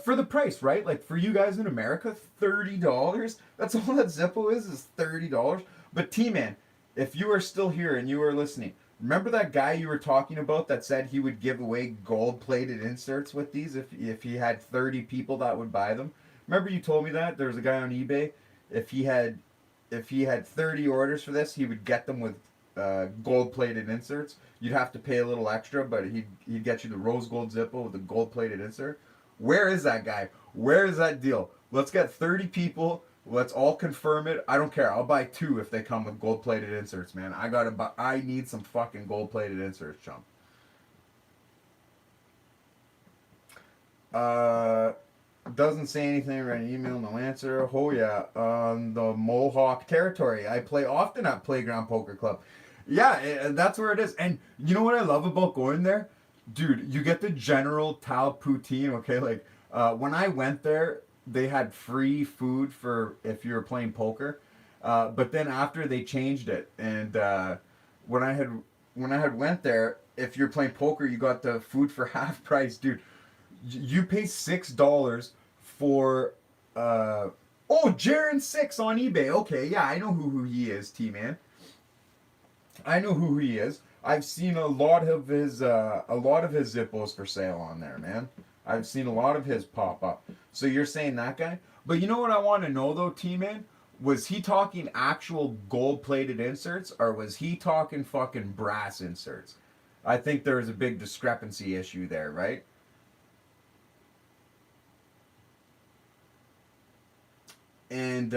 For the price, right? Like for you guys in America, $30. That's all that Zippo is $30. But T Man, if you are still here and you are listening, remember that guy you were talking about that said he would give away gold plated inserts with these if he had 30 people that would buy them? Remember you told me that? There was a guy on eBay. If he had if he had 30 orders for this, he would get them with gold plated inserts. You'd have to pay a little extra, but he'd get you the rose gold Zippo with the gold plated insert. Where is that guy? Where is that deal? Let's get 30 people. Let's all confirm it. I don't care. I'll buy two if they come with gold plated inserts, man. I gotta buy. I need some fucking gold plated inserts, chump. Uh, doesn't say anything. Write an email, no answer. Oh yeah, on the Mohawk territory. I play often at Playground Poker Club. Yeah, that's where it is. And you know what I love about going there, dude? You get the general Tao poutine. Okay, like when I went there, they had free food for if you were playing poker. But then after they changed it, and when I had when I had went there, if you're playing poker, you got the food for half price, dude. You pay $6 for oh, Jaren 6 on eBay. Okay, yeah, I know who he is, T Man. I know who he is. I've seen a lot of his Zippos for sale on there, man. I've seen a lot of his pop up. So you're saying that guy? But you know what I want to know though, T Man? Was he talking actual gold plated inserts or was he talking fucking brass inserts? I think there is a big discrepancy issue there, right? And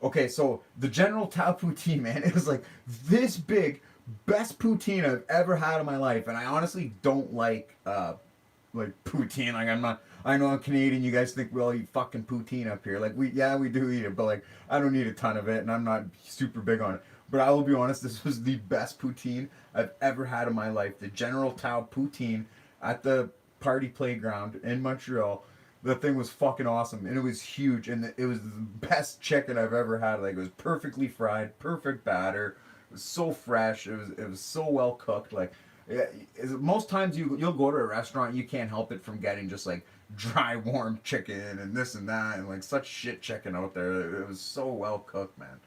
okay, so the General Tao poutine, man, it was like this big, best poutine I've ever had in my life, and I honestly don't like poutine. Like I'm not. I know I'm Canadian. You guys think we all eat fucking poutine up here. Like we do eat it, but like I don't eat a ton of it, and I'm not super big on it. But I will be honest, this was the best poutine I've ever had in my life. The General Tao poutine at the party playground in Montreal. The thing was fucking awesome, and it was huge, and it was the best chicken I've ever had. Like it was perfectly fried, perfect batter, it was so fresh. It was so well cooked. Like yeah, most times you'll go to a restaurant, you can't help it from getting just like dry warm chicken and this and that and like such shit chicken out there. It was so well cooked, man,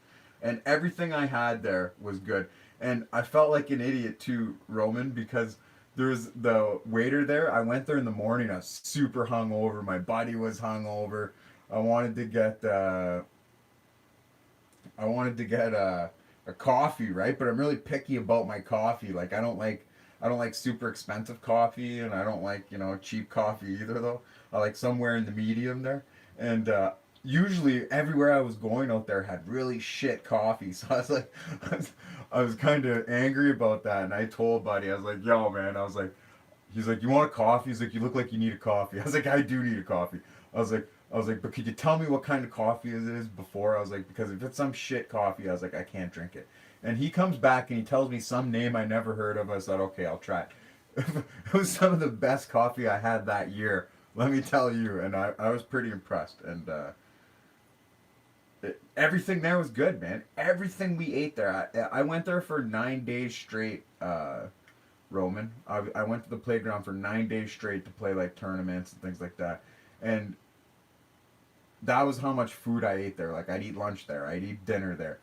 and everything I had there was good. And I felt like an idiot too, Roman, because there was the waiter there. I went there in the morning. I was super hungover. My body was hungover. I wanted to get I wanted to get a coffee, right? But I'm really picky about my coffee. Like I don't like super expensive coffee, and I don't like cheap coffee either. Though I like somewhere in the medium there. And usually everywhere I was going out there had really shit coffee. So I was like, I was kind of angry about that. And I told Buddy, I was like, yo man, I was like, he's like, you want a coffee? He's like, you look like you need a coffee. I was like, I do need a coffee. I was like, but could you tell me what kind of coffee it is before? I was like, because if it's some shit coffee, I was like, I can't drink it. And he comes back and he tells me some name I never heard of. I said, okay, I'll try it. It was some of the best coffee I had that year, let me tell you. And I was pretty impressed. And everything there was good, man. Everything we ate there. I went there for 9 days straight, Roman. I went to the playground for 9 days straight to play like tournaments and things like that. And that was how much food I ate there. Like I'd eat lunch there, I'd eat dinner there.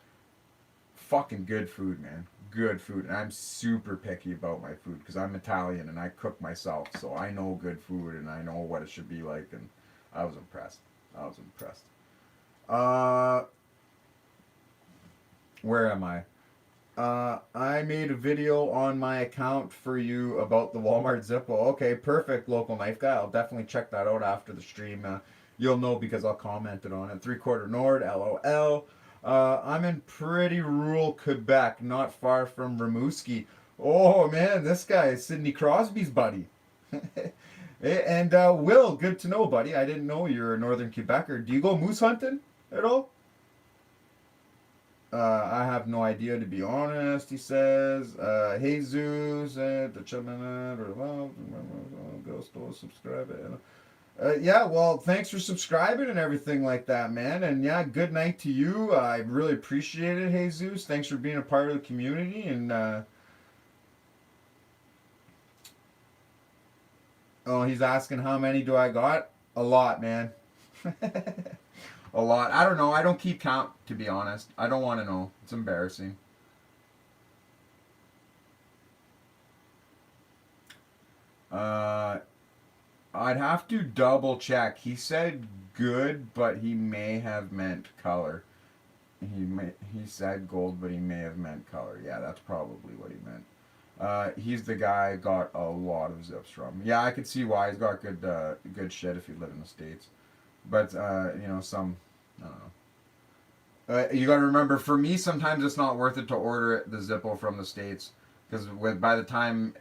Fucking good food, man. Good food. And I'm super picky about my food because I'm Italian and I cook myself, so I know good food and I know what it should be like. And I was impressed. I was impressed. Uh, where am I? I made a video on my account for you about the Walmart Zippo. Okay, perfect, local knife guy. I'll definitely check that out after the stream. You'll know because I'll comment it on it. 3/4 Nord, LOL. I'm in pretty rural Quebec, not far from Rimouski. Oh man, this guy is Sidney Crosby's buddy. And Will, good to know, buddy. I didn't know you're a Northern Quebecer. Do you go moose hunting at all? I have no idea, to be honest, he says. Jesus, the Chaminade, or go subscribe it. Yeah, well, thanks for subscribing and everything like that, man. And yeah, good night to you. I really appreciate it, Jesus. Thanks for being a part of the community. And, oh, he's asking how many do I got? A lot, man. A lot. I don't know. I don't keep count, to be honest. I don't want to know. It's embarrassing. I'd have to double check. He said good, but he may have meant color. He said gold, but he may have meant color. Yeah, that's probably what he meant. He's the guy I got a lot of zips from. Yeah, I could see why he's got good shit if you live in the States. But some I don't know. You got to remember, for me, sometimes it's not worth it to order the Zippo from the States because by the time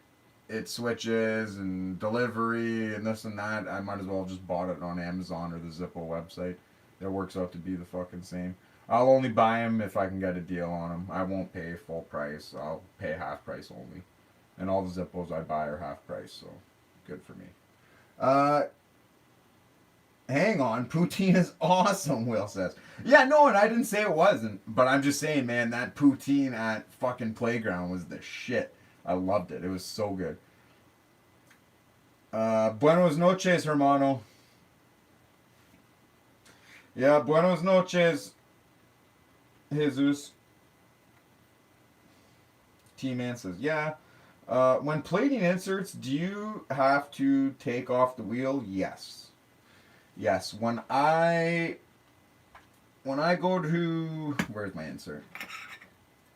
it switches and delivery and this and that, I might as well have just bought it on Amazon or the Zippo website. It works out to be the fucking same. I'll only buy them if I can get a deal on them. I won't pay full price. I'll pay half price only. And all the Zippos I buy are half price, so good for me. Uh, Hang on, poutine is awesome, Will says. Yeah, no, and I didn't say it wasn't, but I'm just saying, man, that poutine at fucking Playground was the shit. I loved it. It was so good. Buenos noches, hermano. Yeah, buenos noches, Jesus. T-Man says, yeah. When plating inserts, do you have to take off the wheel? Yes. Yes. When I go to... Where's my insert?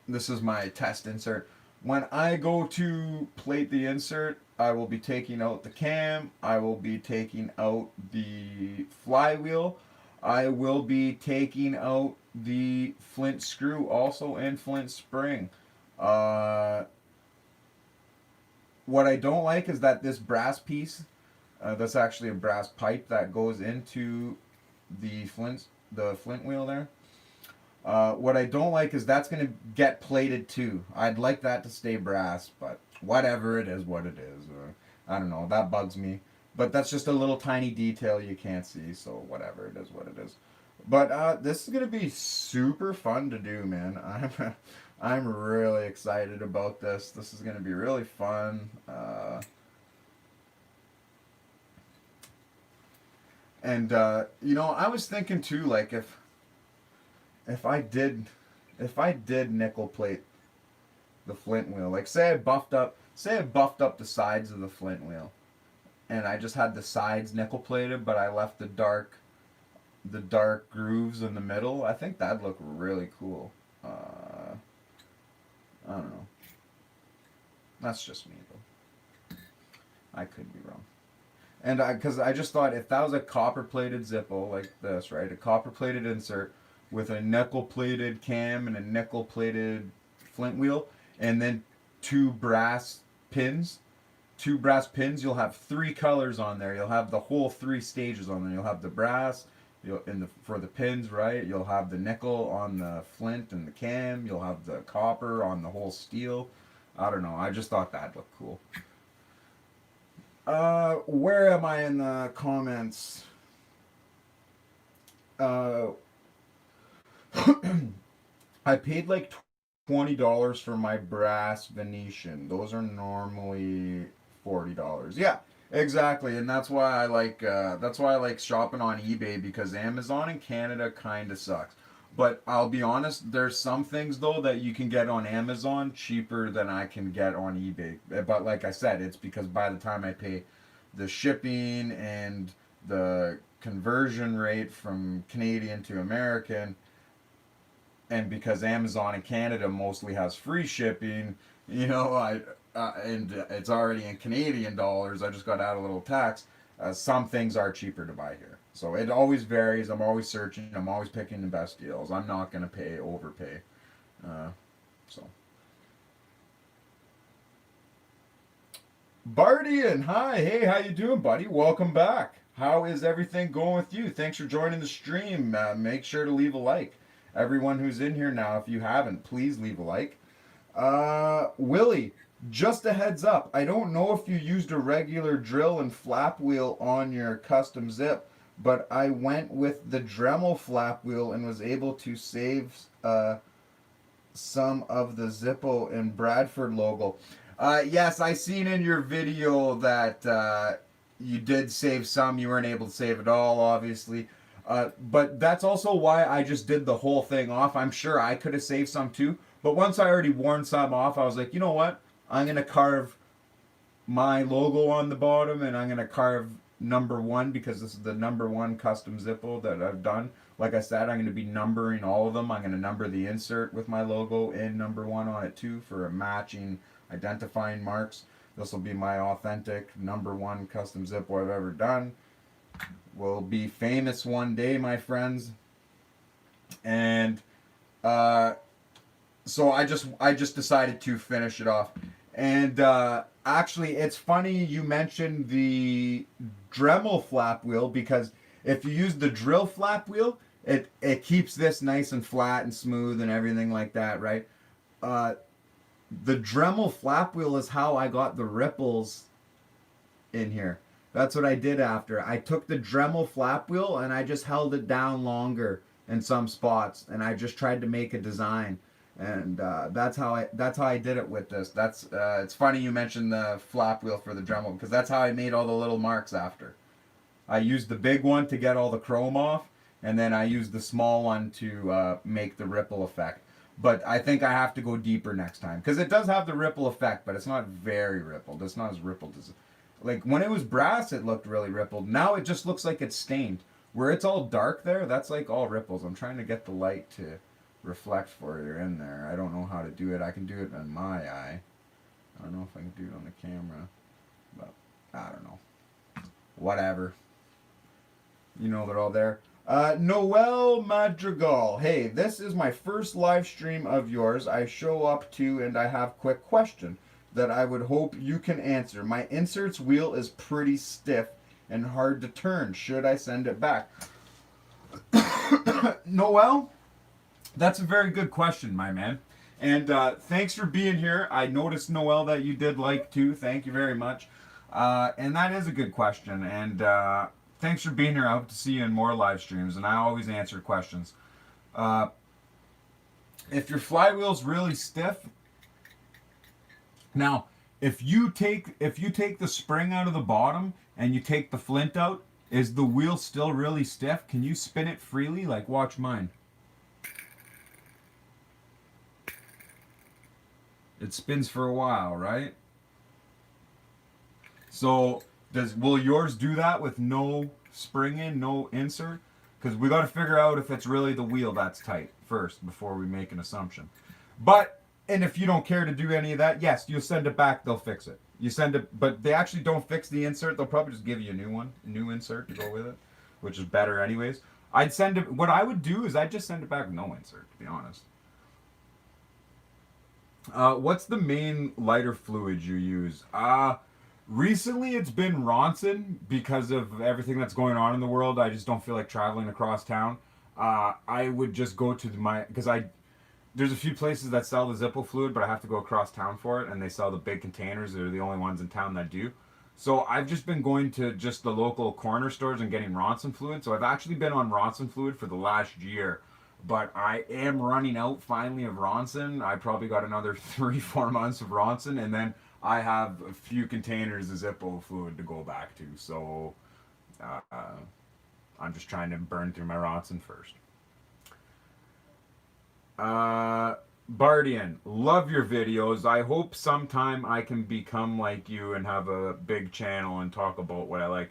This is my test insert. When I go to plate the insert, I will be taking out the cam. I will be taking out the flywheel. I will be taking out the flint screw also and flint spring. What I don't like is that this brass piece, that's actually a brass pipe that goes into the flint wheel there. What I don't like is that's going to get plated too. I'd like that to stay brass, but whatever, it is what it is. I don't know, that bugs me. But that's just a little tiny detail you can't see, so whatever, it is what it is. But this is going to be super fun to do, man. I'm really excited about this. This is going to be really fun. And I was thinking too, like if I did nickel plate the flint wheel, like say I buffed up the sides of the flint wheel, and I just had the sides nickel plated, but I left the the dark grooves in the middle. I think that'd look really cool. I don't know. That's just me though. I could be wrong. And because I just thought if that was a copper plated Zippo like this, right? A copper plated insert with a nickel plated cam and a nickel plated flint wheel, and then two brass pins. Two brass pins, you'll have three colors on there. You'll have the whole three stages on there. You'll have the brass for the pins, right? You'll have the nickel on the flint and the cam. You'll have the copper on the whole steel. I don't know. I just thought that looked cool. Where am I in the comments? I paid like $20 for my brass Venetian. Those are normally $40. Yeah, exactly, and that's why I like shopping on eBay, because Amazon in Canada kind of sucks. But I'll be honest, there's some things though that you can get on Amazon cheaper than I can get on eBay. But like I said, it's because by the time I pay the shipping and the conversion rate from Canadian to American, and because Amazon in Canada mostly has free shipping, and it's already in Canadian dollars. I just got to add a little tax. Some things are cheaper to buy here, so it always varies. I'm always searching. I'm always picking the best deals. I'm not gonna overpay. So, Bardian, hi, hey, how you doing, buddy? Welcome back. How is everything going with you? Thanks for joining the stream. Make sure to leave a like. Everyone who's in here now, if you haven't, please leave a like. Willie, just a heads up. I don't know if you used a regular drill and flap wheel on your custom zip, but I went with the Dremel flap wheel and was able to save some of the Zippo and Bradford logo. Yes, I seen in your video that you did save some. You weren't able to save it all, obviously. But that's also why I just did the whole thing off. I'm sure I could have saved some too. But once I already worn some off, I was like, you know what? I'm going to carve my logo on the bottom, and I'm going to carve number one, because this is the number one custom Zippo that I've done. Like I said, I'm going to be numbering all of them. I'm going to number the insert with my logo and number one on it too for matching identifying marks. This will be my authentic number one custom Zippo I've ever done. Will be famous one day, my friends. And so I just decided to finish it off. And actually, it's funny you mentioned the Dremel flap wheel, because if you use the drill flap wheel, it keeps this nice and flat and smooth and everything like that, right? The Dremel flap wheel is how I got the ripples in here. That's what I did after. I took the Dremel flap wheel and I just held it down longer in some spots, and I just tried to make a design. And that's how I did it with this. It's funny you mentioned the flap wheel for the Dremel, because that's how I made all the little marks after. I used the big one to get all the chrome off, and then I used the small one to make the ripple effect. But I think I have to go deeper next time, because it does have the ripple effect, but it's not very rippled. It's not as rippled as, like, when it was brass, it looked really rippled. Now it just looks like it's stained. Where it's all dark there, that's like all ripples. I'm trying to get the light to reflect for you in there. I don't know how to do it. I can do it in my eye. I don't know if I can do it on the camera, but I don't know. Whatever. You know they're all there. Noel Madrigal. Hey, this is my first live stream of yours. I show up to, and I have quick question that I would hope you can answer. My inserts wheel is pretty stiff and hard to turn. Should I send it back? Noel, that's a very good question, my man. And thanks for being here. I noticed, Noel, that you did like too. Thank you very much. And that is a good question. And thanks for being here. I hope to see you in more live streams. And I always answer questions. If your flywheel's really stiff, now if you take the spring out of the bottom and you take the flint out, is the wheel still really stiff? Can you spin it freely? Like, watch mine. It spins for a while, right? So will yours do that with no spring in, no insert? because we got to figure out if it's really the wheel that's tight first before we make an assumption. But and if you don't care to do any of that, yes, you'll send it back. They'll fix it. You send it, but they actually don't fix the insert. They'll probably just give you a new one, a new insert to go with it, which is better anyways. I'd send it. What I would do is I'd just send it back with no insert, to be honest. What's the main lighter fluid you use? Recently it's been Ronson because of everything that's going on in the world. I just don't feel like traveling across town. I would just go to because there's a few places that sell the Zippo fluid, but I have to go across town for it, and they sell the big containers. They're the only ones in town that do. So I've just been going to just the local corner stores and getting Ronson fluid. So I've actually been on Ronson fluid for the last year, but I am running out finally of Ronson. I probably got another 3-4 months of Ronson, and then I have a few containers of Zippo fluid to go back to. So I'm just trying to burn through my Ronson first. Bardian, love your videos. I hope sometime I can become like you and have a big channel and talk about what I like.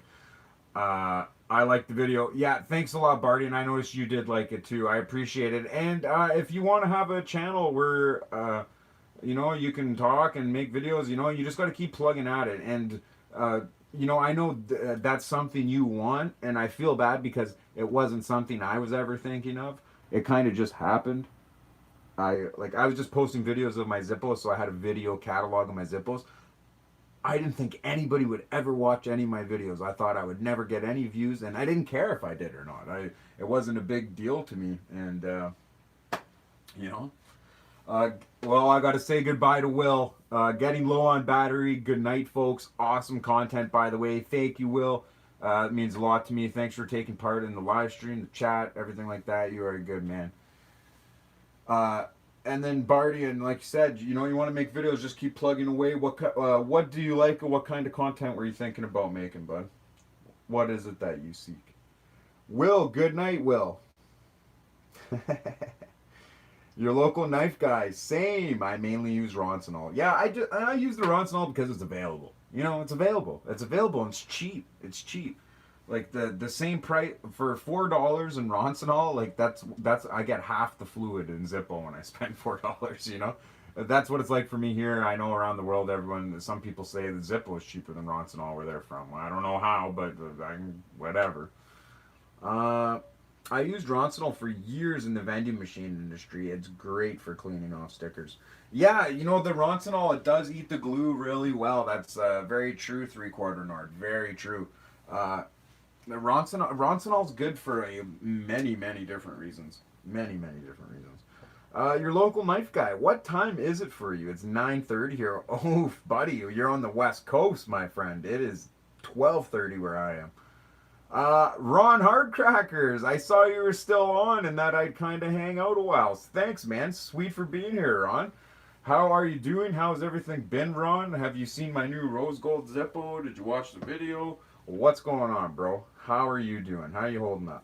I like the video. Yeah, thanks a lot, Bardian. I noticed you did like it too. I appreciate it. And if you want to have a channel where you can talk and make videos, you just got to keep plugging at it. And I know that's something you want, and I feel bad because it wasn't something I was ever thinking of. It kind of just happened. I was just posting videos of my Zippos, so I had a video catalog of my Zippos. I didn't think anybody would ever watch any of my videos. I thought I would never get any views, and I didn't care if I did or not. It wasn't a big deal to me, and well, I got to say goodbye to Will. Getting low on battery. Good night, folks. Awesome content, by the way. Thank you, Will. It means a lot to me. Thanks for taking part in the live stream, the chat, everything like that. You are a good man. And then Bardian, like you said, you want to make videos, just keep plugging away. What do you like, or what kind of content were you thinking about making, bud? What is it that you seek? Will, good night, Will. Your local knife guy, same. I mainly use Ronsonol. Yeah, I use the Ronsonol because it's available. It's available. It's available and it's cheap. It's cheap. Like the same price for $4 in Ronsonol, like that's I get half the fluid in Zippo when I spend $4. That's what it's like for me here. I know around the world, some people say that Zippo is cheaper than Ronsonol where they're from. Well, I don't know how, but whatever. I used Ronsonol for years in the vending machine industry. It's great for cleaning off stickers. Yeah, the Ronsonol, it does eat the glue really well. That's very true, 3/4 Nord. Very true. Ronsonol's good for many, many different reasons. Many, many different reasons. Your local knife guy, what time is it for you? It's 9:30 here. Oh, buddy, you're on the West Coast, my friend. It is 12:30 where I am. Ron Hardcrackers, I saw you were still on and that I'd kind of hang out a while. Thanks, man. Sweet for being here, Ron. How are you doing? How's everything been, Ron? Have you seen my new rose gold Zippo? Did you watch the video? What's going on, bro? How are you doing? How are you holding up?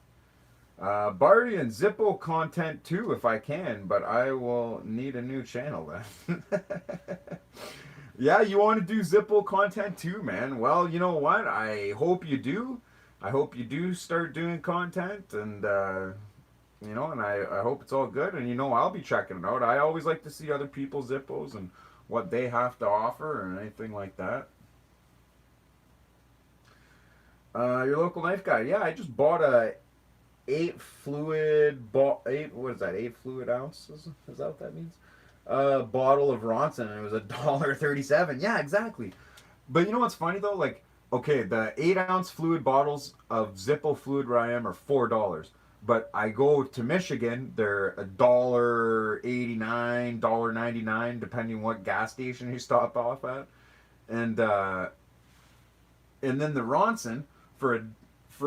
Barty and Zippo content too, if I can, but I will need a new channel then. Yeah, you want to do Zippo content too, man? Well, you know what? I hope you do. I hope you do start doing content, and and I hope it's all good. And I'll be checking it out. I always like to see other people's Zippos and what they have to offer and anything like that. Your local knife guy. Yeah, I just bought a 8 fluid ounces? Is that what that means? Bottle of Ronson, and it was $1.37. Yeah, exactly. But you know what's funny though? Like, okay, the 8-ounce fluid bottles of Zippo fluid where I am are $4. But I go to Michigan, they're $1.89, $1.99, depending what gas station you stop off at. And then the Ronson for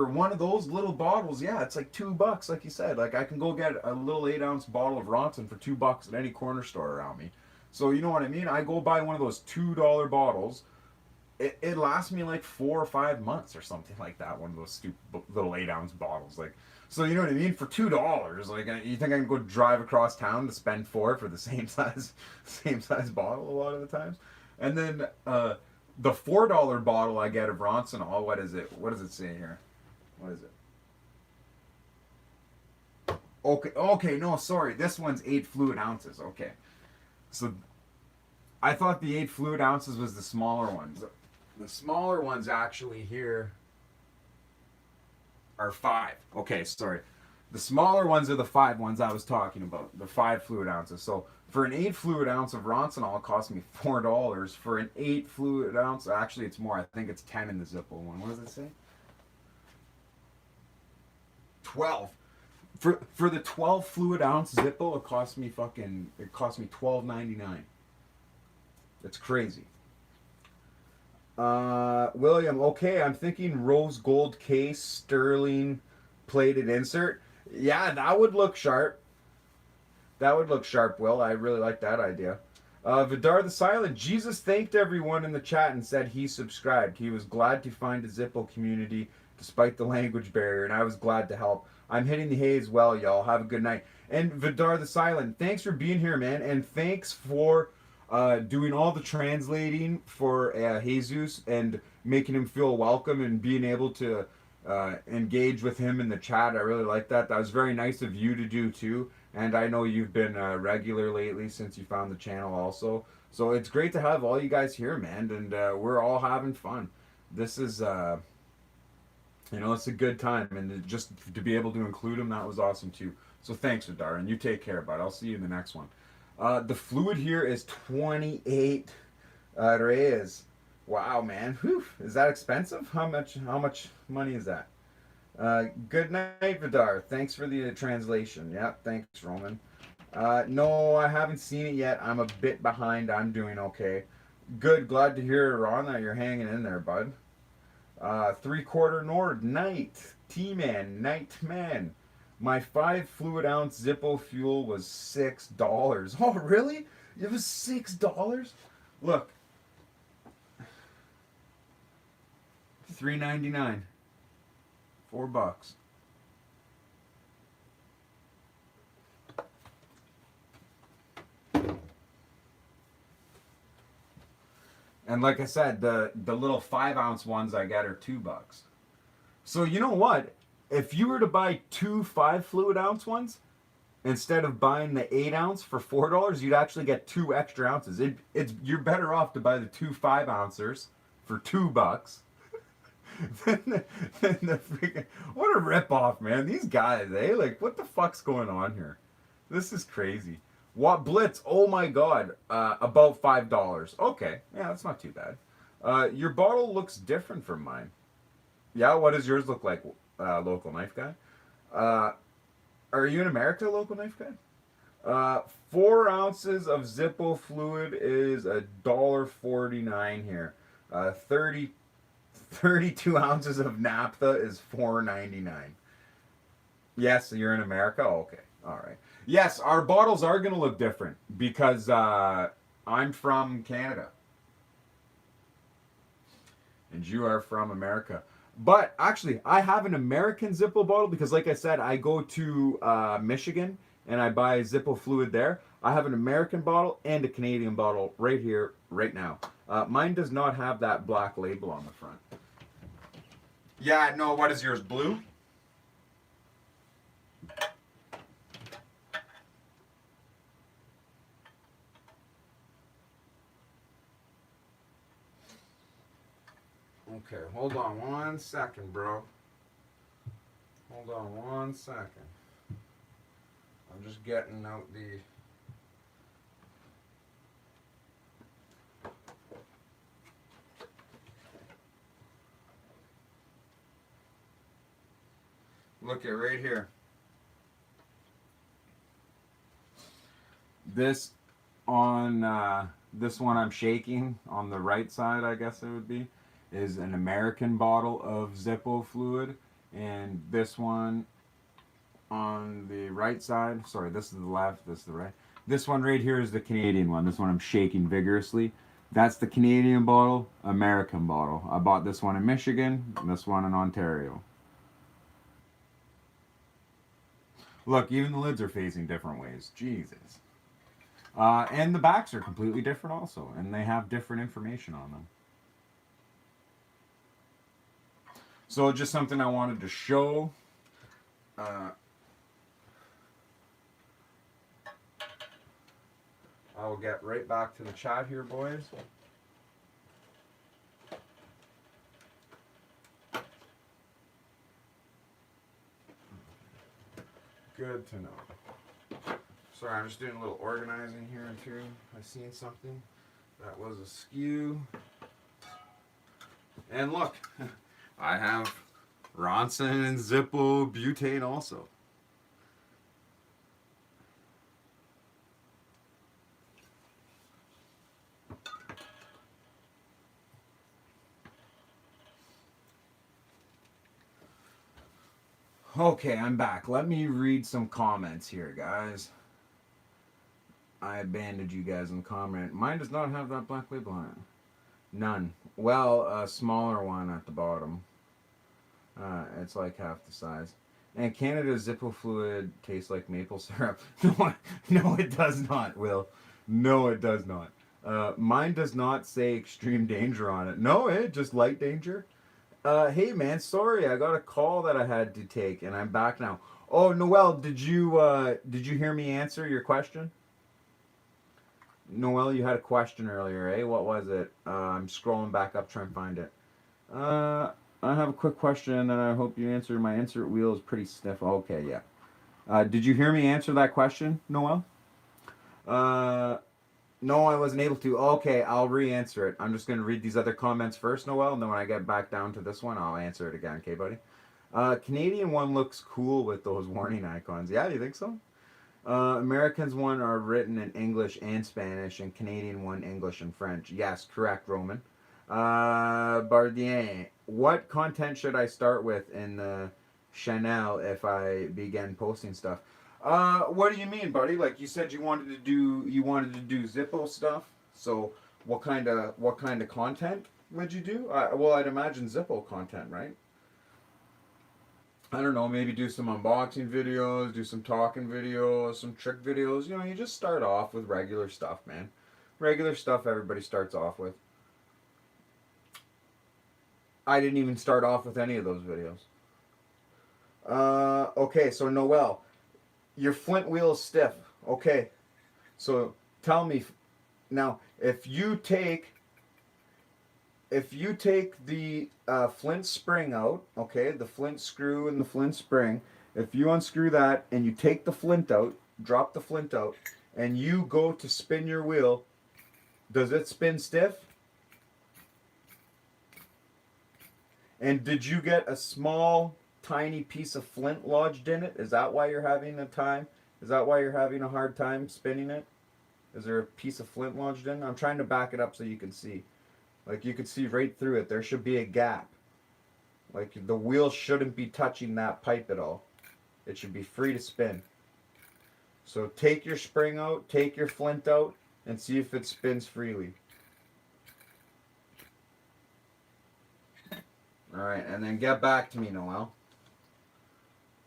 one of those little bottles, yeah, it's like $2, like you said. Like I can go get a little 8-ounce bottle of Ronson for $2 at any corner store around me. So you know what I mean? I go buy one of those $2 bottles. It lasts me like 4 or 5 months or something like that. One of those stupid little 8-ounce bottles, like. So you know what I mean? For $2, like you think I can go drive across town to spend $4 for the same size bottle a lot of the times? And then the $4 bottle I get of Ronsonol, what is it? What does it say here? What is it? Okay, no, sorry. This one's 8 fluid ounces. Okay. So I thought the 8 fluid ounces was the smaller ones. The smaller ones actually here are 5. Okay, sorry. The smaller ones are the 5 ones I was talking about. The 5 fluid ounces. So for an 8 fluid ounce of Roncinol, it cost me $4. For an 8 fluid ounce, actually it's more. I think it's 10 in the Zippo one. What does it say? 12. For the 12 fluid ounce Zippo, it cost me $12.99. That's crazy. William, okay, I'm thinking rose gold case, sterling plated insert. Yeah, that would look sharp. That would look sharp, Will. I really like that idea. Vidar the Silent, Jesus thanked everyone in the chat and said he subscribed. He was glad to find a Zippo community despite the language barrier, and I was glad to help. I'm hitting the hay as well, y'all. Have a good night. And Vidar the Silent, thanks for being here, man, and thanks for doing all the translating for Jesus and making him feel welcome and being able to engage with him in the chat. I really like that. That was very nice of you to do too. And I know you've been regular lately since you found the channel also. So it's great to have all you guys here, man. And we're all having fun. This is, it's a good time. And just to be able to include them, that was awesome too. So thanks, Vidar. And you take care, bud. I'll see you in the next one. The fluid here is 28 reais. Wow, man. Whew. Is that expensive? How much money is that? Good night, Vidar. Thanks for the translation. Yeah, thanks, Roman. No, I haven't seen it yet. I'm a bit behind. I'm doing okay. Good. Glad to hear, Ron, that you're hanging in there, bud. 3/4 Nord. Night. T-Man. Nightman. My 5 fluid ounce Zippo fuel was $6. Oh, really? It was $6? Look. $3.99. $4. And like I said, the little 5-ounce ones I got are $2. So you know what? If you were to buy 2 5 fluid ounce ones, instead of buying the 8-ounce for $4, you'd actually get 2 extra ounces. You're better off to buy the 2 5-ouncers for $2 than the freaking, what a ripoff, man. These guys, like, what the fuck's going on here? This is crazy. What Blitz? Oh my god, about $5. Okay, yeah, that's not too bad. Your bottle looks different from mine. Yeah, what does yours look like, local knife guy? Are you in America, local knife guy? 4 ounces of Zippo fluid is $1.49 here. 32 ounces of naphtha is $4.99. Yes, you're in America? Oh, okay. All right. Yes, our bottles are going to look different because I'm from Canada. And you are from America. But actually, I have an American Zippo bottle because, like I said, I go to Michigan and I buy Zippo fluid there. I have an American bottle and a Canadian bottle right here, right now. Mine does not have that black label on the front. Yeah, no, what is yours, blue? Okay, hold on 1 second, bro. Hold on 1 second. I'm just getting out the... Look at right here. This one I'm shaking on the right side, I guess it would be, is an American bottle of Zippo fluid, and this one on the right side, sorry, this is the left, this is the right. This one right here is the Canadian one. This one I'm shaking vigorously. That's the Canadian bottle, American bottle. I bought this one in Michigan, and this one in Ontario. Look, even the lids are facing different ways. Jesus. And the backs are completely different also, and they have different information on them. So just something I wanted to show. I will get right back to the chat here, boys. Good to know. Sorry, I'm just doing a little organizing here too. I seen something that was askew. And look, I have Ronson and Zippo butane also. Okay, I'm back. Let me read some comments here, guys. I abandoned you guys in comment. Mine does not have that black label on it. None. Well, a smaller one at the bottom. It's like half the size. And Canada's Zippo fluid tastes like maple syrup. No, it does not, Will. No, it does not. Mine does not say extreme danger on it. No, just light danger. Hey man, sorry, I got a call that I had to take, and I'm back now. Oh, Noel, did you hear me answer your question? Noel, you had a question earlier, eh? What was it? I'm scrolling back up trying to find it. I have a quick question that I hope you answer. My insert wheel is pretty stiff. Okay, yeah. Did you hear me answer that question, Noel? No, I wasn't able to. Okay, I'll re-answer it. I'm just going to read these other comments first, Noel, and then when I get back down to this one, I'll answer it again, okay, buddy? Canadian one looks cool with those warning icons. Yeah, you think so? Americans one are written in English and Spanish, and Canadian one English and French. Yes, correct, Roman. Bardien, what content should I start with in the Chanel if I begin posting stuff? What do you mean, buddy? Like you said, you wanted to do Zippo stuff. So what kind of content would you do? Well, I'd imagine Zippo content, right? I don't know. Maybe do some unboxing videos, do some talking videos, some trick videos. You know, you just start off with regular stuff, man. Regular stuff everybody starts off with. I didn't even start off with any of those videos. Okay, so Noel. Your flint wheel is stiff. Okay. So tell me now, if you take the flint spring out, okay, the flint screw and the flint spring, if you unscrew that and you take the flint out, drop the flint out, and you go to spin your wheel, does it spin stiff? And did you get a small tiny piece of flint lodged in it? Is that why you're having a time? Is that why you're having a hard time spinning it? Is there a piece of flint lodged in? I'm trying to back it up so you can see. Like you can see right through it. There should be a gap. Like the wheel shouldn't be touching that pipe at all. It should be free to spin. So take your spring out, take your flint out, and see if it spins freely. Alright, and then get back to me, Noel.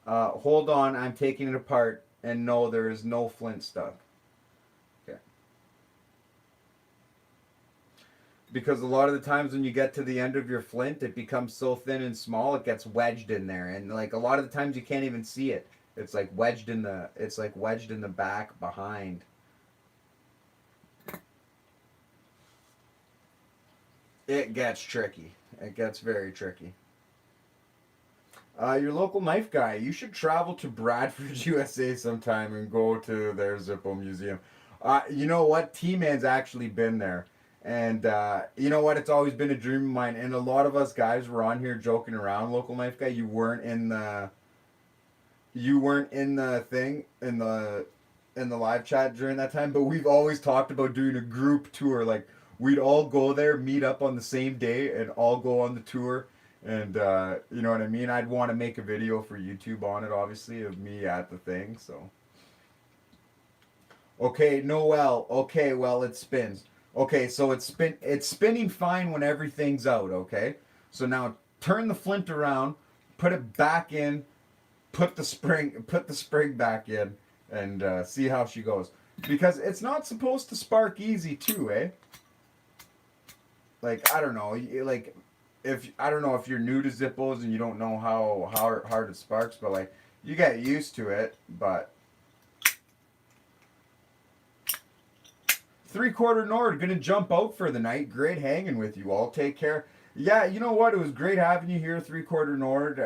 Hold on, I'm taking it apart, and no, there is no flint stuck. Okay. Because a lot of the times when you get to the end of your flint, it becomes so thin and small, it gets wedged in there, and like a lot of the times you can't even see it. It's like wedged in the back behind. It gets tricky. It gets very tricky. Your local knife guy, you should travel to Bradford, USA sometime and go to their Zippo museum. You know what? T-Man's actually been there. And you know what? It's always been a dream of mine. And a lot of us guys were on here joking around, local knife guy. You weren't in the thing, in the live chat during that time. But we've always talked about doing a group tour. Like, we'd all go there, meet up on the same day, and all go on the tour. And you know what I mean? I'd want to make a video for YouTube on it, obviously, of me at the thing, so. Okay, Noel. Okay, well, it spins. Okay, so it's spinning fine when everything's out, okay? So now turn the flint around, put it back in, put the spring back in, and see how she goes. Because it's not supposed to spark easy too, eh? Like, I don't know, like, I don't know if you're new to Zippos and you don't know how hard it sparks, but like, you get used to it, but 3/4 Nord, gonna jump out for the night. Great hanging with you all. Take care. Yeah, you know what? It was great having you here, 3/4 Nord.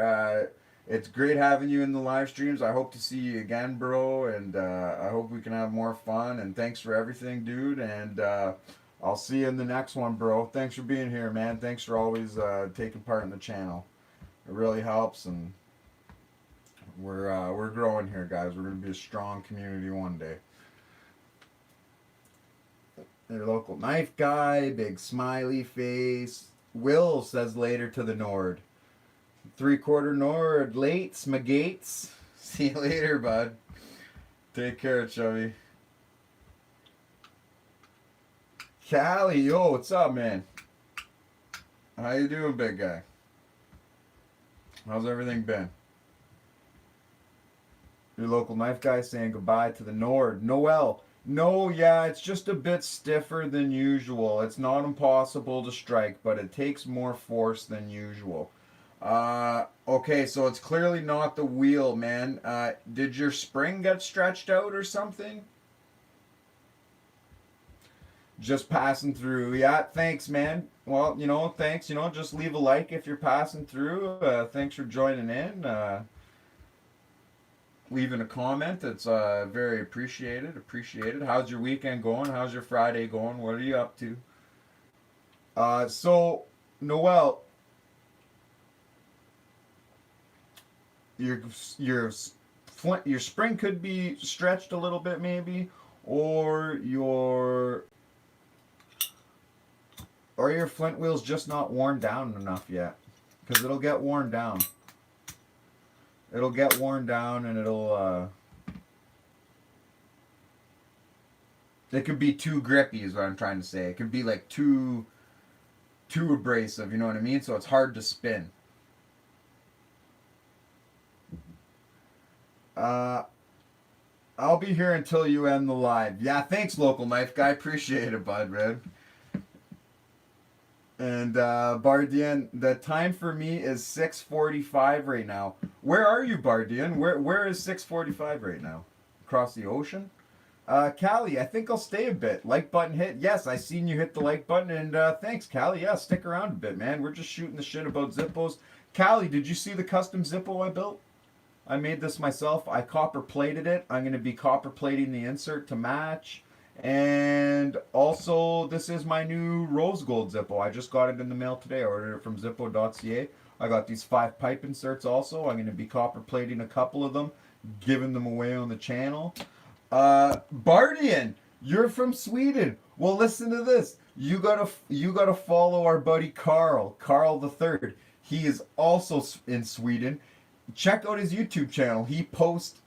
It's great having you in the live streams. I hope to see you again, bro, and I hope we can have more fun. And thanks for everything, dude. And I'll see you in the next one, bro. Thanks for being here, man. Thanks for always taking part in the channel. It really helps, and we're growing here, guys. We're gonna be a strong community one day. Your local knife guy, big smiley face. Will says later to the Nord. 3/4 Nord, late, smagates. See you later, bud. Take care, Chubby. Callie, yo, what's up, man? How you doing, big guy? How's everything been? Your local knife guy saying goodbye to the Nord. Noel. No, yeah, it's just a bit stiffer than usual. It's not impossible to strike, but it takes more force than usual. Okay, so it's clearly not the wheel, man. Did your spring get stretched out or something? Just passing through. Yeah, thanks, man. Well, thanks. Just leave a like if you're passing through. Thanks for joining in. Leaving a comment. It's very appreciated. How's your weekend going? How's your Friday going? What are you up to? So, Noel, your spring could be stretched a little bit, maybe, or your flint wheel's just not worn down enough yet, because it'll get worn down. It'll get worn down, and it could be too grippy, is what I'm trying to say. It could be like too abrasive, you know what I mean? So it's hard to spin. I'll be here until you end the live. Yeah, thanks, local knife guy. Appreciate it, bud, man. And Bardien, the time for me is 6:45 right now. Where are you, Bardien? Where is 6:45 right now? Across the ocean? Callie, I think I'll stay a bit. Like button hit. Yes, I seen you hit the like button, and thanks, Callie. Yeah, stick around a bit, man. We're just shooting the shit about Zippos. Callie, did you see the custom Zippo I built? I made this myself. I copper plated it. I'm going to be copper plating the insert to match. And also, this is my new rose gold Zippo. I just got it in the mail today. I ordered it from zippo.ca. I got these 5 pipe inserts also. I'm going to be copper plating a couple of them, giving them away on the channel. Bardian, you're from Sweden. Well, listen to this. You gotta follow our buddy Carl the Third. He is also in Sweden. Check out his YouTube channel. He posts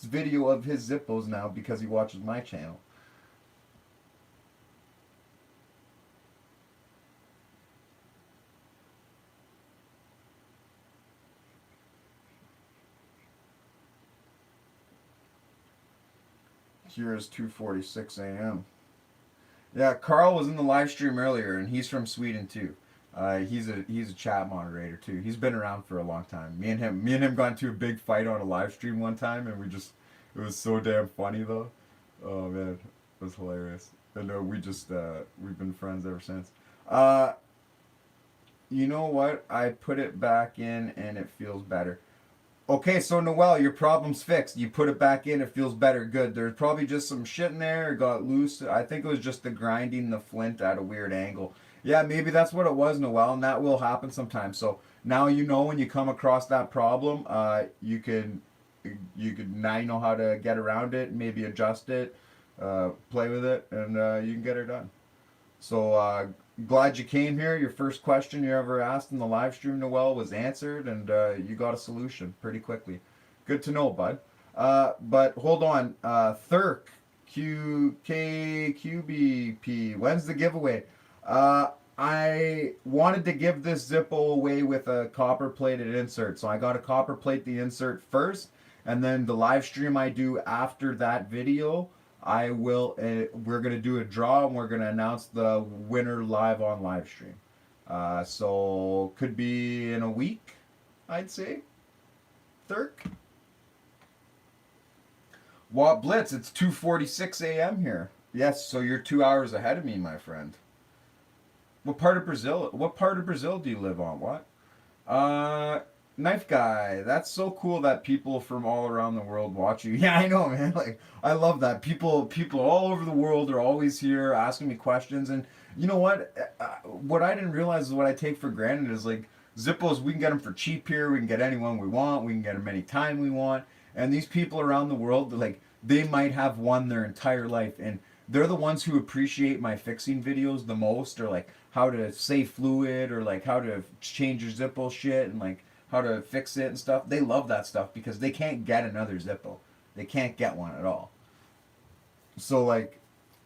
video of his Zippos now because he watches my channel. Here is 2:46 a.m. Yeah, Carl was in the live stream earlier, and he's from Sweden too. He's a chat moderator too. He's been around for a long time. Me and him got into a big fight on a live stream one time, and it was so damn funny though. Oh man, it was hilarious. And we've been friends ever since. You know what? I put it back in, and it feels better. Okay, so Noel, your problem's fixed. You put it back in, it feels better. Good. There's probably just some shit in there. It got loose. I think it was just the grinding the flint at a weird angle. Yeah, maybe that's what it was, Noel, and that will happen sometimes. So now you know when you come across that problem, you could now you know how to get around it, maybe adjust it, play with it, and you can get it done. So glad you came here. Your first question you ever asked in the live stream, Noel, was answered, and you got a solution pretty quickly. Good to know, bud. But hold on, Thurk, QKQBP, when's the giveaway? I wanted to give this Zippo away with a copper plated insert, so I got to copper plate the insert first, and then the live stream I do after that video, we're going to do a draw, and we're going to announce the winner live on live stream. So could be in a week, I'd say. Thurk. Watt Blitz, it's 2:46 a.m. here. Yes, so you're 2 hours ahead of me, my friend. What part of Brazil? What part of Brazil do you live on? What? Uh, Knife guy. That's so cool that people from all around the world watch you. Yeah, I know, man. Like, I love that. People all over the world are always here asking me questions. And you know what? What I didn't realize is what I take for granted is like Zippos. We can get them for cheap here. We can get anyone we want. We can get them anytime we want. And these people around the world, like, they might have one their entire life, and they're the ones who appreciate my fixing videos the most, or like how to save fluid, or like how to change your Zippo shit, and like how to fix it and stuff. They love that stuff because they can't get another Zippo. They can't get one at all. So like,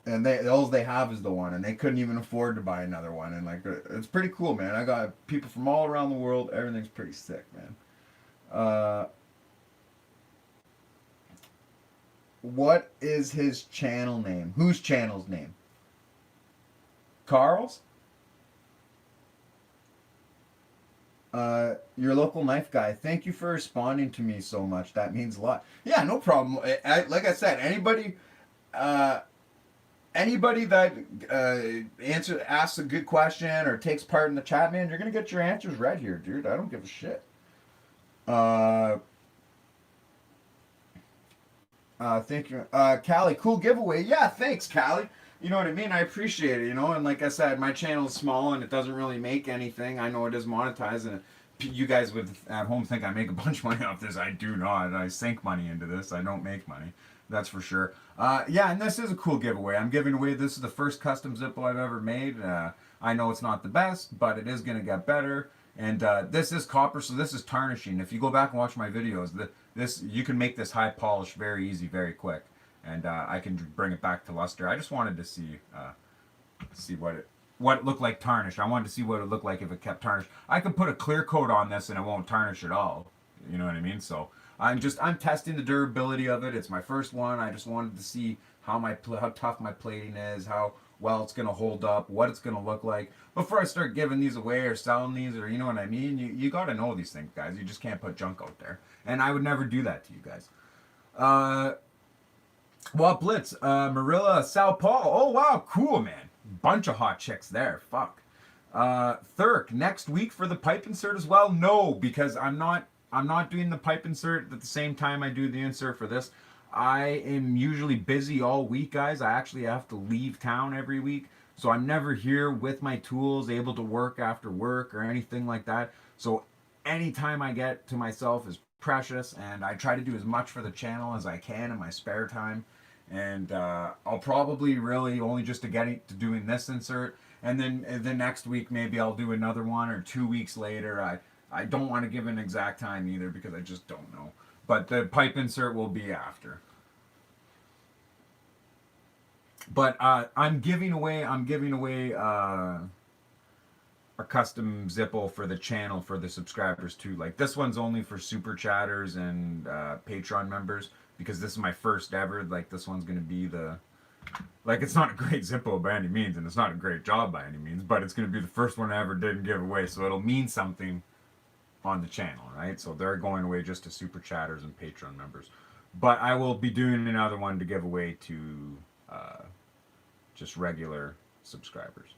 and they all they have is the one, and they couldn't even afford to buy another one. And like, it's pretty cool, man. I got people from all around the world. Everything's pretty sick, man. Uh, what is his channel name? Whose channel's name? Carl's? Your local knife guy. Thank you for responding to me so much. That means a lot. Yeah, no problem. Like I said, uh, anybody that asks a good question or takes part in the chat, man, you're gonna get your answers read here, dude. I don't give a shit. Uh, thank you, Callie. Cool giveaway. Yeah, thanks, Callie. You know what I mean? I appreciate it. And like I said, my channel is small and it doesn't really make anything. I know it is monetized, and you guys would at home think I make a bunch of money off this. I do not. I sink money into this. I don't make money. That's for sure. Yeah, and this is a cool giveaway. I'm giving away. This is the first custom Zippo I've ever made. I know it's not the best, but it is gonna get better. And this is copper, so this is tarnishing. If you go back and watch my videos, this you can make this high polish very easy, very quick, and I can bring it back to luster. I just wanted to see what it looked like tarnished. I wanted to see what it looked like if it kept tarnished. I could put a clear coat on this and it won't tarnish at all. You know what I mean? So I'm testing the durability of it. It's my first one. I just wanted to see how tough my plating is, how well it's gonna hold up, what it's gonna look like before I start giving these away or selling these, or you know what I mean. You got to know these things, guys. You just can't put junk out there, and I would never do that to you guys. Uh, well, Blitz, Marilla, Sao Paulo. Oh wow, cool, man. Bunch of hot chicks there. Fuck. Thurk, next week for the pipe insert as well? No, because I'm not doing the pipe insert at the same time I do the insert for this. I am usually busy all week, guys. I actually have to leave town every week. So I'm never here with my tools, able to work after work or anything like that. So any time I get to myself is precious, and I try to do as much for the channel as I can in my spare time. And I'll probably really only just to getting to doing this insert, and then the next week maybe I'll do another one, or 2 weeks later. I don't want to give an exact time either because I just don't know. But the pipe insert will be after. But I'm giving away a custom Zippo for the channel for the subscribers too. Like this one's only for super chatters and Patreon members because this is my first ever. Like this one's gonna be the like it's not a great Zippo by any means, and it's not a great job by any means, but it's gonna be the first one I ever did give away, so it'll mean something on the channel, right? So they're going away just to super chatters and Patreon members. But I will be doing another one to give away to uh, just regular subscribers.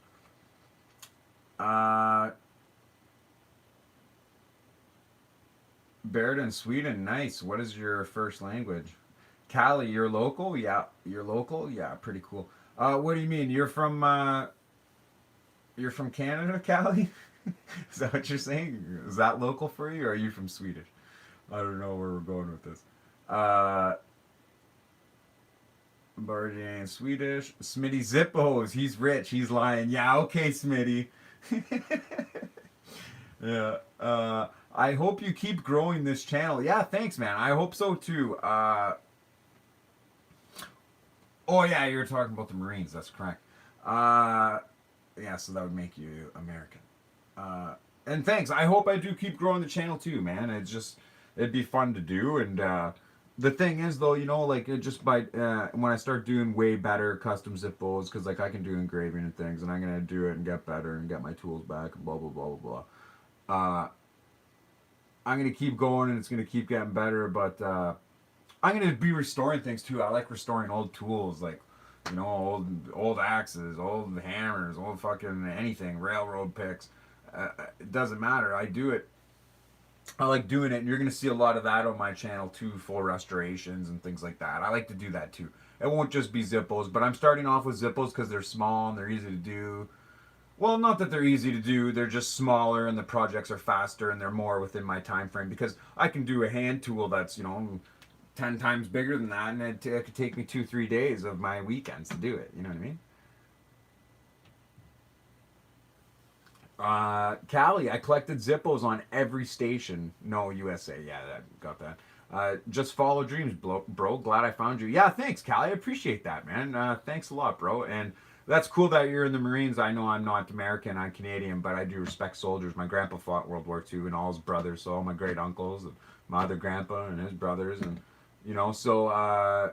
Uh, Baird in Sweden, nice. What is your first language? Cali, you're local? Yeah, you're local? Yeah, pretty cool. What do you mean? You're from Canada, Cali? Is that what you're saying? Is that local for you, or are you from Swedish? I don't know where we're going with this. Uh, Bardian Swedish. Smitty Zippos. He's rich. He's lying. Yeah, okay, Smitty. Yeah. I hope you keep growing this channel. Yeah, thanks, man. I hope so too. Oh yeah, you were talking about the Marines. That's correct. Uh, yeah, so that would make you American. Uh, and thanks. I hope I do keep growing the channel too, man. It'd be fun to do. And the thing is, though, like it just by when I start doing way better custom Zippos, because like I can do engraving and things, and I'm gonna do it and get better and get my tools back and blah blah blah blah blah. I'm gonna keep going and it's gonna keep getting better, but I'm gonna be restoring things too. I like restoring old tools, like You know, old axes, old hammers, old fucking anything, railroad picks. It doesn't matter. I do it. I like doing it, and you're gonna see a lot of that on my channel too, full restorations and things like that. I like to do that too. It won't just be Zippos, but I'm starting off with Zippos because they're small and they're easy to do. Well, not that they're easy to do, they're just smaller and the projects are faster and they're more within my time frame because I can do a hand tool that's, 10 times bigger than that, and it could take me 2-3 days of my weekends to do it. You know what I mean? Cali, I collected Zippos on every station. No, USA. Yeah, that got that. Just follow dreams, bro. Glad I found you. Yeah, thanks, Cali. I appreciate that, man. Thanks a lot, bro. And that's cool that you're in the Marines. I know I'm not American. I'm Canadian, but I do respect soldiers. My grandpa fought World War II, and all his brothers. So all my great uncles, and my other grandpa, and his brothers, and So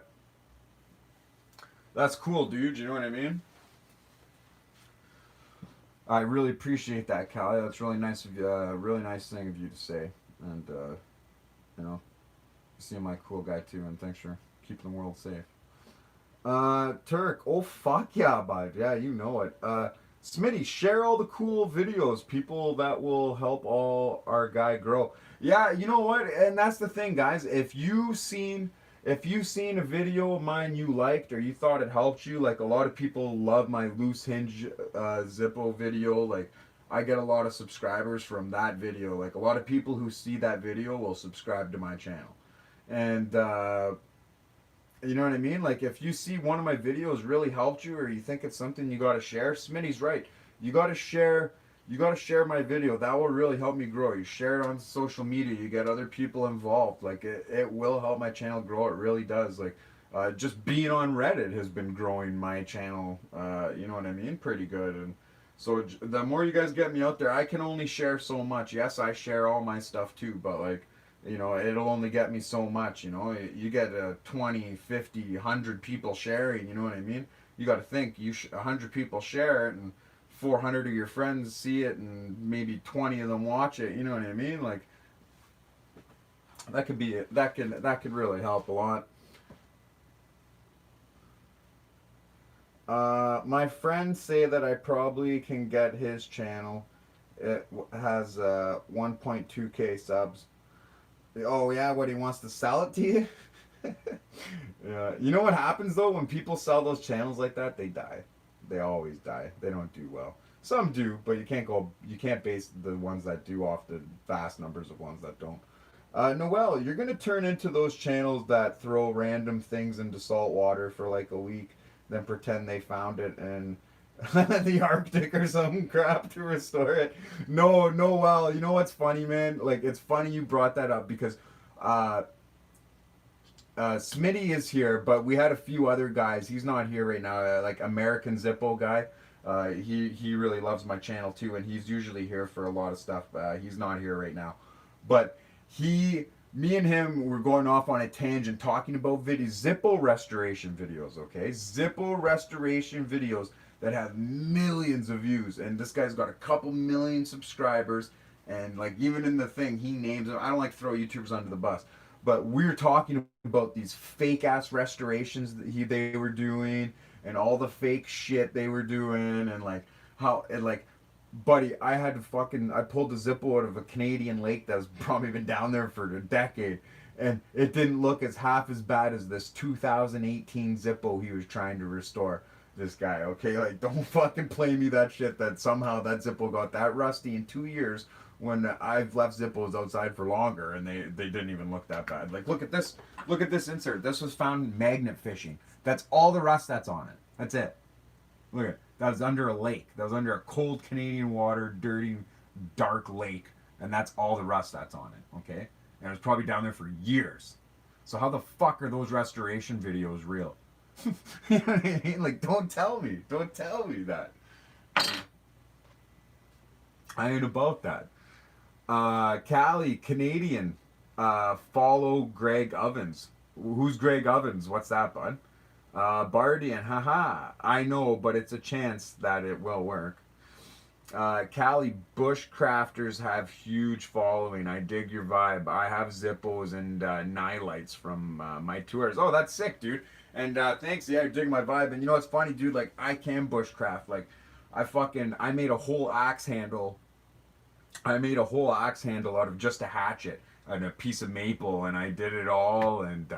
that's cool, dude. You know what I mean? I really appreciate that, Callie. That's really nice of you. Really nice thing of you to say. And you know, you seem like a cool guy too. And thanks for keeping the world safe. Turk. Oh fuck yeah, bud. Yeah, you know it. Smitty, share all the cool videos, people that will help all our guy grow. Yeah, you know what? And that's the thing, guys. If you seen a video of mine you liked or you thought it helped you, like a lot of people love my loose hinge Zippo video. Like I get a lot of subscribers from that video. Like a lot of people who see that video will subscribe to my channel. And you know what I mean? Like if you see one of my videos really helped you or you think it's something you got to share, Smitty's right. You got to share my video. That will really help me grow. You share it on social media, you get other people involved. Like it will help my channel grow. It really does. Like just being on Reddit has been growing my channel, you know what I mean? Pretty good. And so the more you guys get me out there, I can only share so much. Yes, I share all my stuff too, but like it'll only get me so much. You get 20, 50, 100 people sharing, you know what I mean? You got to think 100 people share it and 400 of your friends see it and maybe 20 of them watch it, you know what I mean? Like that could really help a lot. My friends say that I probably can get his channel. It has 1.2k subs. Oh yeah, what, he wants to sell it to you? Yeah. You know what happens though when people sell those channels like that? They die. They always die. They don't do well. Some do, but you can't base the ones that do off the vast numbers of ones that don't. Noel, you're gonna turn into those channels that throw random things into salt water for like a week, then pretend they found it in the Arctic or some crap to restore it. No, Noel, you know what's funny, man? Like it's funny you brought that up because Smitty is here, but we had a few other guys. He's not here right now. Like American Zippo guy. He really loves my channel too, and he's usually here for a lot of stuff. He's not here right now, but me and him were going off on a tangent talking about Zippo restoration videos. Okay, Zippo restoration videos that have millions of views, and this guy's got a couple million subscribers. And like even in the thing, he names them. I don't like to throw YouTubers under the bus, but we're talking about these fake ass restorations that they were doing and all the fake shit they were doing and like how and like buddy, I pulled the Zippo out of a Canadian lake that's probably been down there for a decade, and it didn't look half as bad as this 2018 Zippo he was trying to restore. This guy, okay, like don't fucking play me that shit that somehow that Zippo got that rusty in 2 years when I've left Zippos outside for longer and they didn't even look that bad. Like look at this insert. This was found magnet fishing. That's all the rust that's on it. That's it. Look at it. That was under a lake. That was under a cold Canadian water, dirty, dark lake, and that's all the rust that's on it. Okay, and it was probably down there for years. So how the fuck are those restoration videos real? You know what I mean? Like, don't tell me that. I ain't about that. Cali, Canadian, follow Greg Ovens. Who's Greg Ovens? What's that, bud? Bardian, haha. I know, but it's a chance that it will work. Cali, bushcrafters have huge following. I dig your vibe. I have Zippos and Nylights from my tours. Oh, that's sick, dude. And thanks, yeah, you're digging my vibe. And you know what's funny, dude? Like I can bushcraft. Like I made a whole axe handle. I made a whole axe handle out of just a hatchet and a piece of maple, and I did it all. And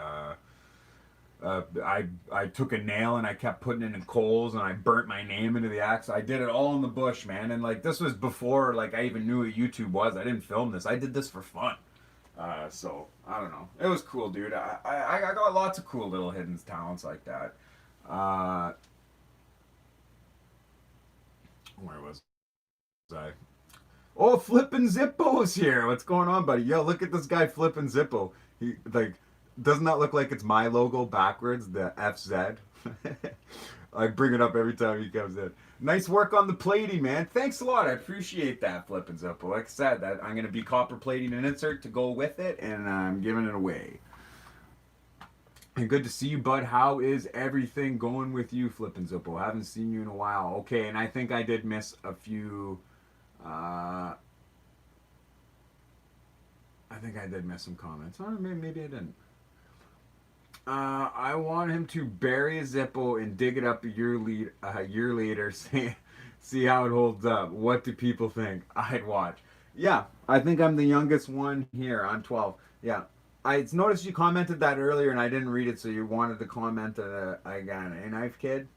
I took a nail and I kept putting it in coals, and I burnt my name into the axe. I did it all in the bush, man. And like this was before like I even knew what YouTube was. I didn't film this. I did this for fun. So I don't know. It was cool, dude. I got lots of cool little hidden talents like that. Uh, where was I? Oh, flipping Zippo's here. What's going on, buddy? Yo, look at this guy flipping Zippo. He like doesn't that look like it's my logo backwards, the FZ? I bring it up every time he comes in. Nice work on the plating, man. Thanks a lot. I appreciate that, flipping Zippo. Like I said, that I'm gonna be copper plating an insert to go with it, and I'm giving it away. And good to see you, bud. How is everything going with you, flipping Zippo? I haven't seen you in a while. Okay, and I think I did miss a few. Uh, I think I did miss some comments. Or maybe I didn't. I want him to bury a Zippo and dig it up a year later. See how it holds up. What do people think? I'd watch. Yeah, I think I'm the youngest one here. I'm 12. Yeah, I noticed you commented that earlier and I didn't read it, so you wanted to comment again. A knife kid.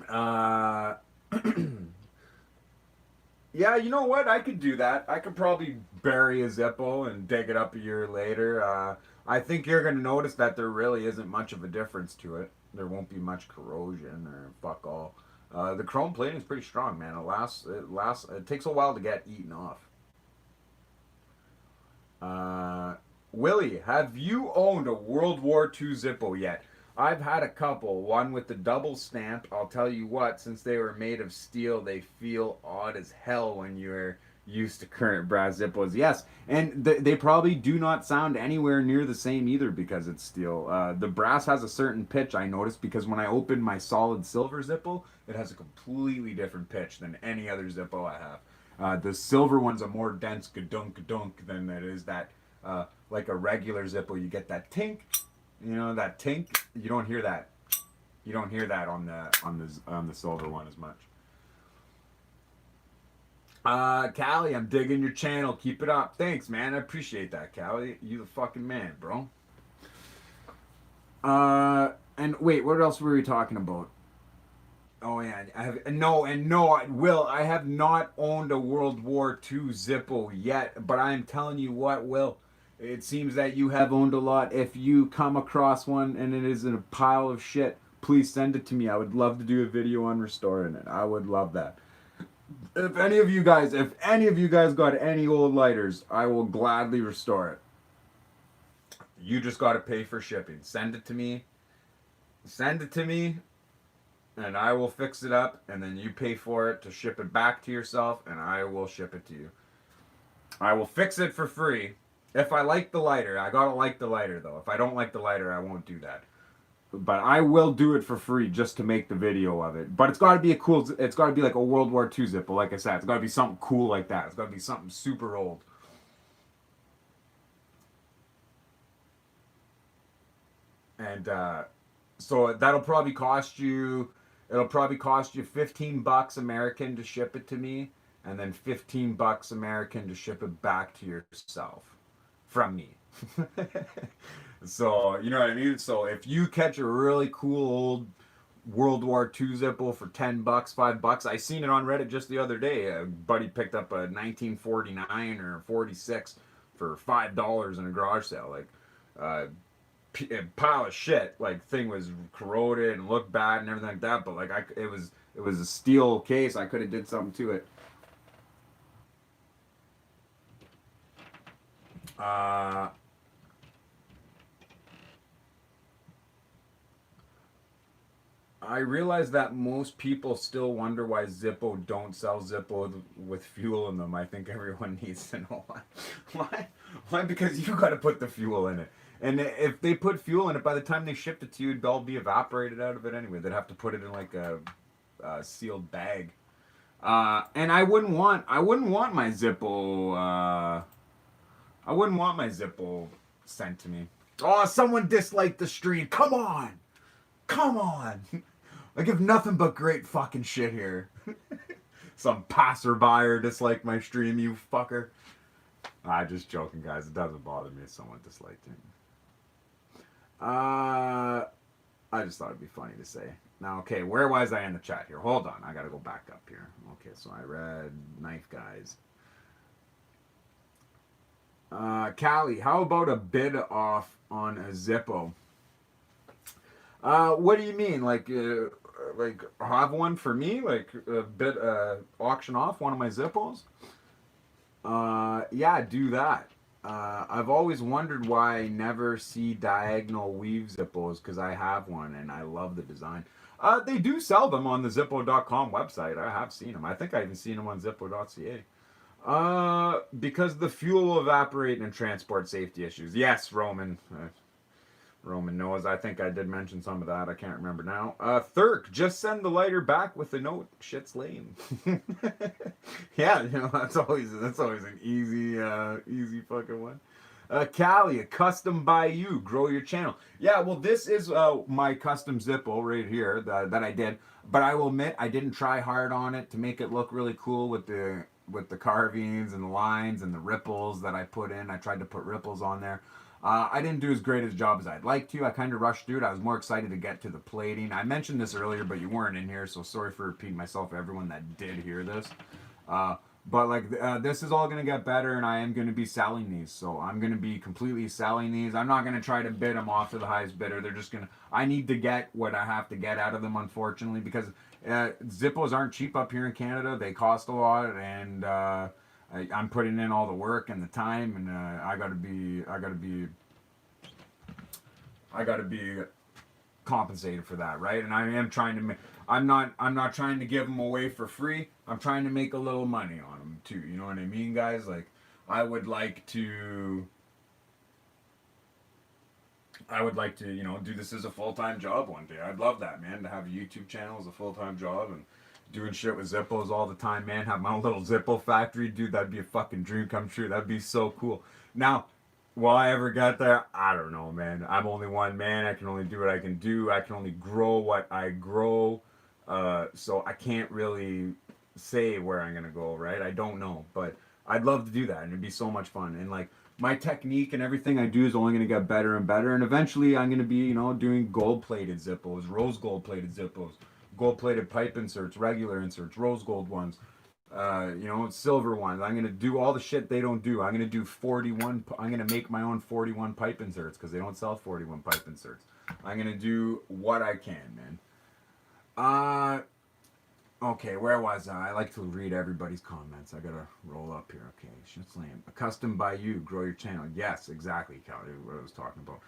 uh, Yeah, you know what? I could do that. I could probably bury a Zippo and dig it up a year later. I think you're going to notice that there really isn't much of a difference to it. There won't be much corrosion or fuck all. The chrome plating is pretty strong, man. It takes a while to get eaten off. Willie, have you owned a World War II Zippo yet? I've had a couple. One with the double stamp. I'll tell you what, since they were made of steel, they feel odd as hell when you're used to current brass Zippos. Yes, and they probably do not sound anywhere near the same either because it's steel. The brass has a certain pitch, I noticed, because when I open my solid silver Zippo, it has a completely different pitch than any other Zippo I have. The silver one's a more dense gadunk gadunk than it is that like a regular Zippo. You get that tink, you know, that tink. You don't hear that. You don't hear that on the silver one as much. Callie, I'm digging your channel. Keep it up. Thanks, man. I appreciate that, Callie. You the fucking man, bro. And wait, what else were we talking about? Oh yeah, I have Will, I have not owned a World War II Zippo yet, but I am telling you what, Will, it seems that you have owned a lot. If you come across one and it is in a pile of shit, please send it to me. I would love to do a video on restoring it. I would love that. If any of you guys got any old lighters, I will gladly restore it. You just got to pay for shipping. Send it to me. Send it to me, and I will fix it up, and then you pay for it to ship it back to yourself, and I will ship it to you. I will fix it for free. If I like the lighter, I gotta like the lighter though. If I don't like the lighter, I won't do that. But I will do it for free just to make the video of it. But it's gotta be it's gotta be like a World War II Zippo, like I said. It's gotta be something cool like that. It's gotta be something super old. And so that'll probably cost you. It'll probably cost you $15 American to ship it to me, and then $15 American to ship it back to yourself from me. So you know what I mean. So if you catch a really cool old World War II Zippo for $10, $5, I seen it on Reddit just the other day. A buddy picked up a 1949 or 46 for $5 in a garage sale. Like. A pile of shit. Like thing was corroded and looked bad and everything like that. But like it was a steel case. I could have did something to it. I realize that most people still wonder why Zippo don't sell Zippo with fuel in them. I think everyone needs to know why. Why? Because you got to put the fuel in it. And if they put fuel in it, by the time they shipped it to you, it'd all be evaporated out of it anyway. They'd have to put it in like a sealed bag. And I wouldn't want my Zippo. I wouldn't want my Zippo sent to me. Oh, someone disliked the stream. Come on. Come on. I give nothing but great fucking shit here. Some passerby disliked my stream, you fucker. I'm just joking, guys. It doesn't bother me if someone disliked it. I just thought it'd be funny to say. Now, okay, where was I in the chat here? Hold on, I gotta go back up here. Okay, so I read Knife Guys. Callie, how about a bid off on a Zippo? What do you mean? Like have one for me? Like a bid, auction off one of my Zippos? Yeah, do that. I've always wondered why I never see diagonal weave Zippos because I have one and I love the design. They do sell them on the Zippo.com website. I have seen them. I think I even seen them on Zippo.ca. Because the fuel will evaporate and transport safety issues. Yes, Roman. Roman knows. I think I did mention some of that. I can't remember now. Thirk, just send the lighter back with a note. Shit's lame. Yeah, you know that's always an easy fucking one. Callie, a custom by you. Grow your channel. Yeah, well, this is my custom Zippo right here that I did. But I will admit I didn't try hard on it to make it look really cool with the carvings and the lines and the ripples that I put in. I tried to put ripples on there. I didn't do as great a job as I'd like to. I kind of rushed through it. I was more excited to get to the plating. I mentioned this earlier, but you weren't in here, so sorry for repeating myself, everyone that did hear this. But this is all going to get better, and I am going to be selling these. So I'm going to be completely selling these. I'm not going to try to bid them off to the highest bidder. They're just going to... I need to get what I have to get out of them, unfortunately, because Zippos aren't cheap up here in Canada. They cost a lot, and... I'm putting in all the work and the time, and I gotta be compensated for that, right? And I am trying to I'm not trying to give them away for free. I'm trying to make a little money on them too. You know what I mean, guys? Like, I would like to, you know, do this as a full-time job one day. I'd love that, man, to have a YouTube channel as a full-time job and doing shit with Zippos all the time, man. Have my own little Zippo factory, dude. That'd be a fucking dream come true. That'd be so cool. Now, will I ever get there? I don't know, man. I'm only one man. I can only do what I can do. I can only grow what I grow. So I can't really say where I'm gonna go, right? I don't know, but I'd love to do that, and it'd be so much fun. And like my technique and everything I do is only gonna get better and better. And eventually, I'm gonna be, you know, doing gold-plated Zippos, rose gold-plated Zippos, gold-plated pipe inserts, regular inserts, rose gold ones, you know, silver ones. I'm gonna do all the shit they don't do. I'm gonna do 41. I'm gonna make my own 41 pipe inserts because they don't sell 41 pipe inserts. I'm gonna do what I can, man. Okay, where was I? I like to read everybody's comments. I gotta roll up here. Okay, shit's lame. A custom by you. Grow your channel. Yes, exactly, Callie. What I was talking about.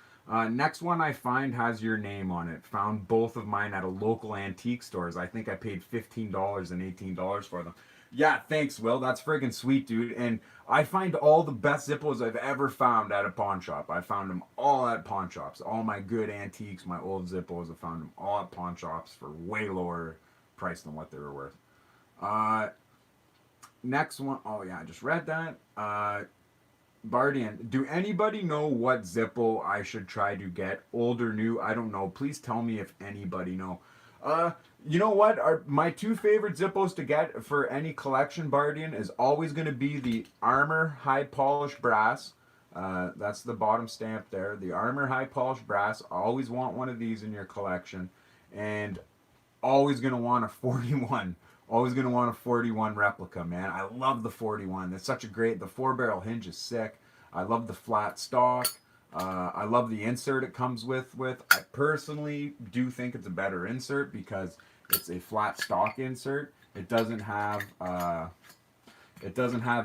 Next one I find has your name on it. Found both of mine at a local antique stores. I think I paid $15 and $18 for them. Yeah, thanks, Will. That's friggin' sweet, dude. And I find all the best Zippos I've ever found at a pawn shop. I found them all at pawn shops. All my good antiques, my old Zippos, I found them all at pawn shops for way lower price than what they were worth. Next one. Oh yeah, I just read that. Bardian, do anybody know what Zippo I should try to get? Old or new? I don't know. Please tell me if anybody know. You know what? My two favorite Zippos to get for any collection, Bardian, is always going to be the Armor High Polish Brass. That's the bottom stamp there. The Armor High Polish Brass. Always want one of these in your collection. And always going to want a 41. Always going to want a 41 replica, man. I love the 41. It's such a great... The 4-barrel hinge is sick. I love the flat stock. I love the insert it comes with. I personally do think it's a better insert because it's a flat stock insert. It doesn't have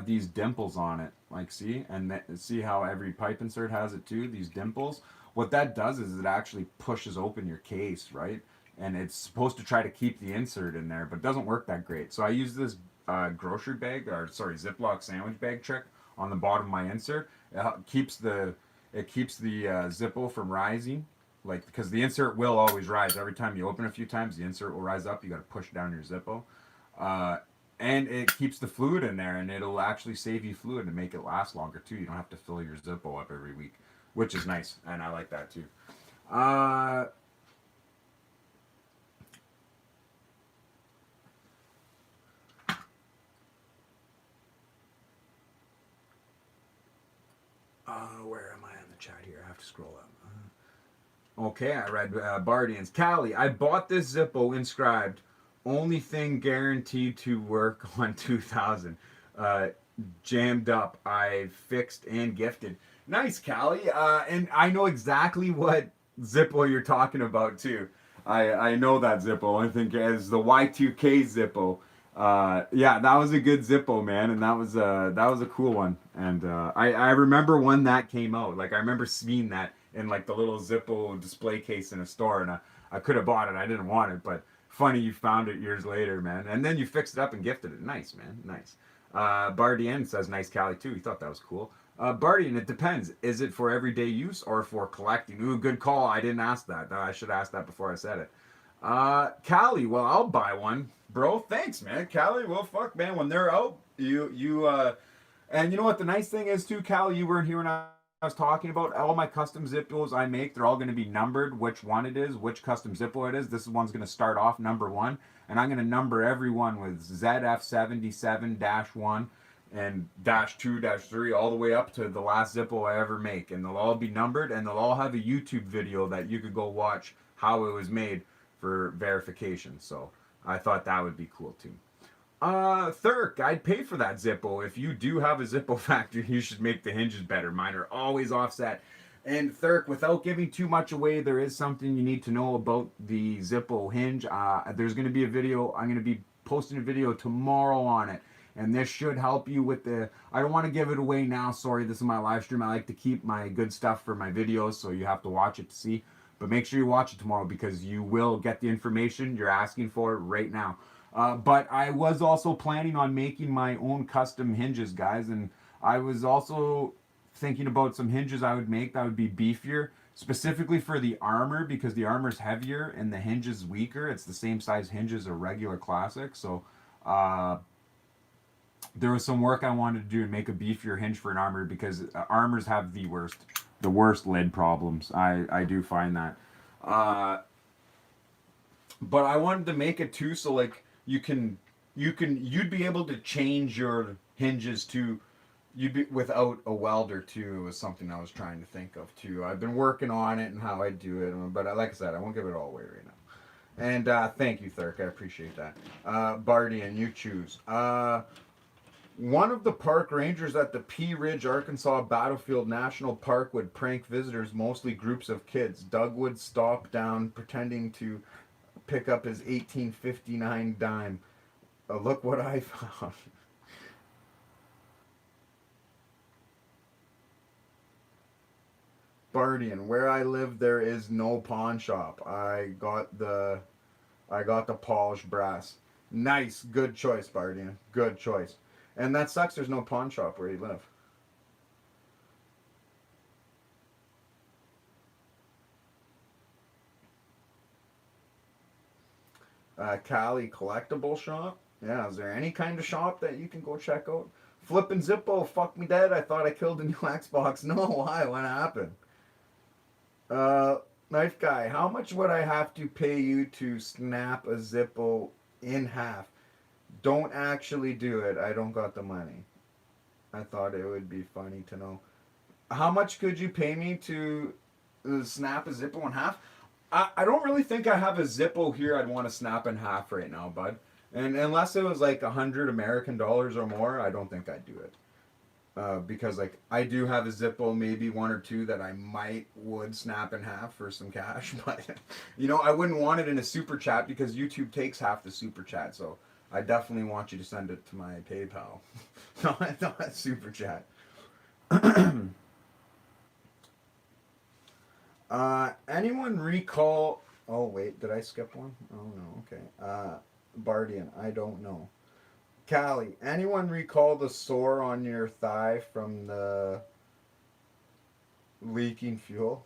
these dimples on it. Like, see? And see how every pipe insert has it too? These dimples. What that does is it actually pushes open your case, right? And it's supposed to try to keep the insert in there, but it doesn't work that great. So I use this grocery bag, or sorry, Ziploc sandwich bag trick on the bottom of my insert. It keeps the Zippo from rising, like, because the insert will always rise. Every time you open a few times, the insert will rise up. You got to push down your Zippo. And it keeps the fluid in there, and it'll actually save you fluid and make it last longer too. You don't have to fill your Zippo up every week. which is nice, and I like that too. Uh, where am I on the chat here? I have to scroll up. Okay, I read Bardians. Callie, I bought this Zippo inscribed. Only thing guaranteed to work on 2000. Uh, Jammed up. I fixed and gifted. Nice, Callie. And I know exactly what Zippo you're talking about, too. I know that Zippo. I think as the Y2K Zippo. Yeah, that was a good Zippo, man, and that was a cool one. And I remember when that came out. Like I remember seeing that in like the little Zippo display case in a store, and I could have bought it. I didn't want it, but funny you found it years later, man. And then you fixed it up and gifted it. Nice, man. Nice. Bardian says nice Cali too. He thought that was cool. Bardian, it depends. Is it for everyday use or for collecting? Ooh, good call. I didn't ask that. I should ask that before I said it. Cali, well, I'll buy one, bro. Thanks, man. Cali, well, fuck, man. When they're out, and you know what? The nice thing is too, Cali, you weren't here when I was talking about all my custom Zippos I make. They're all going to be numbered, which one it is, which custom Zippo it is. This one's going to start off number 1, and I'm going to number every one with ZF77-1 and -2, -3, all the way up to the last Zippo I ever make, and they'll all be numbered, and they'll all have a YouTube video that you could go watch how it was made for verification. So I thought that would be cool too. Thurk, I'd pay for that Zippo. If you do have a Zippo factory, you should make the hinges better. Mine are always offset. And Thurk, without giving too much away, there is something you need to know about the Zippo hinge. There's going to be a video. I'm going to be posting a video tomorrow on it. And this should help you with the... I don't want to give it away now. Sorry, this is my live stream. I like to keep my good stuff for my videos, so you have to watch it to see. But make sure you watch it tomorrow because you will get the information you're asking for right now. But I was also planning on making my own custom hinges, guys. And I was also thinking about some hinges I would make that would be beefier, specifically for the armor, because the armor's heavier and the hinge is weaker. It's the same size hinge as a regular classic. So there was some work I wanted to do and make a beefier hinge for an armor, because armors have the worst lid problems. I do find that. But I wanted to make it too, so like you'd be able to change your hinges to without a welder too. Was something I was trying to think of too. I've been working on it and how I do it, but like I said, I won't give it all away right now. And thank you, Thurk. I appreciate that. Bardian, you choose. One of the park rangers at the Pea Ridge, Arkansas Battlefield National Park would prank visitors, mostly groups of kids. Doug would stop down, pretending to pick up his 1859 dime. Look what I found. Bardian, where I live, there is no pawn shop. I got the polished brass. Nice, good choice, Bardian. Good choice. And that sucks. There's no pawn shop where you live. Cali collectible shop. Yeah, is there any kind of shop that you can go check out? Flippin' Zippo, fuck me dead. I thought I killed a new Xbox. No, why? What happened? Knife guy, how much would I have to pay you to snap a Zippo in half? Don't actually do it. I don't got the money. I thought it would be funny to know. How much could you pay me to snap a Zippo in half? I don't really think I have a Zippo here I'd want to snap in half right now, bud. And unless it was like $100 American dollars or more, I don't think I'd do it. Because like I do have a Zippo, maybe one or two that I would snap in half for some cash, but you know I wouldn't want it in a super chat because YouTube takes half the super chat. So I definitely want you to send it to my PayPal, not super chat. Anyone recall? Oh wait, did I skip one? Oh no, okay. Bardian, I don't know. Callie, anyone recall the sore on your thigh from the leaking fuel?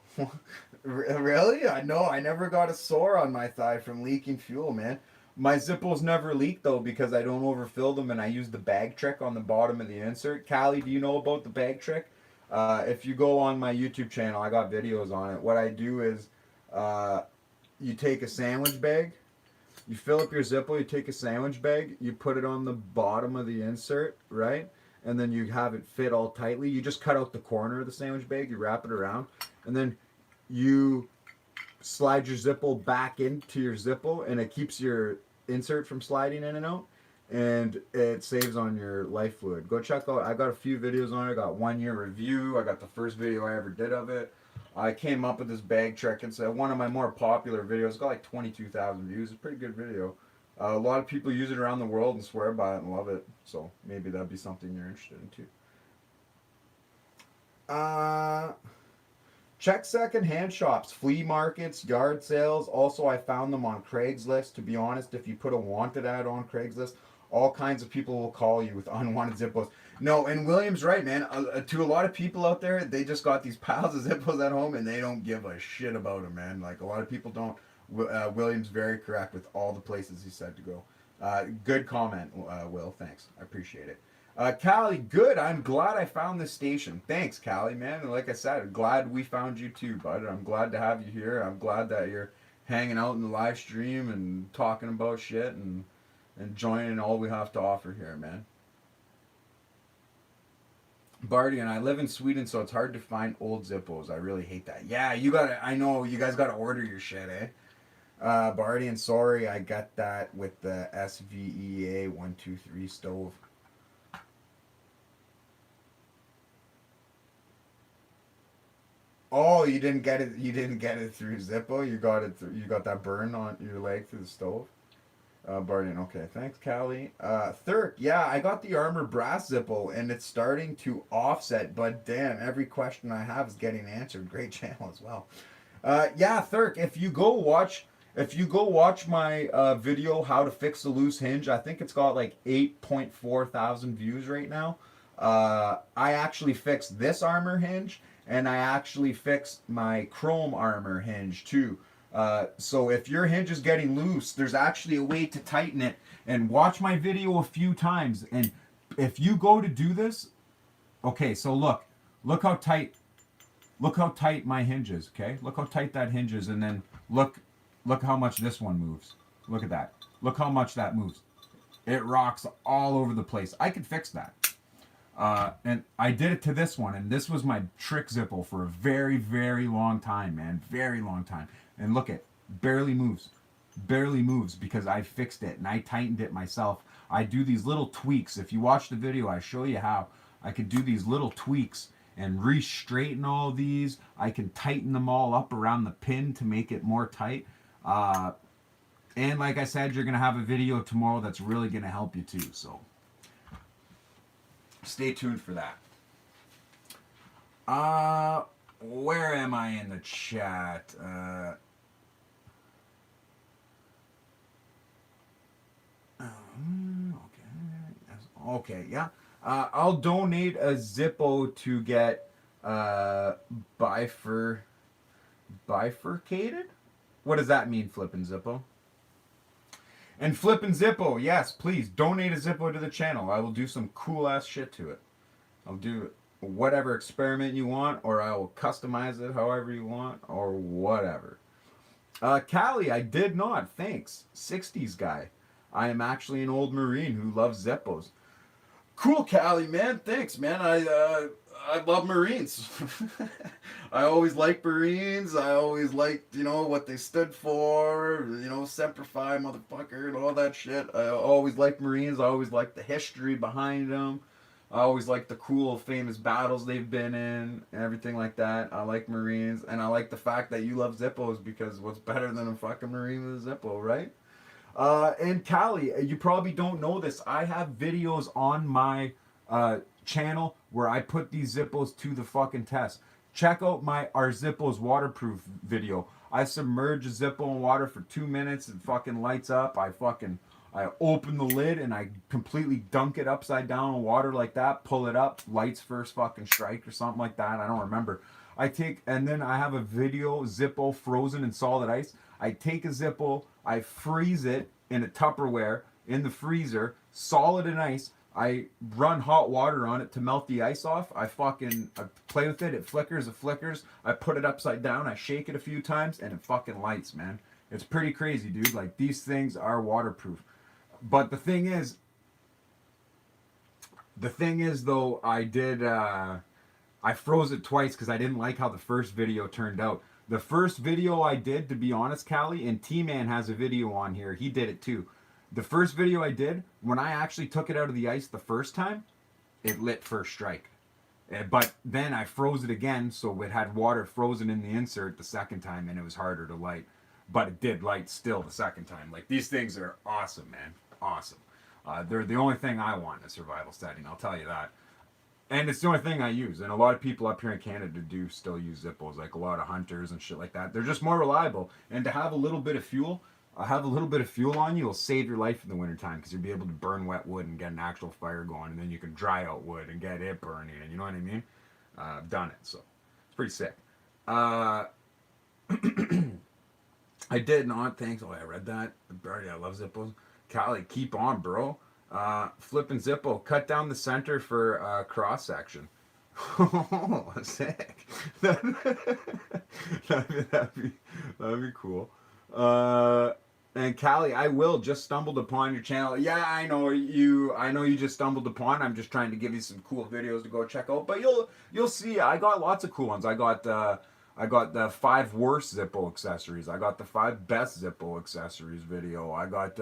Really? I know. I never got a sore on my thigh from leaking fuel, man. My Zippos never leak though because I don't overfill them and I use the bag trick on the bottom of the insert. Callie, do you know about the bag trick? If you go on my YouTube channel, I got videos on it. What I do is, uh, you take a sandwich bag, you fill up your Zippo, you take a sandwich bag, you put it on the bottom of the insert, right? And then you have it fit all tightly. You just cut out the corner of the sandwich bag, you wrap it around, and then you slide your Zippo back into your Zippo, and it keeps your insert from sliding in and out, and it saves on your life fluid. Go check out. I got a few videos on it. I got 1 year review. I got the first video I ever did of it. I came up with this bag trick. It's one of my more popular videos. It's got like 22,000 views. It's a pretty good video. A lot of people use it around the world and swear by it and love it. So maybe that'd be something you're interested in too. Check second-hand shops, flea markets, yard sales. Also, I found them on Craigslist. To be honest, if you put a wanted ad on Craigslist, all kinds of people will call you with unwanted Zippos. No, and William's right, man. To a lot of people out there, they just got these piles of Zippos at home and they don't give a shit about them, man. Like, a lot of people don't. William's very correct with all the places he said to go. Good comment, Will. Thanks. I appreciate it. Callie, good. I'm glad I found this station. Thanks, Callie, man. And like I said, glad we found you too, bud. I'm glad to have you here. I'm glad that you're hanging out in the live stream and talking about shit and joining all we have to offer here, man. Barty and I live in Sweden, so it's hard to find old Zippos. I really hate that. Yeah, you gotta. I know you guys gotta order your shit, eh? Barty and sorry, I got that with the SVEA 123 stove. Oh, you didn't get it. You didn't get it through Zippo. You got it. You got that burn on your leg through the stove. Bardian, okay, thanks, Callie. Thirk, yeah, I got the Armor Brass Zippo, and it's starting to offset. But damn, every question I have is getting answered. Great channel as well. Yeah, Thirk, if you go watch my video how to fix a loose hinge, I think it's got like 8.4 thousand views right now. I actually fixed this armor hinge, and I actually fixed my chrome armor hinge too. So if your hinge is getting loose, there's actually a way to tighten it. And watch my video a few times. And if you go to do this, okay, so look how tight my hinge is. Okay, look how tight that hinge is, and then look how much this one moves. Look at that. Look how much that moves. It rocks all over the place. I could fix that. And I did it to this one, and this was my trick Zippo for a very, very long time, man. Very long time. And look it, barely moves because I fixed it and I tightened it myself. I do these little tweaks. If you watch the video, I show you how I could do these little tweaks and re-straighten all these. I can tighten them all up around the pin to make it more tight. And like I said, you're going to have a video tomorrow that's really going to help you too. So stay tuned for that. Where am I in the chat? Okay, yeah. I'll donate a Zippo to get bifurcated? What does that mean, Flippin' Zippo? And Flippin' Zippo, yes, please donate a Zippo to the channel. I will do some cool ass shit to it. I'll do whatever experiment you want, or I will customize it however you want, or whatever. Callie, I did not. Thanks. 60s guy. I am actually an old Marine who loves Zippos. Cool, Callie, man. Thanks, man. I love Marines. I always liked Marines. I always liked, what they stood for, Semper Fi, motherfucker, and all that shit. I always liked Marines. I always liked the history behind them. I always like the cool, famous battles they've been in and everything like that. I like Marines, and I like the fact that you love Zippos because what's better than a fucking Marine with a Zippo, right? And Callie, you probably don't know this. I have videos on my channel where I put these Zippos to the fucking test. Check out our Zippos waterproof video. I submerge a Zippo in water for 2 minutes. It fucking lights up. I open the lid and I completely dunk it upside down in water like that, pull it up, lights first fucking strike or something like that. I don't remember. And then I have a video, Zippo frozen in solid ice. I take a Zippo, I freeze it in a Tupperware in the freezer, solid in ice, I run hot water on it to melt the ice off. I play with it. It flickers. It flickers. I put it upside down. I shake it a few times, and it fucking lights, man. It's pretty crazy, dude. Like, these things are waterproof. But the thing is though, I froze it twice because I didn't like how the first video turned out. The first video I did, to be honest, Callie, and T-Man has a video on here. He did it too. The first video I did, when I actually took it out of the ice the first time, it lit first strike. But then I froze it again, so it had water frozen in the insert the second time, and it was harder to light. But it did light still the second time. Like, these things are awesome, man. Awesome. They're the only thing I want in a survival setting, I'll tell you that. And it's the only thing I use. And a lot of people up here in Canada do still use Zippos, like a lot of hunters and shit like that. They're just more reliable. And to have a little bit of fuel, on you will save your life in the wintertime because you'll be able to burn wet wood and get an actual fire going. And then you can dry out wood and get it burning. And you know what I mean? I've done it, so it's pretty sick. I did not. Thanks. Oh, I read that. I love Zippos. Callie, keep on, bro. Flipping Zippo. Cut down the center for cross section. Oh, sick. That'd be cool. And Callie, I will just stumbled upon your channel. Yeah, I know you just stumbled upon. I'm just trying to give you some cool videos to go check out. But you'll see. I got lots of cool ones. I got the 5 worst Zippo accessories. I got the 5 best Zippo accessories video. I got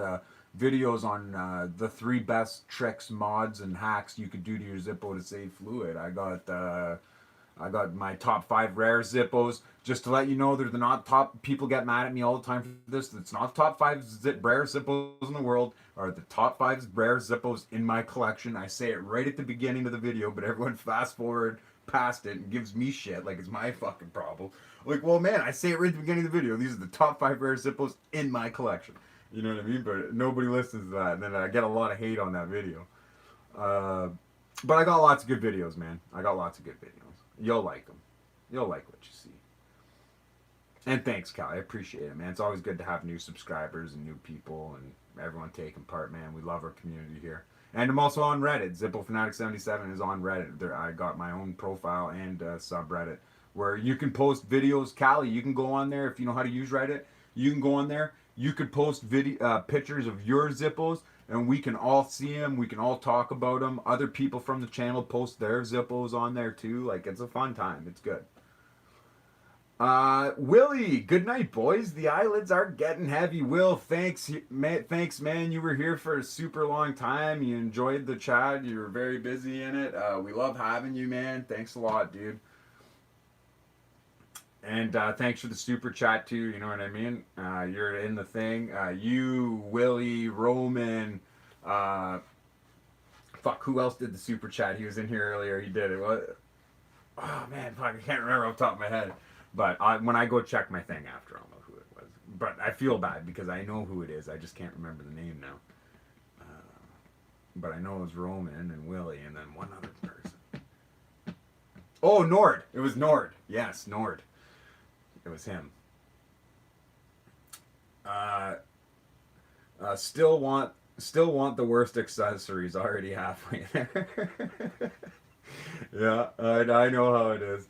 videos on the 3 best tricks, mods, and hacks you could do to your Zippo to save fluid. I got my top 5 rare Zippos. Just to let you know, they're not top. People get mad at me all the time for this. It's not the top 5 rare Zippos in the world. Are the top 5 rare Zippos in my collection. I say it right at the beginning of the video, but everyone fast forward past it and gives me shit like it's my fucking problem. Like, well, man, I say it right at the beginning of the video. These are the top 5 rare Zippos in my collection. You know what I mean? But nobody listens to that, and then I get a lot of hate on that video. But I got lots of good videos, man. I got lots of good videos. You'll like them. You'll like what you see. And thanks, Cal. I appreciate it, man. It's always good to have new subscribers and new people and everyone taking part, man. We love our community here. And I'm also on Reddit. Zippo Fanatic 77 is on Reddit. There, I got my own profile and subreddit where you can post videos. Callie, you can go on there if you know how to use Reddit. You can go on there. You could post pictures of your Zippos, and we can all see them. We can all talk about them. Other people from the channel post their Zippos on there too. Like, it's a fun time. It's good. Willie, good night, boys. The eyelids are getting heavy. Will, thanks, man. You were here for a super long time. You enjoyed the chat. You were very busy in it. We love having you, man. Thanks a lot, dude. And thanks for the super chat too. You know what I mean? You're in the thing. You, Willie, Roman. Fuck, who else did the super chat? He was in here earlier. He did it. What? Oh man, fuck, I can't remember off the top of my head. But when I go check my thing after, I'll know who it was. But I feel bad because I know who it is. I just can't remember the name now. But I know it was Roman and Willie and then one other person. Oh, Nord. It was Nord. Yes, Nord. It was him. Still want the worst accessories. Already halfway there. Yeah, I know how it is.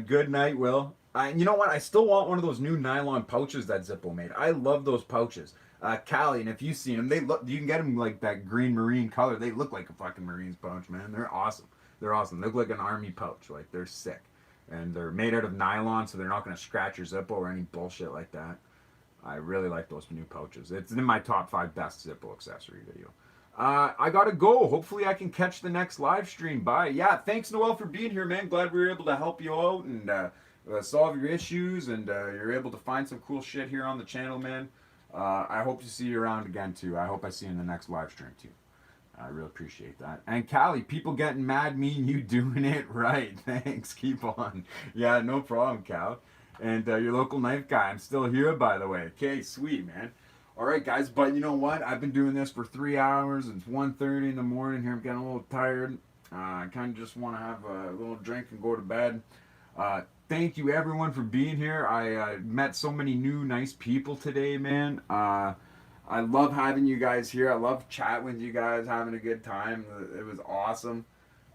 Good night, Will. You know what? I still want one of those new nylon pouches that Zippo made. I love those pouches. Callie, and if you've seen them, you can get them like that green marine color. They look like a fucking marine's pouch, man. They're awesome. They're awesome. They look like an army pouch. Like, they're sick. And they're made out of nylon, so they're not going to scratch your Zippo or any bullshit like that. I really like those new pouches. It's in my top 5 best Zippo accessory video. I gotta go. Hopefully I can catch the next live stream. Bye. Yeah, thanks, Noel, for being here, man. Glad we were able to help you out and solve your issues, and you're able to find some cool shit here on the channel, man. I hope to see you around again, too. I hope I see you in the next live stream, too. I really appreciate that. And Callie, people getting mad mean you doing it right. Thanks. Keep on. Yeah, no problem, Cal. And your local knife guy. I'm still here, by the way. Okay, sweet, man. All right, guys, but you know what? I've been doing this for 3 hours. It's 1:30 in the morning here. I'm getting a little tired. I kind of just want to have a little drink and go to bed. Thank you, everyone, for being here. I met so many new, nice people today, man. I love having you guys here. I love chatting with you guys, having a good time. It was awesome.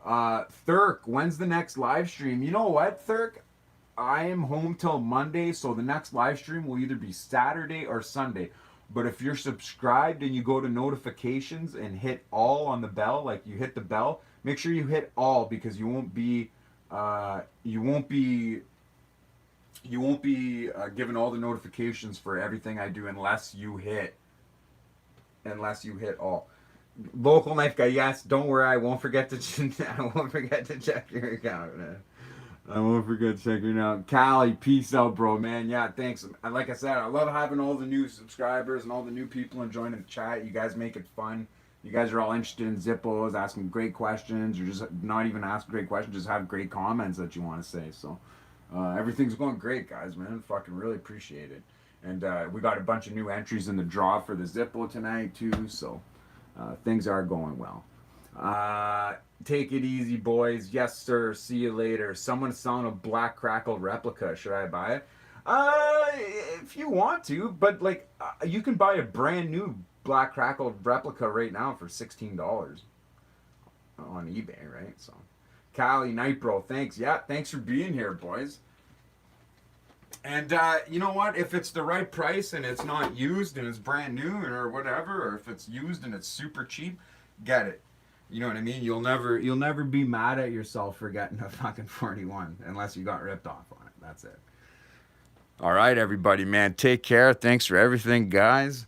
Thurk, when's the next live stream? You know what, Thurk? I am home till Monday, so the next live stream will either be Saturday or Sunday. But if you're subscribed and you go to notifications and hit all on the bell, like you hit the bell, make sure you hit all because you won't be given all the notifications for everything I do unless you hit all. Local knife guy, yes. Don't worry, I won't forget to I won't forget to check your account, man. I won't forget to check it out. Callie, peace out, bro, man. Yeah, thanks. Like I said, I love having all the new subscribers and all the new people enjoying the chat. You guys make it fun. You guys are all interested in Zippos, asking great questions, or just not even ask great questions, just have great comments that you want to say. So everything's going great, guys, man. Fucking really appreciate it. And we got a bunch of new entries in the draw for the Zippo tonight, too. So things are going well. Take it easy, boys. Yes, sir. See you later. Someone's selling a Black Crackle replica. Should I buy it? If you want to, but like, you can buy a brand new Black Crackle replica right now for $16 on eBay, right? So, Callie, Night Bro, thanks. Yeah, thanks for being here, boys. And you know what? If it's the right price and it's not used and it's brand new or whatever, or if it's used and it's super cheap, get it. You know what I mean? You'll never be mad at yourself for getting a fucking 41 unless you got ripped off on it. That's it. All right, everybody, man. Take care. Thanks for everything, guys.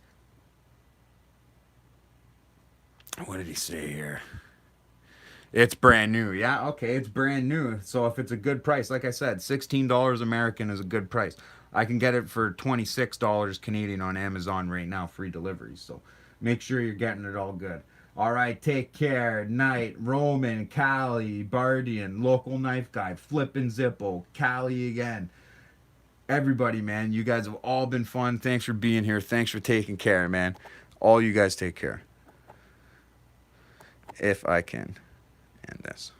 What did he say here? It's brand new. Yeah, okay, it's brand new. So if it's a good price, like I said, $16 American is a good price. I can get it for $26 Canadian on Amazon right now, free delivery. So make sure you're getting it all good. All right, take care. Night, Roman, Callie, Bardian, Local Knife Guy, Flippin' Zippo, Callie again. Everybody, man, you guys have all been fun. Thanks for being here. Thanks for taking care, man. All you guys take care. If I can end this.